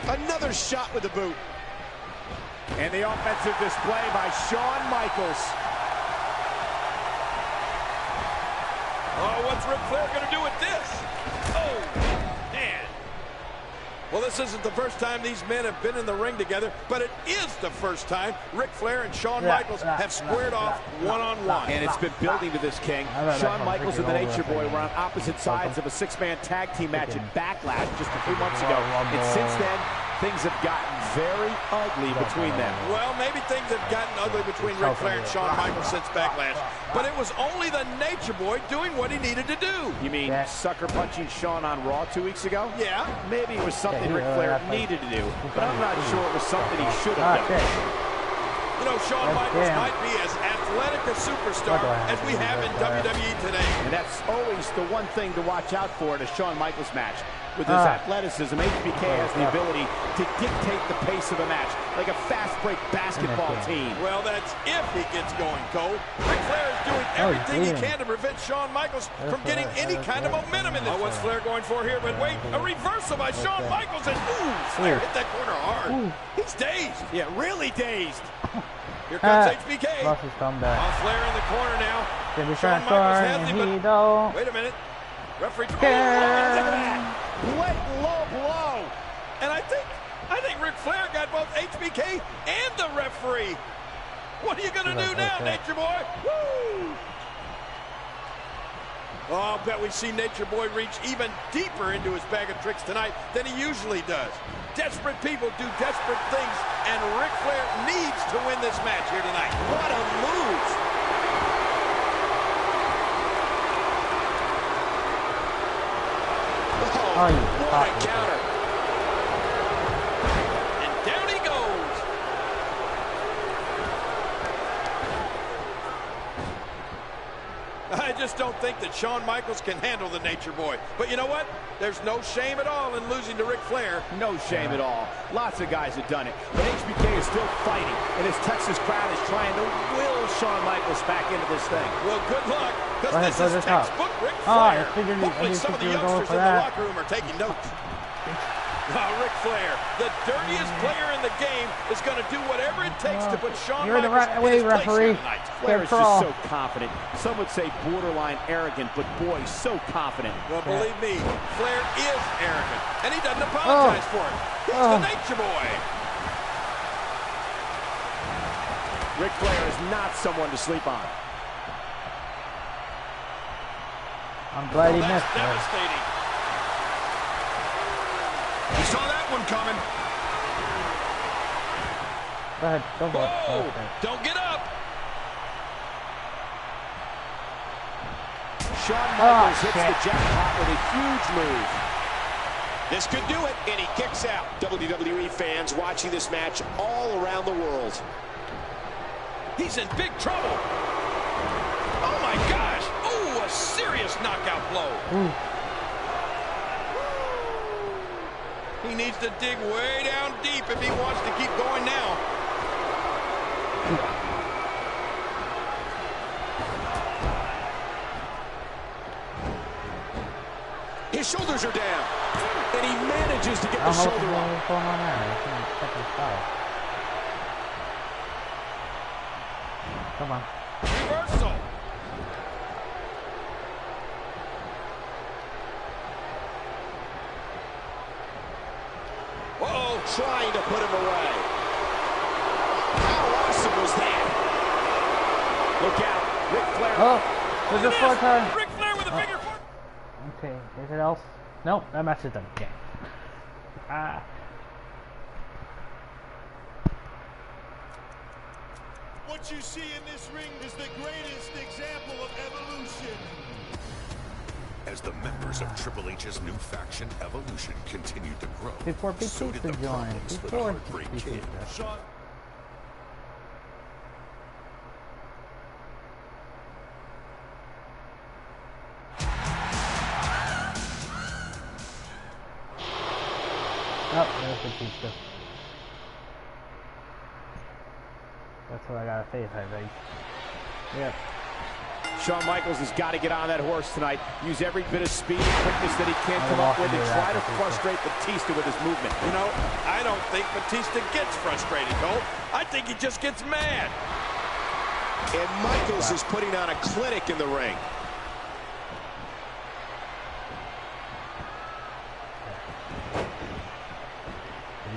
Speaker 8: Another shot with the boot.
Speaker 1: And the offensive display by Shawn Michaels.
Speaker 2: Oh, what's Ric Flair going to do with this? Oh, man. Well, this isn't the first time these men have been in the ring together, but it is the first time Ric Flair and Shawn Michaels have squared off one-on-one.
Speaker 1: And it's been building to this, King. Shawn Michaels and the Nature Boy were on opposite sides of a six-man tag team match in Backlash just a few months ago. And since then, things have gotten very ugly between them.
Speaker 2: Well, maybe things have gotten ugly between Ric Flair and Shawn Michaels since Backlash, but it was only the Nature Boy doing what he needed to do.
Speaker 1: You mean sucker punching Shawn on Raw 2 weeks ago?
Speaker 2: Yeah.
Speaker 1: Maybe it was something Ric Flair needed to do, but I'm not sure it was something he should have done.
Speaker 2: You know, Shawn Michaels might be as athletic a superstar as we have in WWE today.
Speaker 1: And that's always the one thing to watch out for in a Shawn Michaels match. With his athleticism, HBK has the ability to dictate the pace of a match, like a fast-break basketball team.
Speaker 2: Well, that's if he gets going, Cole. Ric Flair is doing everything he can to prevent Shawn Michaels from getting any kind of momentum in this. What's Flair going for here? But wait, a reversal by Shawn Michaels, and Flair hit that corner hard. He's dazed.
Speaker 1: Yeah, really dazed.
Speaker 2: Here comes HBK.
Speaker 3: Lost his comeback.
Speaker 2: Flair in the corner now.
Speaker 3: Shawn Michaels has him, but
Speaker 2: wait a minute. Referee.
Speaker 1: Blatant low blow.
Speaker 2: And I think Ric Flair got both HBK and the referee. What are you going to do now, Nature Boy? Woo! Oh, I'll bet we see Nature Boy reach even deeper into his bag of tricks tonight than he usually does. Desperate people do desperate things, and Ric Flair needs to win this match here tonight.
Speaker 1: What a move.
Speaker 3: Oh, you
Speaker 8: what a counter.
Speaker 2: And down he goes. I just don't think that Shawn Michaels can handle the Nature Boy. But you know what? There's no shame at all in losing to Ric Flair.
Speaker 1: No shame at all. Lots of guys have done it. But HBK is still fighting, and his Texas crowd is trying to will Shawn Michaels back into this thing.
Speaker 2: Well, good luck, because this is textbook Ric Flair. Hopefully some of the youngsters in the locker room are taking notes. Ric Flair, the dirtiest player in the game, is going to do whatever it takes to put Shawn Michaels in his place here tonight.
Speaker 1: Flair is just so confident. Some would say borderline arrogant, but boy, so confident.
Speaker 2: Well, believe me, Flair is arrogant, and he doesn't apologize for it. He's the Nature Boy.
Speaker 1: Ric Flair is not someone to sleep on.
Speaker 3: I'm glad he missed it.
Speaker 2: Devastating.
Speaker 8: You saw that one coming.
Speaker 3: Go ahead, don't
Speaker 2: Whoa! Don't get up.
Speaker 1: Shawn Michaels hits the jackpot with a huge move.
Speaker 8: This could do it, and he kicks out. WWE fans watching this match all around the world.
Speaker 2: He's in big trouble. Oh my gosh! Oh, a serious knockout blow. He needs to dig way down deep if he wants to keep going now.
Speaker 8: His shoulders are down, and he manages to get the shoulder off.
Speaker 3: Come on.
Speaker 2: Reversal.
Speaker 8: Uh-oh, trying to put him away. How awesome was that?
Speaker 1: Look out, Ric Flair.
Speaker 3: Oh, there's a four time.
Speaker 2: Ric Flair with a figure four.
Speaker 3: Okay, anything else? Nope, that match is done. Okay.
Speaker 7: What you see in this ring is the greatest example of evolution.
Speaker 6: As the members of Triple H's new faction, Evolution, continued to grow,
Speaker 3: Before
Speaker 6: so did
Speaker 3: Batista
Speaker 6: the
Speaker 3: joined.
Speaker 6: problems for the
Speaker 3: Before
Speaker 6: Heartbreak Kid.
Speaker 7: Shawn.
Speaker 3: Oh, there's Batista. That's what I gotta face, I think. Yeah.
Speaker 1: Shawn Michaels has got to get on that horse tonight. Use every bit of speed and quickness that he can come up with and try to frustrate Batista with his movement.
Speaker 2: You know, I don't think Batista gets frustrated, Cole. I think he just gets mad.
Speaker 8: And Michaels is putting on a clinic in the ring.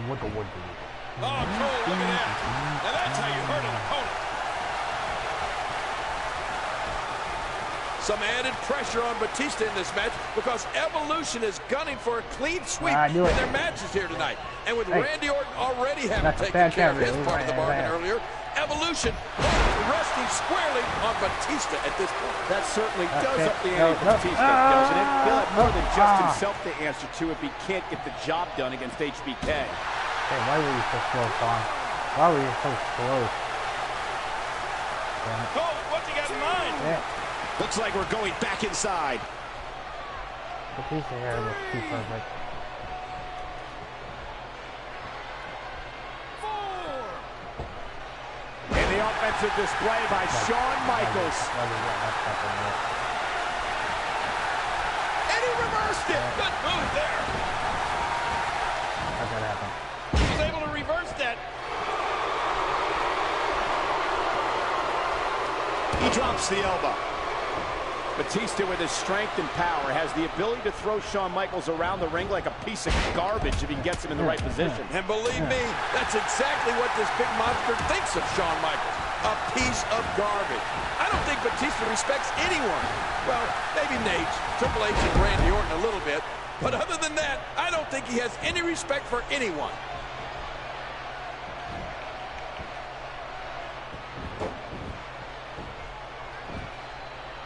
Speaker 2: Oh, Cole, look at that. Now that's how you hurt an opponent. Some added pressure on Batista in this match because Evolution is gunning for a clean sweep in their matches here tonight. And with Randy Orton already having taken care of his part of the bargain earlier, Evolution resting squarely on Batista at this point.
Speaker 1: That certainly does up the ante for Batista, doesn't it? He'll have more than just himself to answer to if he can't get the job done against HBK.
Speaker 3: Hey, why were you so slow, Shawn? Why were you so slow?
Speaker 2: of mind.
Speaker 3: Yeah.
Speaker 8: Looks like we're going back inside.
Speaker 3: Batista hair looks too perfect.
Speaker 1: And the offensive display by Shawn Michaels.
Speaker 2: And he reversed it. Good move there.
Speaker 3: How'd that happen?
Speaker 2: He was able to reverse that.
Speaker 8: He drops the elbow.
Speaker 1: Batista, with his strength and power, has the ability to throw Shawn Michaels around the ring like a piece of garbage if he gets him in the right position.
Speaker 2: And believe me, that's exactly what this big monster thinks of Shawn Michaels. A piece of garbage. I don't think Batista respects anyone. Well, maybe Nate, Triple H, and Randy Orton a little bit. But other than that, I don't think he has any respect for anyone.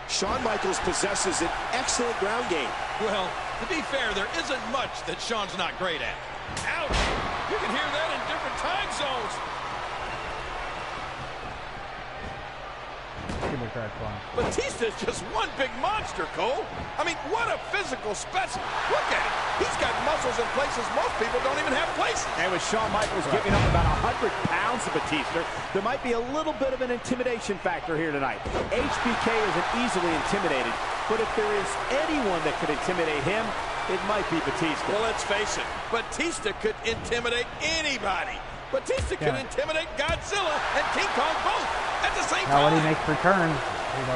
Speaker 8: Shawn Michaels possesses an excellent ground game.
Speaker 2: Well, to be fair, there isn't much that Shawn's not great at. Ouch! You can hear that in different time zones. Batista's just one big monster, Cole. I mean, what a physical specimen. Look at him. He's got muscles in places most people don't even have places.
Speaker 1: And with Shawn Michaels giving up about 100 pounds of Batista, there might be a little bit of an intimidation factor here tonight. HBK isn't easily intimidated, but if there is anyone that could intimidate him, it might be Batista.
Speaker 2: Well, let's face it, Batista could intimidate anybody. Batista could intimidate Godzilla and King Kong both at the same time.
Speaker 3: Now when he makes returns,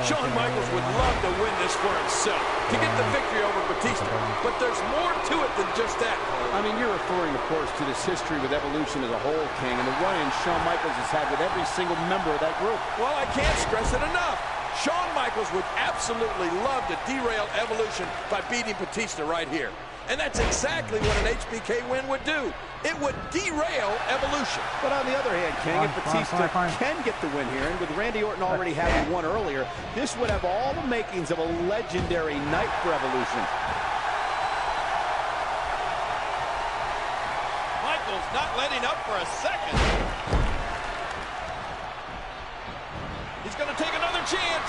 Speaker 2: Shawn Michaels would love to win this for himself, to get the victory over Batista. But there's more to it than just that.
Speaker 1: I mean, you're referring, of course, to this history with Evolution as a whole, King, and the run-in Shawn Michaels has had with every single member of that group.
Speaker 2: Well, I can't stress it enough. Shawn Michaels would absolutely love to derail Evolution by beating Batista right here. And that's exactly what an HBK win would do. It would derail Evolution.
Speaker 1: But on the other hand, King, if Batista can get the win here, and with Randy Orton already having won earlier, this would have all the makings of a legendary night for Evolution.
Speaker 2: Michaels not letting up for a second. He's going to take another chance.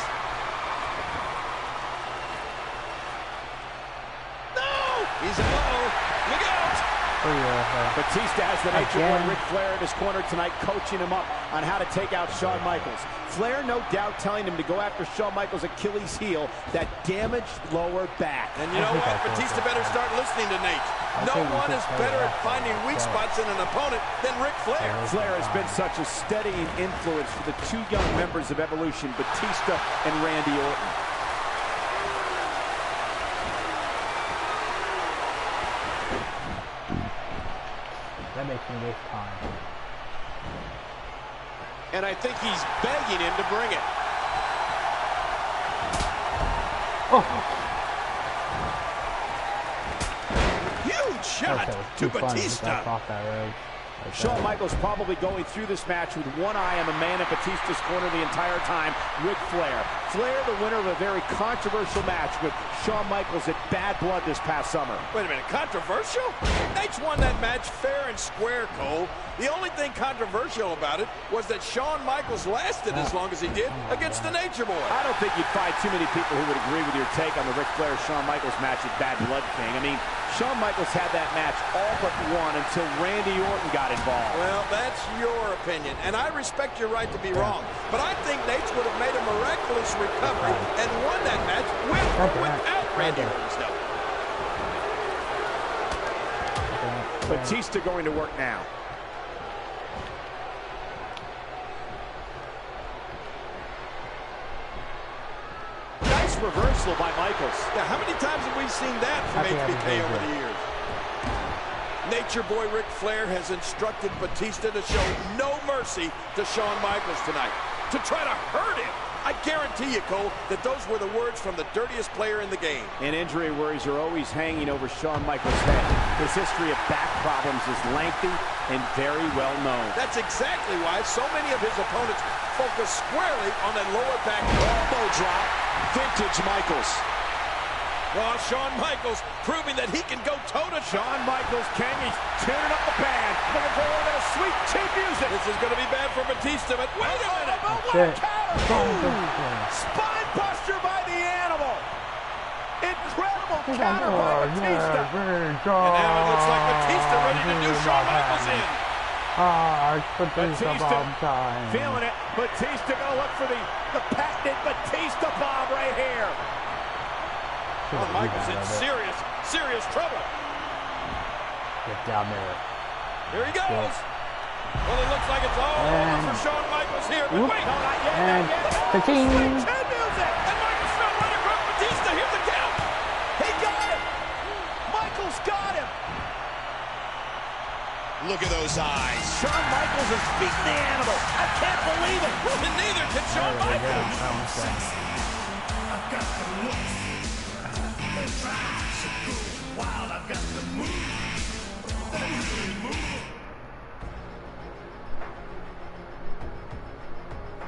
Speaker 2: He's in low. Look out!
Speaker 1: Batista has the Nature Boy Ric Flair in his corner tonight, coaching him up on how to take out Shawn Michaels. Flair, no doubt, telling him to go after Shawn Michaels' Achilles heel, that damaged lower back.
Speaker 2: And you know what? Batista better start listening to Nate. No one is better at finding weak spots in an opponent than Ric Flair.
Speaker 1: Flair has been such a steadying influence for the two young members of Evolution, Batista and Randy Orton.
Speaker 3: That makes me waste time.
Speaker 8: And I think he's begging him to bring it.
Speaker 2: Huge shot to Batista.
Speaker 3: Off that road.
Speaker 1: Shawn Michaels probably going through this match with one eye on the man in Batista's corner the entire time, Ric Flair. Flair, the winner of a very controversial match with Shawn Michaels at Bad Blood this past summer.
Speaker 2: Wait a minute, controversial? Nate's won that match fair and square, Cole. The only thing controversial about it was that Shawn Michaels lasted as long as he did against the Nature Boy.
Speaker 1: I don't think you'd find too many people who would agree with your take on the Ric Flair-Shawn Michaels match at Bad Blood, King. I mean, Shawn Michaels had that match all but won until Randy Orton got involved.
Speaker 2: Well, that's your opinion, and I respect your right to be wrong. But I think Nate would have made a miraculous recovery and won that match with or without Randy Orton's help.
Speaker 1: Batista going to work now. Nice reversal by Michaels.
Speaker 2: Yeah, how many times have we seen that from HBK over the years? Nature Boy Ric Flair has instructed Batista to show no mercy to Shawn Michaels tonight, to try to hurt him. I guarantee you, Cole, that those were the words from the dirtiest player in the game.
Speaker 1: And injury worries are always hanging over Shawn Michaels' head. His history of back problems is lengthy and very well known.
Speaker 2: That's exactly why so many of his opponents focus squarely on that lower back elbow drop.
Speaker 8: Vintage Michaels.
Speaker 2: Well, Shawn Michaels proving that he can go toe-to-toe.
Speaker 1: Shawn Michaels, King, he's tuning up the band. Looking for a little bit of sweet chin music.
Speaker 2: This is going to be bad for Batista, but wait a minute.
Speaker 1: What a counter! Spine buster by the animal. Incredible counter by Batista.
Speaker 2: And now it looks like Batista ready to do Shawn Michaels in.
Speaker 1: Batista feeling it. Batista gonna look for the patented Batista bomb right here.
Speaker 2: Shawn Michaels in serious trouble.
Speaker 3: Get down there.
Speaker 2: Here he goes. Well, it looks like it's all over for Shawn Michaels here. But wait,
Speaker 1: No, not yet.
Speaker 3: And
Speaker 1: Not yet.
Speaker 3: cha-ching.
Speaker 1: Chin music.
Speaker 2: And Michaels fell right across Batista. Here's the count.
Speaker 1: He got him. Michaels got him.
Speaker 8: Look at those eyes.
Speaker 1: Shawn Michaels is beating the animal. I can't believe it.
Speaker 2: And neither can Shawn Michaels.
Speaker 7: I've got the look. They try so good. Wild, I've got the move. They really move.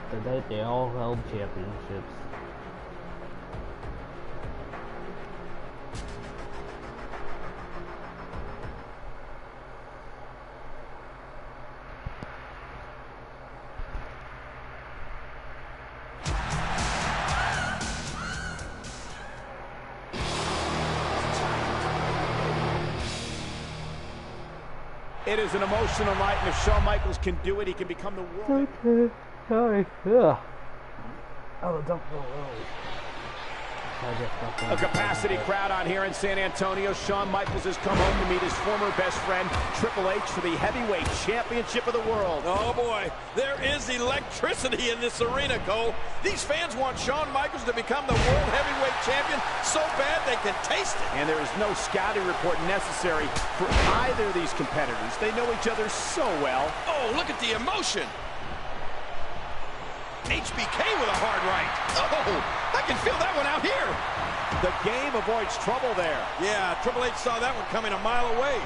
Speaker 3: Today they all held championships.
Speaker 1: It is an emotional night, and if Shawn Michaels can do it, he can become the world.
Speaker 3: Okay, sorry. Yeah. Oh, don't go early.
Speaker 1: A capacity crowd on here in San Antonio. Shawn Michaels has come home to meet his former best friend, Triple H, for the heavyweight championship of the world.
Speaker 2: Oh, boy. There is electricity in this arena, Cole. These fans want Shawn Michaels to become the world heavyweight champion so bad they can taste it.
Speaker 1: And there is no scouting report necessary for either of these competitors. They know each other so well.
Speaker 2: Oh, look at the emotion. HBK with a hard right. Oh, I can feel that one out here.
Speaker 1: The game avoids trouble there.
Speaker 2: Yeah, Triple H saw that one coming a mile away.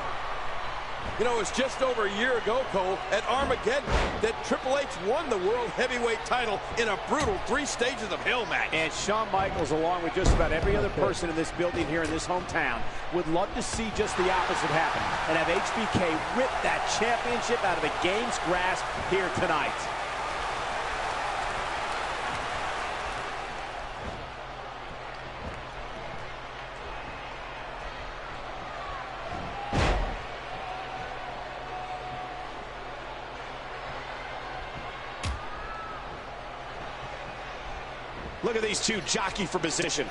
Speaker 2: You know, it was just over a year ago, Cole, at Armageddon, that Triple H won the World Heavyweight title in a brutal 3 stages of hell match.
Speaker 1: And Shawn Michaels, along with just about every other person in this building here in this hometown, would love to see just the opposite happen and have HBK rip that championship out of the game's grasp here tonight.
Speaker 8: Look at these two jockey for position.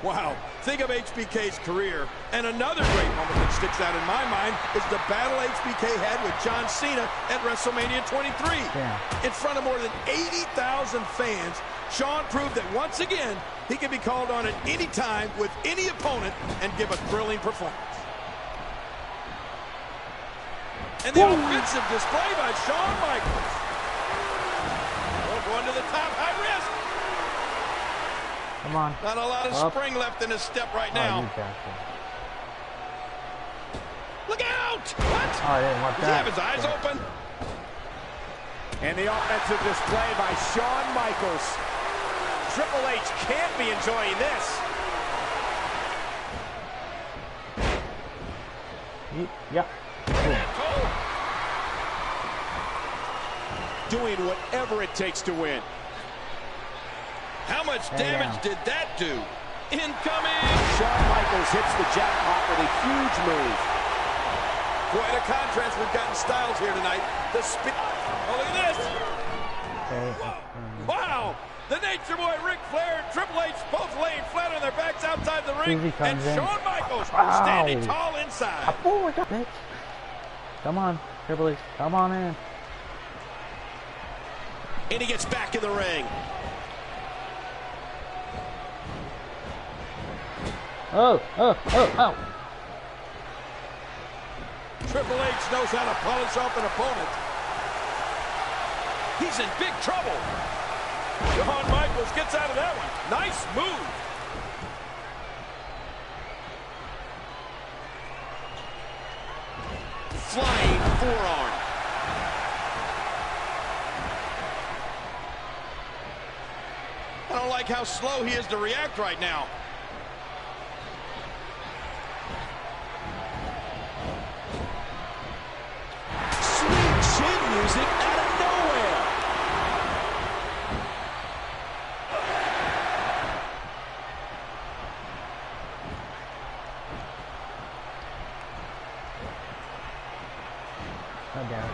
Speaker 2: Wow, think of HBK's career. And another great moment that sticks out in my mind is the battle HBK had with John Cena at WrestleMania 23.
Speaker 3: Yeah.
Speaker 2: In front of more than 80,000 fans, Shawn proved that once again, he can be called on at any time with any opponent and give a thrilling performance. And the offensive display by Shawn Michaels. Oh, going to the top, high risk.
Speaker 3: Come on.
Speaker 2: Not a lot of spring left in his step right now. Look out! What?
Speaker 3: Oh, I didn't want
Speaker 2: Does he
Speaker 3: that.
Speaker 2: have his eyes open?
Speaker 1: And the offensive display by Shawn Michaels. Triple H can't be enjoying this.
Speaker 3: Yeah.
Speaker 1: Doing whatever it takes to win.
Speaker 2: How much damage did that do? Incoming!
Speaker 1: Shawn Michaels hits the jackpot with a huge move.
Speaker 2: Quite a contrast we've got in styles here tonight. The speed. Oh, look at this! Wow! The Nature Boy, Ric Flair, and Triple H both laying flat on their backs outside the ring. And Shawn Michaels standing tall inside.
Speaker 3: Come on, Triple H. Come on in.
Speaker 8: And he gets back in the ring.
Speaker 3: Oh.
Speaker 2: Triple H knows how to polish off an opponent. He's in big trouble. Shawn Michaels gets out of that one. Nice move.
Speaker 8: Flying forearm.
Speaker 2: I don't like how slow he is to react right now.
Speaker 3: Oh, damn.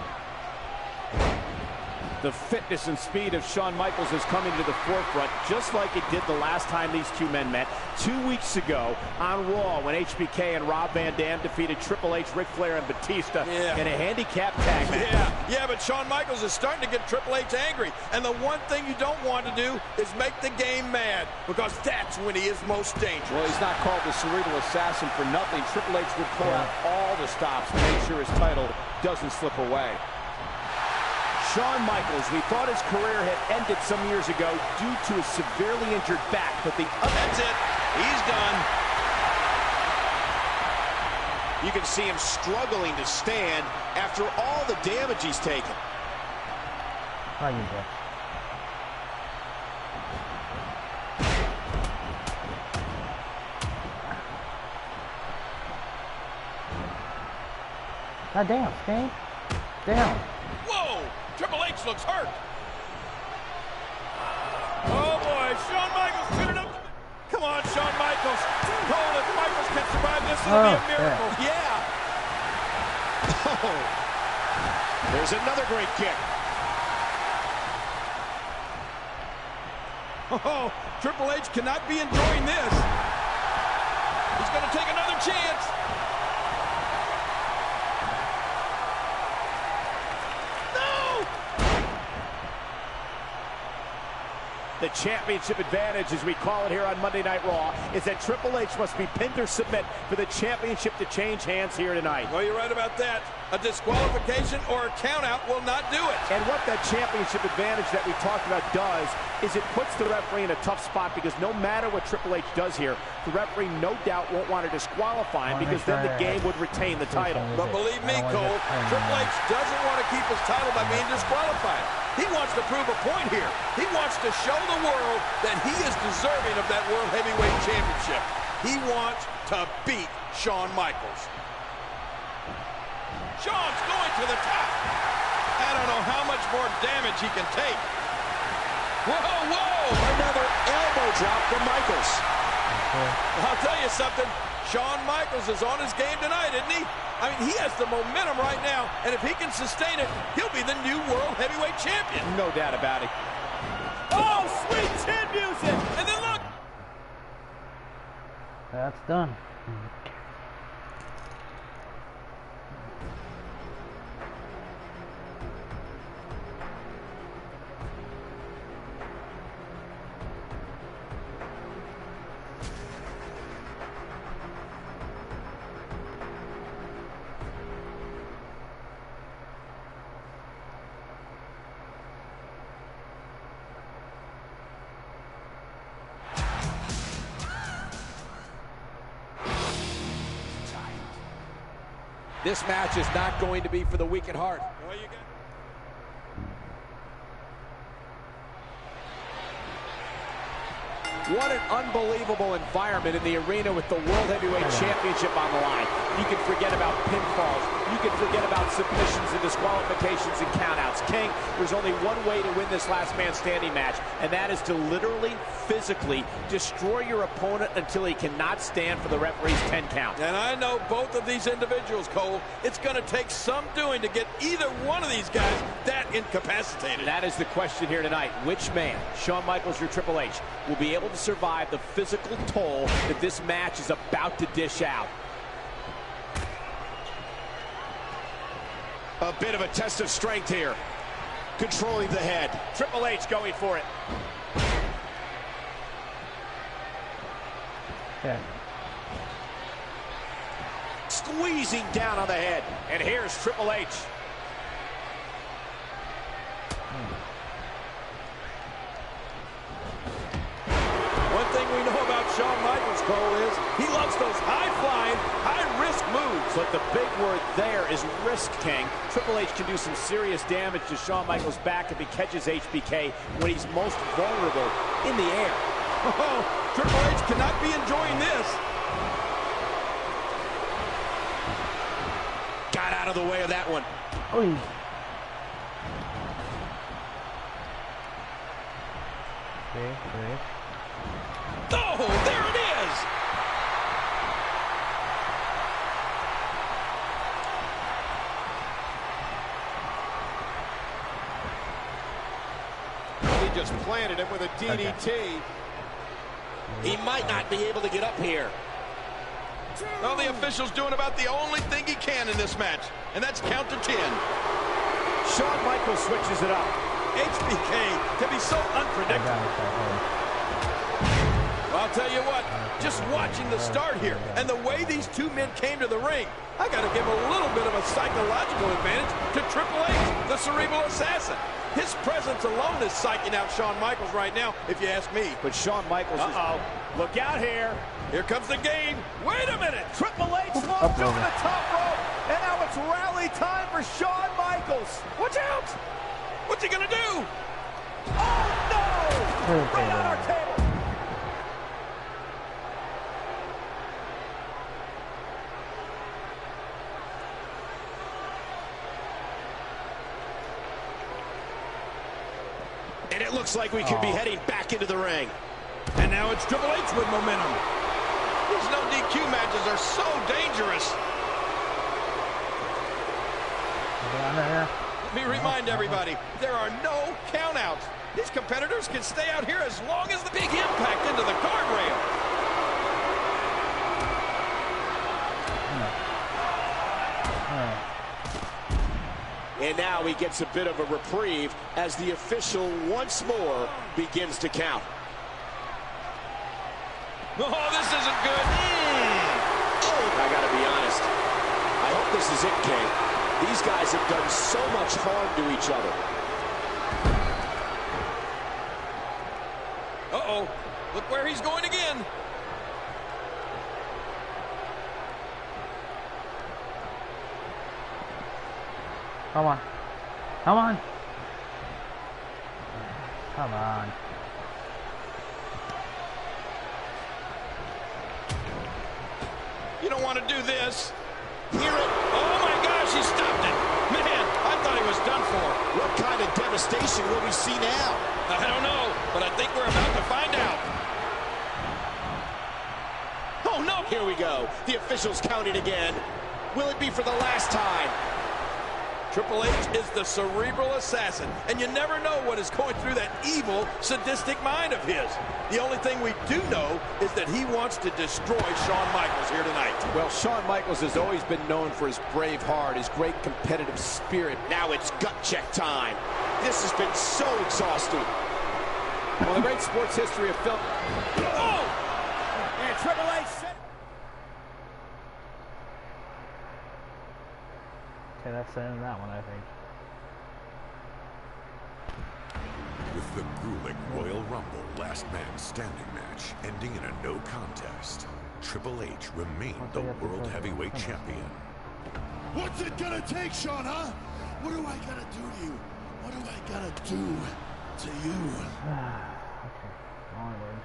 Speaker 1: The fitness and speed of Shawn Michaels is coming to the forefront, just like it did the last time these two men met 2 weeks ago on Raw when HBK and Rob Van Dam defeated Triple H, Ric Flair, and Batista in a handicap tag match.
Speaker 2: Yeah, but Shawn Michaels is starting to get Triple H angry. And the one thing you don't want to do is make the game mad, because that's when he is most dangerous.
Speaker 1: Well, he's not called the cerebral assassin for nothing. Triple H would pull out all the stops to make sure his title doesn't slip away. Shawn Michaels, we thought his career had ended some years ago due to a severely injured back, but
Speaker 2: that's it. He's done. You can see him struggling to stand after all the damage he's taken.
Speaker 3: Oh, you go. God damn, Kane. Damn.
Speaker 2: Whoa! Triple H looks hurt. Oh boy, Shawn Michaels pinning up. Come on, Shawn Michaels. Cole, if Michaels can survive this, it'll be a miracle. Yeah. Oh. There's another great kick. Oh, Triple H cannot be enjoying this. He's going to take another chance.
Speaker 1: The championship advantage, as we call it here on Monday Night Raw, is that Triple H must be pinned or submit for the championship to change hands here tonight.
Speaker 2: Well, you're right about that. A disqualification or a countout will not do it.
Speaker 1: And what that championship advantage that we talked about does is it puts the referee in a tough spot, because no matter what Triple H does here, the referee no doubt won't want to disqualify him, because then the game would retain the title.
Speaker 2: But believe me, Cole, Triple H doesn't want to keep his title by being disqualified. He wants to prove a point here. He wants to show the world that he is deserving of that World Heavyweight Championship. He wants to beat Shawn Michaels. Shawn's going to the top. I don't know how much more damage he can take. Whoa, whoa! Another elbow drop from Michaels. I'll tell you something. Shawn Michaels is on his game tonight, isn't he? I mean, he has the momentum right now, and if he can sustain it, he'll be the new World Heavyweight Champion.
Speaker 1: No doubt about it.
Speaker 2: Oh, sweet chin music! And then look!
Speaker 3: That's done.
Speaker 1: This match is not going to be for the weak at heart.
Speaker 2: Well, you got...
Speaker 1: What an unbelievable environment in the arena with the World Heavyweight Championship on the line. You can forget about pinfalls. You can forget about submissions and disqualifications and countouts. King, there's only one way to win this last man standing match, and that is to literally, physically destroy your opponent until he cannot stand for the referee's 10 count.
Speaker 2: And I know both of these individuals, Cole. It's going to take some doing to get either one of these guys that incapacitated.
Speaker 1: That is the question here tonight. Which man, Shawn Michaels or Triple H, will be able to survive the physical toll that this match is about to dish out?
Speaker 2: A bit of a test of strength here. Controlling the head.
Speaker 1: Triple H going for it.
Speaker 3: Yeah.
Speaker 2: Squeezing down on the head.
Speaker 1: And here's Triple H.
Speaker 2: One thing we know about Shawn Michaels, Cole, is he loves those high-flying, high-risk moves.
Speaker 1: But the big word there is risk, King. Triple H can do some serious damage to Shawn Michaels' back if he catches HBK when he's most vulnerable in the air.
Speaker 2: Oh, Triple H cannot be enjoying this. Got out of the way of that one.
Speaker 3: Oh,
Speaker 2: Oh, there it is!
Speaker 8: just planted him with a DDT. He might not be able to get up here.
Speaker 2: Well, the official's doing about the only thing he can in this match, and that's count to 10.
Speaker 1: Shawn Michaels switches it up.
Speaker 2: HBK can be so unpredictable. Well, I'll tell you what, just watching the start here and the way these two men came to the ring, I got to give a little bit of a psychological advantage to Triple H, the cerebral assassin. His presence alone is psyching out Shawn Michaels right now, if you ask me.
Speaker 1: But Shawn Michaels look out here.
Speaker 2: Here comes the game. Wait a minute.
Speaker 1: Triple H launched over the top rope. And now it's rally time for Shawn Michaels.
Speaker 2: Watch out. What's he going to do?
Speaker 1: Oh, no. Right on our table.
Speaker 8: And it looks like we could be heading back into the ring.
Speaker 2: And now it's Triple H with momentum. These no DQ matches are so dangerous. Let me remind everybody, there are no countouts. These competitors can stay out here as long as the big impact into the guardrail.
Speaker 8: And now he gets a bit of a reprieve as the official once more begins to count.
Speaker 2: Oh, this isn't good.
Speaker 8: I gotta be honest. I hope this is it, Kane. These guys have done so much harm to each other.
Speaker 2: Uh-oh. Look where he's going again.
Speaker 3: Come on. Come on. Come on.
Speaker 2: You don't want to do this. Hear it. Oh, my gosh, he stopped it. Man, I thought he was done for.
Speaker 8: What kind of devastation will we see now?
Speaker 2: I don't know, but I think we're about to find out.
Speaker 8: Oh, no. Here we go. The official's counting again. Will it be for the last time?
Speaker 2: Triple H is the cerebral assassin, and you never know what is going through that evil, sadistic mind of his. The only thing we do know is that he wants to destroy Shawn Michaels here tonight.
Speaker 1: Well, Shawn Michaels has always been known for his brave heart, his great competitive spirit.
Speaker 8: Now it's gut check time. This has been so exhausting.
Speaker 1: Well, the great sports history of film.
Speaker 2: Oh!
Speaker 1: And Triple H said.
Speaker 3: Okay, that's the end of that one, I think.
Speaker 6: With the grueling Royal Rumble Last Man Standing match ending in a no contest, Triple H remained the World Heavyweight Champion.
Speaker 7: What's it gonna take, Shawn, huh? What do I gotta do to you? What do I gotta do to you?
Speaker 3: Okay, onward.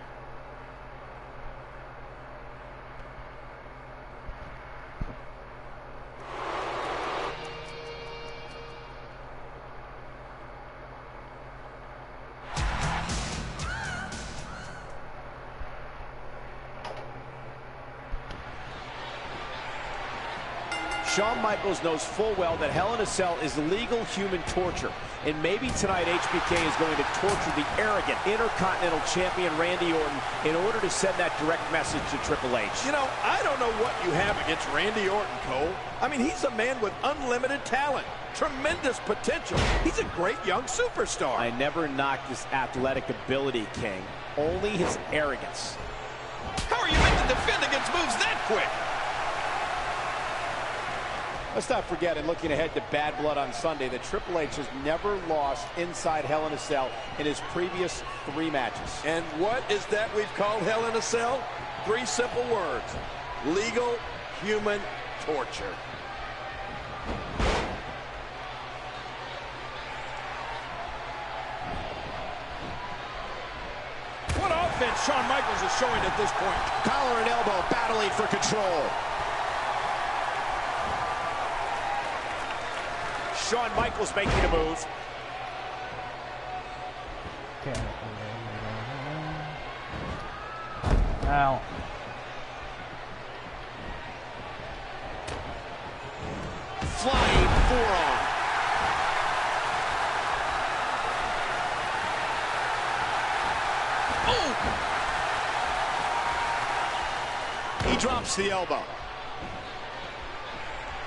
Speaker 1: Shawn Michaels knows full well that Hell in a Cell is legal human torture. And maybe tonight HBK is going to torture the arrogant Intercontinental Champion Randy Orton in order to send that direct message to Triple H.
Speaker 2: You know, I don't know what you have against Randy Orton, Cole. I mean, he's a man with unlimited talent, tremendous potential. He's a great young superstar.
Speaker 1: I never knocked his athletic ability, King. Only his arrogance.
Speaker 2: How are you meant to defend against moves that quick?
Speaker 1: Let's not forget, and looking ahead to Bad Blood on Sunday, that Triple H has never lost inside Hell in a Cell in his previous 3 matches.
Speaker 2: And what is that we've called Hell in a Cell? 3 simple words. Legal human torture. What offense Shawn Michaels is showing at this point.
Speaker 8: Collar and elbow battling for control.
Speaker 1: Shawn Michaels making a move.
Speaker 3: Ow.
Speaker 8: Flying forearm. drops the elbow.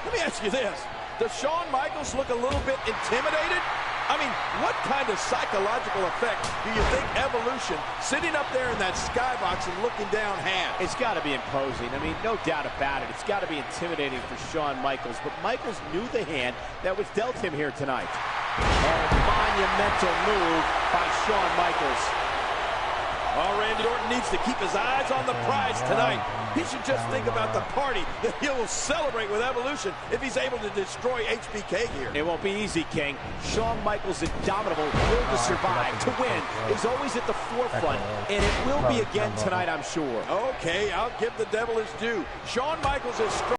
Speaker 2: Let me ask you this. Does Shawn Michaels look a little bit intimidated? I mean, what kind of psychological effect do you think Evolution, sitting up there in that skybox and looking down, has?
Speaker 1: It's got to be imposing. I mean, no doubt about it. It's got to be intimidating for Shawn Michaels. But Michaels knew the hand that was dealt him here tonight. A monumental move by Shawn Michaels.
Speaker 2: Oh, Randy Orton needs to keep his eyes on the prize tonight. He should just think about the party that he will celebrate with Evolution if he's able to destroy HBK here.
Speaker 1: It won't be easy, King. Shawn Michaels' indomitable will to survive, to win, is always at the forefront, and it will be again tonight, I'm sure.
Speaker 2: Okay, I'll give the devil his due. Shawn Michaels is strong.